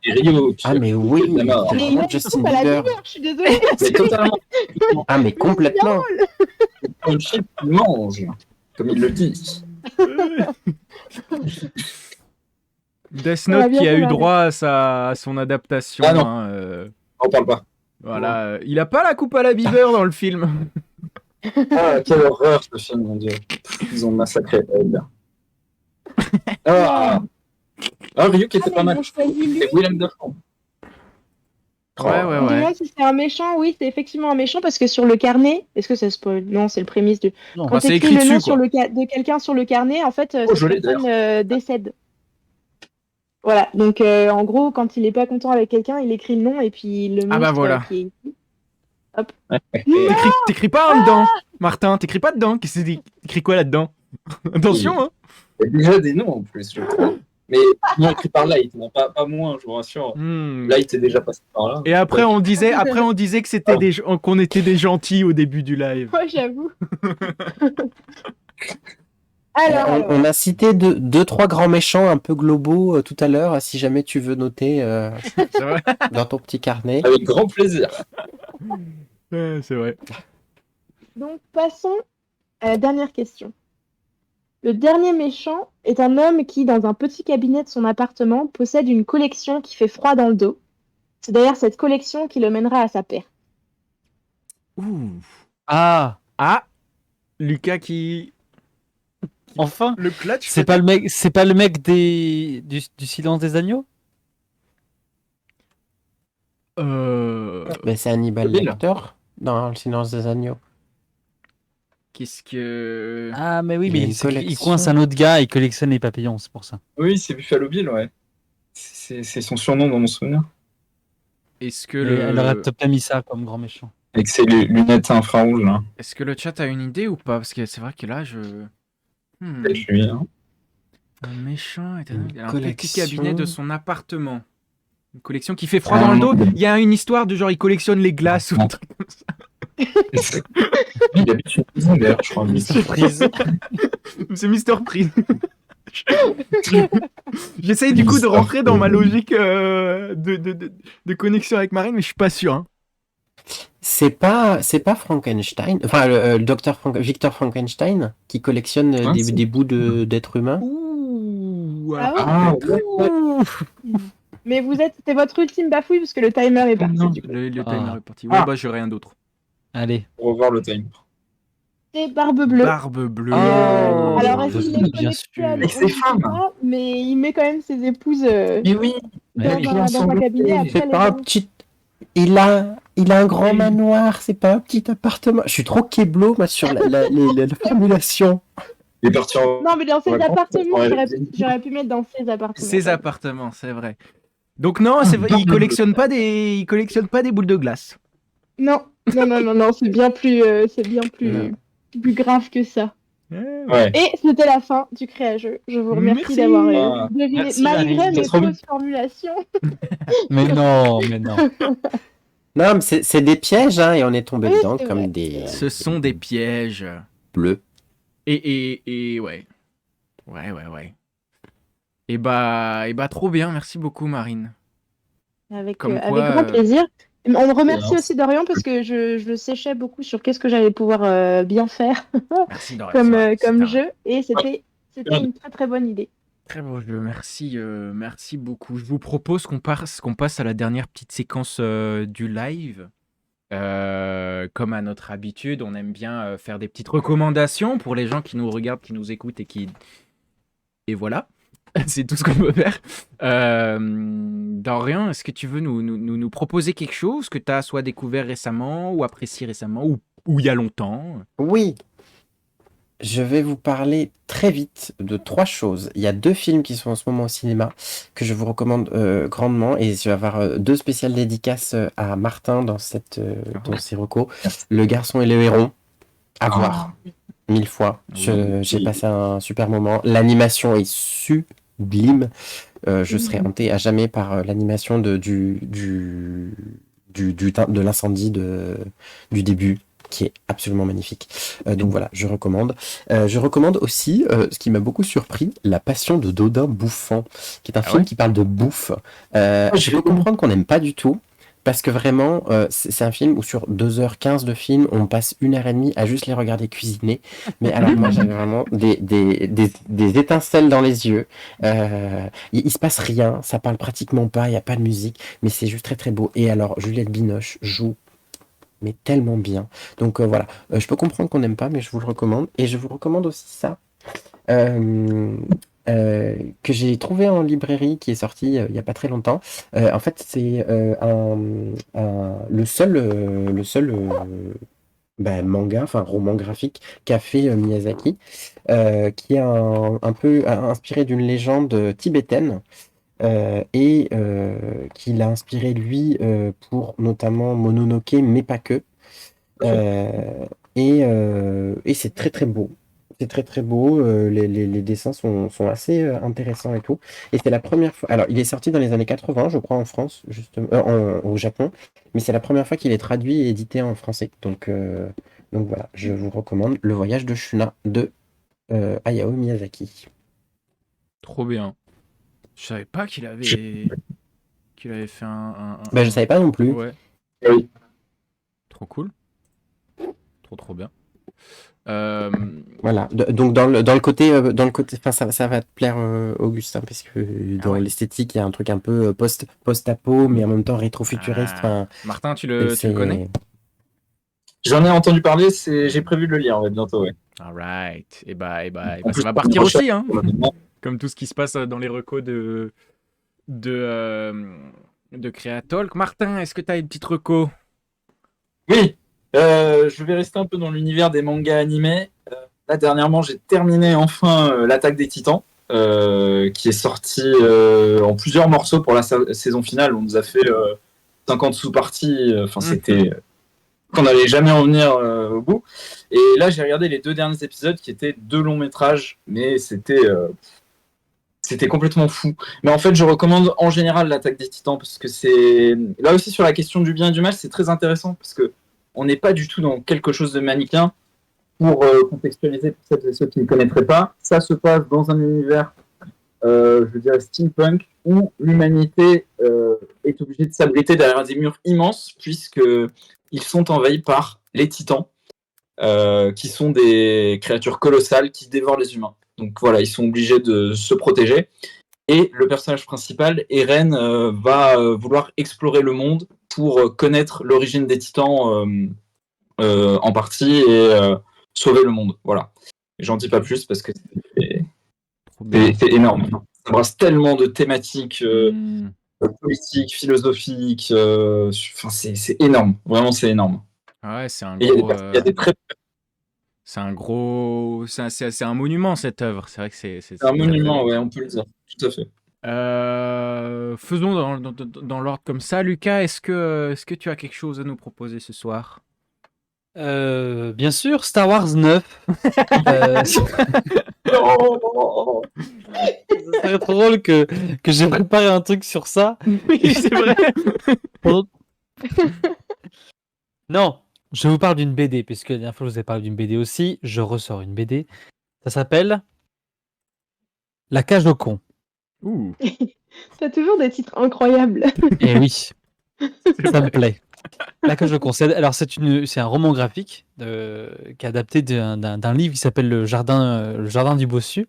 E: Et Ryo,
B: Ah, mais oui,
E: c'est la mort.
B: c'est
F: Mais
B: vraiment
F: il a
B: Justin
F: coupe à la
B: Bieber.
F: Bieber, je suis désolée.
E: Mais totalement.
B: Ah, mais complètement.
E: Un chip qui mange, comme il le dit.
C: Death
F: On va
C: Note qui a
F: bientôt
C: eu
F: l'arrêter.
C: droit à son adaptation.
E: Ah non.
C: hein,
E: On parle pas.
C: voilà. Il a pas la coupe à la Bieber dans le film.
E: Ah, quelle horreur ce film, mon dieu. Ils ont massacré Ed. Ah, Ryu qui était pas
F: Ils
E: mal.
F: ont choisi lui.
E: Et Willem Dafoe.
C: Ouais.
F: On me demande si c'est un méchant. Oui, c'est effectivement un méchant parce que sur le carnet, est-ce que ça spoil? Non, c'est le prémisse du.
A: Non,
F: Quand
C: c'est
F: tu
C: écrit
F: écris le nom
C: dessus, quoi.
F: de quelqu'un sur le carnet, en fait,
E: Oh,
F: cette
E: je l'ai,
F: personne décède. Voilà, donc en gros, quand il est pas content avec quelqu'un, il écrit le nom et puis le
C: Ah bah
F: monstre
C: voilà.
F: qui est ici. Hop.
C: T'écris pas en dedans, Martin. T'écris pas dedans. Qu'est-ce que c'est t'écris quoi là-dedans? Attention, hein.
E: Il y a déjà des noms en plus, je crois. Mais non écrit par Light, non, pas moins, je vous rassure.
C: Hmm.
E: Light est déjà passé par là.
C: Et après on disait que c'était qu'on était des gentils au début du live.
F: Ouais, j'avoue. Alors,
B: On a cité deux, trois grands méchants un peu globaux tout à l'heure, si jamais tu veux noter
C: C'est vrai.
B: dans ton petit carnet.
E: Avec grand plaisir.
C: Ouais, c'est vrai.
F: donc passons à la dernière question. Le dernier méchant est un homme qui, dans un petit cabinet de son appartement, possède une collection qui fait froid dans le dos. C'est d'ailleurs cette collection qui le mènera à sa perte.
C: Ouh.
A: Ah,
C: Lucas qui
A: enfin.
C: le clutch.
A: C'est pas le mec du Silence des agneaux?
B: Mais c'est Hannibal
E: Bill.
B: Lecter dans Le Silence des Agneaux.
C: Qu'est-ce que
A: Ah, mais oui,
B: Il
A: mais
B: a une
A: il
B: collection.
A: coince un autre gars, il collectionne les papillons, c'est pour ça.
E: Oui, c'est Buffalo Bill, ouais. C'est son surnom dans mon souvenir.
C: Est-ce que
A: Mais elle aurait peut-être pas mis ça comme grand méchant.
E: Avec ses lunettes infrarouges, là.
C: Est-ce que le chat a une idée ou pas? Parce que c'est vrai que là,
E: C'est lui, hein.
C: Un méchant éternel.
B: Une
C: Un petit
B: collection.
C: cabinet de son appartement. Une collection qui fait froid dans le dos. Il y a une histoire de genre, il collectionne les glaces ou un truc comme ça.
E: Il habite une maison d'ailleurs, je crois.
A: Surprise.
C: C'est Mister Freeze. J'essaye du coup de rentrer dans ma logique de connexion avec Marine, mais je suis pas sûr. Hein.
B: C'est pas Frankenstein, enfin le docteur Victor Frankenstein qui collectionne des bouts d'êtres humains.
C: Ouh,
F: Ah ouais. Mais c'est votre ultime bafouille parce que le timer est parti.
E: Non.
F: Du coup.
C: le timer
A: Ah.
C: est parti. Ouais, bah j'ai rien d'autre.
A: Allez.
E: Pour revoir le time.
F: C'est Barbe Bleue.
C: Barbe bleue.
A: Oh.
F: Alors, est-ce qu'il est
A: Bien
F: collectionnel?
A: sûr.
F: On ne sait pas, mais il met quand même ses épouses
E: Mais oui,
F: dans un cabinet après
B: C'est
F: les
B: pas un
F: hommes.
B: petit. Il a un grand manoir, c'est pas un petit appartement. Je suis trop kéblo moi sur la formulation.
E: il est parti en.
F: Non, mais dans ses
E: Ouais,
F: appartements,
E: ouais.
F: j'aurais pu mettre dans ses appartements.
C: Ses appartements, c'est vrai. Donc non, c'est vrai, il collectionne pas des boules de glace.
F: Non, c'est bien plus grave que ça.
E: Ouais.
F: Et c'était la fin du créa-jeu. Je vous remercie
C: Merci.
F: d'avoir deviné,
E: Merci,
F: malgré
E: Marine,
F: mes
E: c'est trop bien.
F: fausses formulations.
A: Mais non.
B: Non, mais c'est des pièges, hein, et on est tombé
F: Oui,
B: dedans
F: c'est
B: comme
F: vrai.
B: des
C: Ce sont des pièges.
B: bleus.
C: Et ouais. Ouais. Et bah trop bien, merci beaucoup Marine.
F: Avec
C: Comme
F: avec
C: quoi,
F: grand plaisir. On remercie
E: Bien.
F: aussi Dorian parce que je le séchais beaucoup sur qu'est-ce que j'allais pouvoir bien faire
C: Merci Dorian.
F: comme,
C: c'est vrai,
F: comme
C: c'était un
F: jeu. Et c'était une très très bonne idée.
C: très beau jeu, merci beaucoup. Je vous propose qu'on passe à la dernière petite séquence du live. Comme à notre habitude, on aime bien faire des petites recommandations pour les gens qui nous regardent, qui nous écoutent et voilà. C'est tout ce qu'on peut faire. Dorian, est-ce que tu veux nous proposer quelque chose que tu as soit découvert récemment ou apprécié récemment ou il y a longtemps?
B: Oui, je vais vous parler très vite de 3 choses. Il y a 2 films qui sont en ce moment au cinéma que je vous recommande grandement et je vais avoir 2 spéciales dédicaces à Martin dans ces recos. Le garçon et le héron, à voir 1000 fois. J'ai passé un super moment. L'animation est sublime. Je serai hanté à jamais par l'animation de l'incendie du début, qui est absolument magnifique. Donc voilà, je recommande. Je recommande aussi, ce qui m'a beaucoup surpris, La Passion de Dodin Bouffant, qui est un film qui parle de bouffe. Je peux comprendre qu'on n'aime pas du tout, parce que vraiment, c'est un film où sur 2h15 de film, on passe 1h30 à juste les regarder cuisiner. Mais alors moi, j'avais vraiment des étincelles dans les yeux. Il se passe rien, ça parle pratiquement pas, il n'y a pas de musique, mais c'est juste très très beau. Et alors, Juliette Binoche joue mais tellement bien. Donc voilà, je peux comprendre qu'on n'aime pas, mais je vous le recommande. Et je vous recommande aussi ça, que j'ai trouvé en librairie, qui est sorti il n'y a pas très longtemps. En fait, c'est le seul manga, enfin roman graphique qu'a fait Miyazaki, qui est un peu inspiré d'une légende tibétaine. Et qu'il a inspiré lui pour notamment Mononoke, mais pas que. Et c'est très très beau. C'est très très beau. Les dessins sont assez intéressants et tout. Et c'est la première fois. Alors, il est sorti dans les années 80, je crois, en France, justement, au Japon. Mais c'est la première fois qu'il est traduit et édité en français. Donc voilà, je vous recommande Le Voyage de Shuna de Hayao Miyazaki.
C: Trop bien. Je savais pas qu'il avait fait un...
B: Je savais pas non plus.
C: Ouais.
E: Oui.
C: Trop cool. Trop bien.
B: Voilà. Donc dans le côté, enfin ça va te plaire, Augustin, parce que dans l'esthétique, il y a un truc un peu post-apo, mais en même temps rétro-futuriste.
C: Martin, tu le connais?
E: J'en ai entendu parler, j'ai prévu de le lire bientôt, ouais.
C: Alright. Et bah,
E: En plus,
C: ça va partir aussi, hein.
E: honnêtement.
C: Comme tout ce qui se passe dans les recos de Créatalk. Martin, est-ce que tu as une petite reco?
E: Oui, je vais rester un peu dans l'univers des mangas animés. Là, dernièrement, j'ai terminé enfin l'Attaque des Titans, qui est sorti en plusieurs morceaux pour la saison finale. On nous a fait
D: 50 sous-parties, c'était qu'on n'allait jamais en venir au bout. Et là, j'ai regardé les 2 derniers épisodes qui étaient 2 longs métrages, mais c'était complètement fou. Mais en fait, je recommande en général l'Attaque des Titans parce que c'est là aussi sur la question du bien et du mal, c'est très intéressant parce que on n'est pas du tout dans quelque chose de manichéen. Pour contextualiser pour celles et ceux qui ne connaîtraient pas, ça se passe dans un univers, je dirais steampunk, où l'humanité est obligée de s'abriter derrière des murs immenses puisqu'ils sont envahis par les Titans, qui sont des créatures colossales qui dévorent les humains. Donc voilà, ils sont obligés de se protéger. Et le personnage principal, Eren, va vouloir explorer le monde pour connaître l'origine des Titans en partie et sauver le monde. Voilà. J'en dis pas plus parce que c'est énorme. Ça brasse tellement de thématiques politiques, philosophiques. C'est énorme. Vraiment, c'est énorme.
C: Ouais, c'est un
D: Et
C: gros.
D: il y a des très
C: C'est un gros. C'est un monument cette œuvre. C'est vrai que c'est
D: un monument, ouais, on peut le dire. Tout à fait.
C: Faisons dans l'ordre comme ça. Lucas, est-ce que tu as quelque chose à nous proposer ce soir?
A: Bien sûr, Star Wars 9.
D: Oh
A: Ce serait trop drôle que j'ai préparé un truc sur ça.
C: Oui, c'est vrai.
A: Non, je vous parle d'une BD, puisque la dernière fois je vous ai parlé d'une BD aussi. Je ressors une BD. Ça s'appelle La cage au con.
C: Ouh,
F: T'as toujours des titres incroyables.
A: Et oui, ça me plaît. La cage au con. Alors c'est un roman graphique qui est adapté d'un livre qui s'appelle Le Jardin du Bossu.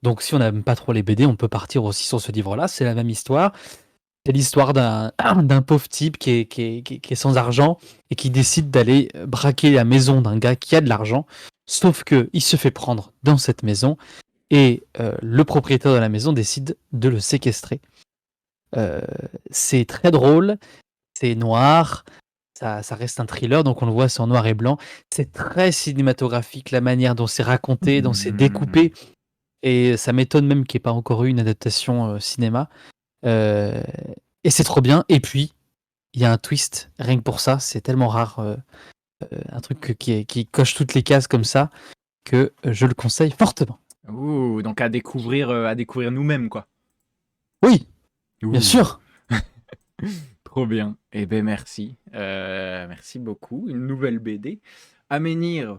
A: Donc si on n'aime pas trop les BD, on peut partir aussi sur ce livre-là. C'est la même histoire. C'est l'histoire d'un pauvre type qui est sans argent et qui décide d'aller braquer la maison d'un gars qui a de l'argent. Sauf que il se fait prendre dans cette maison et le propriétaire de la maison décide de le séquestrer. C'est très drôle, c'est noir, ça reste un thriller, donc on le voit, c'est en noir et blanc. C'est très cinématographique, la manière dont c'est raconté, dont c'est découpé. Et ça m'étonne même qu'il n'y ait pas encore eu une adaptation cinéma. Et c'est trop bien. Et puis, il y a un twist, rien que pour ça, c'est tellement rare. Un truc qui coche toutes les cases comme ça, que je le conseille fortement.
C: ouh, donc à découvrir nous-mêmes, quoi.
A: Oui,
C: Ouh,
A: bien sûr.
C: trop bien. Eh ben merci. Merci beaucoup. Une nouvelle BD. Aménir,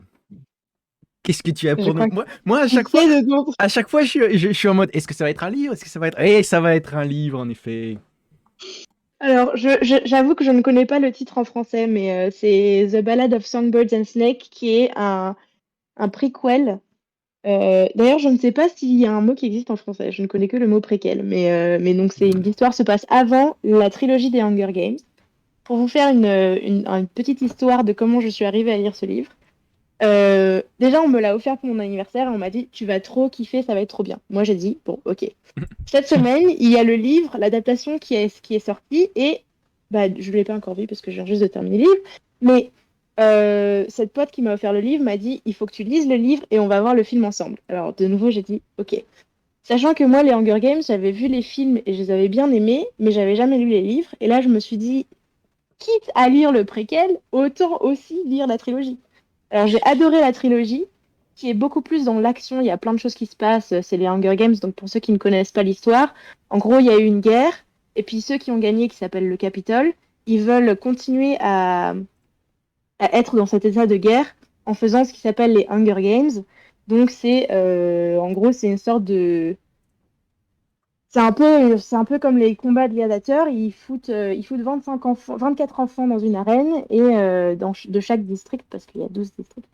C: qu'est-ce que tu as pour
F: Je
C: nous?
F: crois
C: Moi, à
F: Tu
C: chaque fois,
F: sais de quoi-
C: je suis en mode, est-ce que ça va être un livre? Est-ce que ça va être... Eh, ça va être un livre, en effet.
F: Alors, j'avoue que je ne connais pas le titre en français, mais c'est The Ballad of Songbirds and Snakes, qui est un prequel. D'ailleurs, je ne sais pas s'il y a un mot qui existe en français. Je ne connais que le mot préquel. Mais donc, l'histoire se passe avant la trilogie des Hunger Games. Pour vous faire une petite histoire de comment je suis arrivée à lire ce livre. Déjà, on me l'a offert pour mon anniversaire et on m'a dit tu vas trop kiffer, ça va être trop bien. Moi, j'ai dit bon, ok. Cette semaine, il y a le livre, l'adaptation qui est sortie et bah, je ne l'ai pas encore vu parce que je viens juste de terminer le livre. Mais cette pote qui m'a offert le livre m'a dit il faut que tu lises le livre et on va voir le film ensemble. Alors, de nouveau, j'ai dit ok. Sachant que moi, les Hunger Games, j'avais vu les films et je les avais bien aimés, mais j'avais jamais lu les livres. Et là, je me suis dit quitte à lire le préquel, autant aussi lire la trilogie. Alors, j'ai adoré la trilogie, qui est beaucoup plus dans l'action. Il y a plein de choses qui se passent. C'est les Hunger Games, donc pour ceux qui ne connaissent pas l'histoire, en gros, il y a eu une guerre, et puis ceux qui ont gagné, qui s'appelle le Capitole, ils veulent continuer à être dans cet état de guerre en faisant ce qui s'appelle les Hunger Games. Donc, en gros, c'est une sorte de... C'est un peu comme les combats de gladiateurs. Ils foutent 24 enfants dans une arène et de chaque district, parce qu'il y a 12 districts.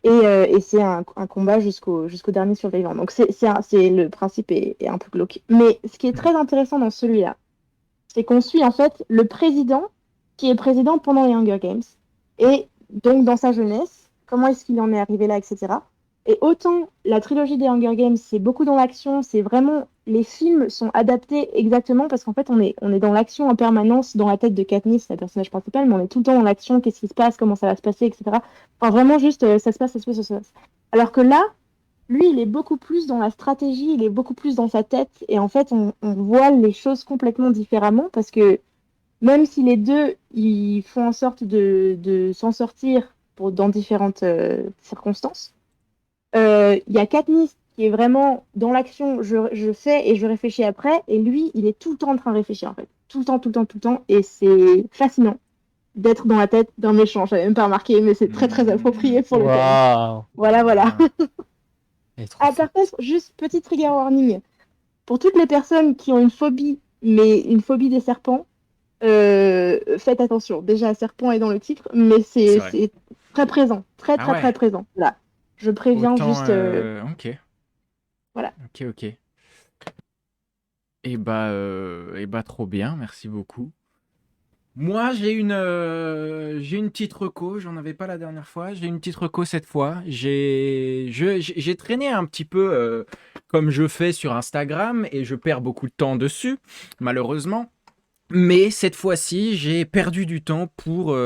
F: Et c'est un combat jusqu'au dernier survivant. Donc le principe est un peu glauque. Mais ce qui est très intéressant dans celui-là, c'est qu'on suit en fait le président qui est président pendant les Hunger Games. Et donc dans sa jeunesse, comment est-ce qu'il en est arrivé là, etc. Et autant la trilogie des Hunger Games, c'est beaucoup dans l'action, c'est vraiment... Les films sont adaptés exactement parce qu'en fait, on est dans l'action en permanence dans la tête de Katniss, la personnage principale, mais on est tout le temps dans l'action, qu'est-ce qui se passe, comment ça va se passer, etc. Enfin, vraiment juste, ça se passe, ça se passe, ça se passe. Alors que là, lui, il est beaucoup plus dans la stratégie, il est beaucoup plus dans sa tête, et en fait, on voit les choses complètement différemment parce que même si les deux, ils font en sorte de s'en sortir dans différentes circonstances, il y a Katniss qui est vraiment dans l'action, je fais et je réfléchis après, et lui, il est tout le temps en train de réfléchir, en fait. Tout le temps, tout le temps, tout le temps, et c'est fascinant d'être dans la tête d'un méchant. J'avais même pas remarqué, mais c'est très, très approprié pour le thème.
A: Waouh.
F: Voilà, voilà.
A: Elle est trop
F: Ah, par contre, juste petit trigger warning. Pour toutes les personnes qui ont une phobie, mais une phobie des serpents, faites attention. Déjà, serpent est dans le titre, mais
C: C'est vrai.
F: c'est très présent. Très,
C: Ah
F: très,
C: ouais.
F: très présent. Voilà. Je préviens
C: Autant,
F: juste.
C: Ok.
F: Voilà.
C: Ok. Et bah, trop bien, merci beaucoup. Moi, j'ai une petite reco, j'en avais pas la dernière fois, j'ai une petite reco cette fois. J'ai traîné un petit peu comme je fais sur Instagram et je perds beaucoup de temps dessus, malheureusement. Mais cette fois-ci, j'ai perdu du temps pour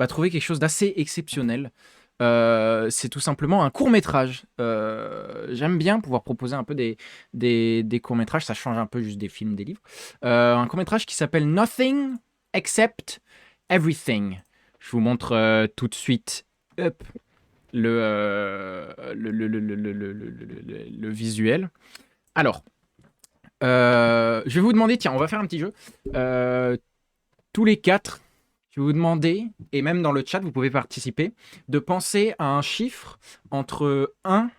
C: trouver quelque chose d'assez exceptionnel. C'est tout simplement un court-métrage. J'aime bien pouvoir proposer un peu des courts-métrages, ça change un peu juste des films, des livres. Un court-métrage qui s'appelle Nothing Except Everything. Je vous montre tout de suite hop, le visuel. Alors, je vais vous demander, tiens, on va faire un petit jeu. Tous les quatre, je vais vous demander, et même dans le chat, vous pouvez participer, de penser à un chiffre entre 1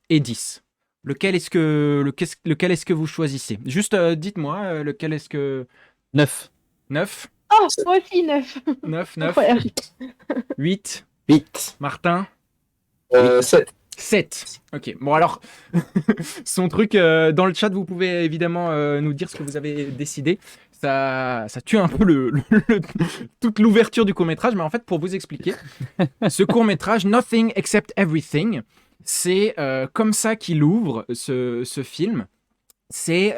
C: et 10. Lequel est-ce que vous choisissez? Juste dites-moi, lequel est-ce que...
A: 9.
C: 9,
F: Oh, moi aussi, 9.
C: 9,
F: Incroyable.
C: 8,
B: 8.
C: Martin,
D: 7.
C: 7. Ok, bon alors, son truc, dans le chat, vous pouvez évidemment nous dire ce que vous avez décidé. Ça tue un peu toute l'ouverture du court-métrage, mais en fait, pour vous expliquer, ce court-métrage, Nothing Except Everything, c'est comme ça qu'il ouvre ce film. C'est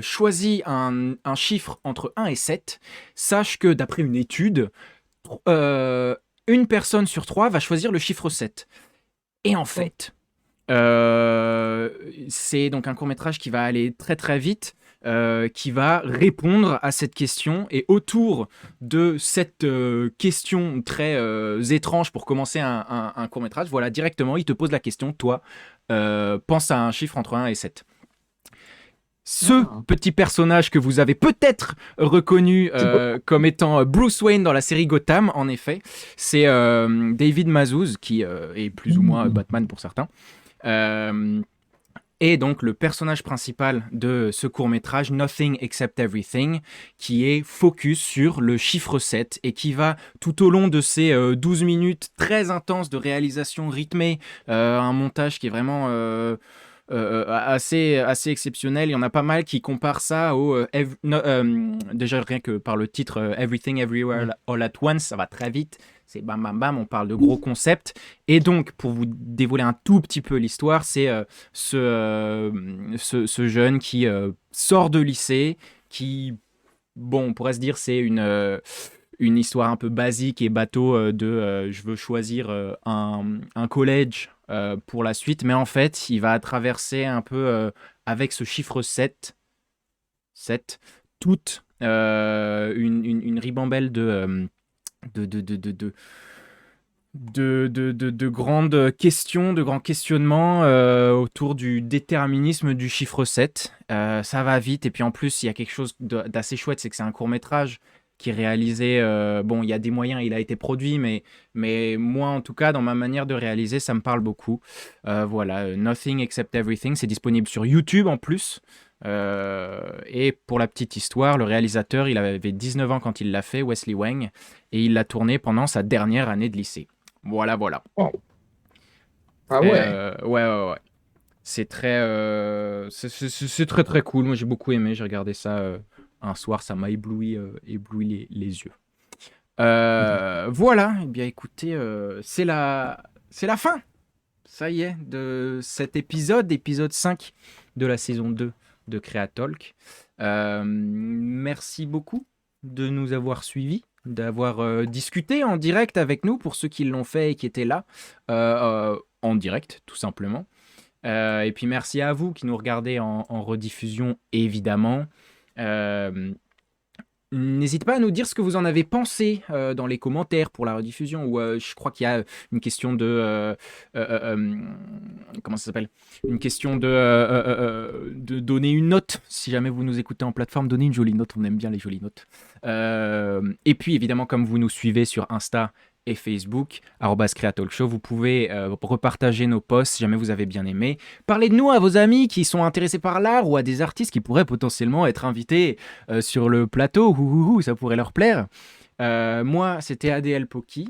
C: choisis un chiffre entre 1 et 7. Sache que d'après une étude, une personne sur 3 va choisir le chiffre 7. Et en fait, c'est donc un court-métrage qui va aller très très vite, qui va répondre à cette question. Et autour de cette question très étrange pour commencer un court-métrage, voilà, directement, il te pose la question, toi, pense à un chiffre entre 1 et 7. Ce petit personnage que vous avez peut-être reconnu comme étant Bruce Wayne dans la série Gotham, en effet, c'est David Mazouz, qui est plus ou moins Batman pour certains. Et donc le personnage principal de ce court-métrage, Nothing Except Everything, qui est focus sur le chiffre 7 et qui va tout au long de ces 12 minutes très intenses de réalisation rythmée, un montage qui est vraiment... assez exceptionnel. Il y en a pas mal qui comparent ça au... déjà rien que par le titre Everything Everywhere All at Once, ça va très vite. C'est bam bam bam, on parle de gros concepts. Et donc, pour vous dévoiler un tout petit peu l'histoire, c'est ce jeune qui sort de lycée, qui, bon, on pourrait se dire c'est une histoire un peu basique et bateau de je veux choisir un collège pour la suite, mais en fait, il va traverser un peu avec ce chiffre 7 toute une ribambelle de grandes questions, de grands questionnements autour du déterminisme du chiffre 7. Ça va vite, et puis en plus, il y a quelque chose d'assez chouette, c'est que c'est un court-métrage qui est réalisé, bon, il y a des moyens, il a été produit, mais moi, en tout cas, dans ma manière de réaliser, ça me parle beaucoup. Voilà, Nothing Except Everything, c'est disponible sur YouTube en plus. Et pour la petite histoire, le réalisateur, il avait 19 ans quand il l'a fait, Wesley Wang, et il l'a tourné pendant sa dernière année de lycée. Voilà.
E: Ah
C: Et,
E: ouais.
C: ouais. C'est très très cool. Moi, j'ai beaucoup aimé. J'ai regardé ça un soir, ça m'a ébloui les yeux. Voilà. Eh bien, écoutez, c'est la fin. Ça y est, de cet épisode 5 de la saison 2 de Creatalk. Merci beaucoup de nous avoir suivis, d'avoir discuté en direct avec nous, pour ceux qui l'ont fait et qui étaient là, en direct, tout simplement. Et puis merci à vous qui nous regardez en rediffusion, évidemment. N'hésitez pas à nous dire ce que vous en avez pensé dans les commentaires pour la rediffusion. Ou je crois qu'il y a une question de comment ça s'appelle ? Une question de donner une note. Si jamais vous nous écoutez en plateforme, donnez une jolie note. On aime bien les jolies notes. Et puis évidemment, comme vous nous suivez sur Insta et Facebook, @CreaTalkShow, vous pouvez repartager nos posts si jamais vous avez bien aimé. Parlez de nous à vos amis qui sont intéressés par l'art ou à des artistes qui pourraient potentiellement être invités sur le plateau. Ça pourrait leur plaire. Moi, c'était ADL Poki.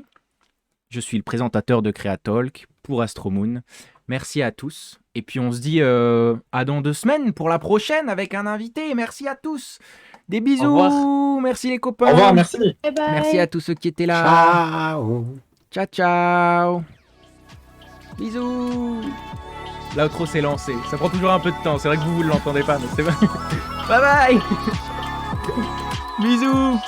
C: Je suis le présentateur de Creatalk pour Astromoon. Merci à tous. Et puis on se dit à dans 2 semaines pour la prochaine avec un invité. Merci à tous. Des bisous.
A: Au revoir.
C: Merci les copains.
D: Au revoir, merci.
F: Bye bye.
C: Merci à tous ceux qui étaient là.
B: Ciao.
C: Ciao, ciao. Bisous. L'outro s'est lancé. Ça prend toujours un peu de temps. C'est vrai que vous ne l'entendez pas, mais c'est vrai. Bye bye. Bisous.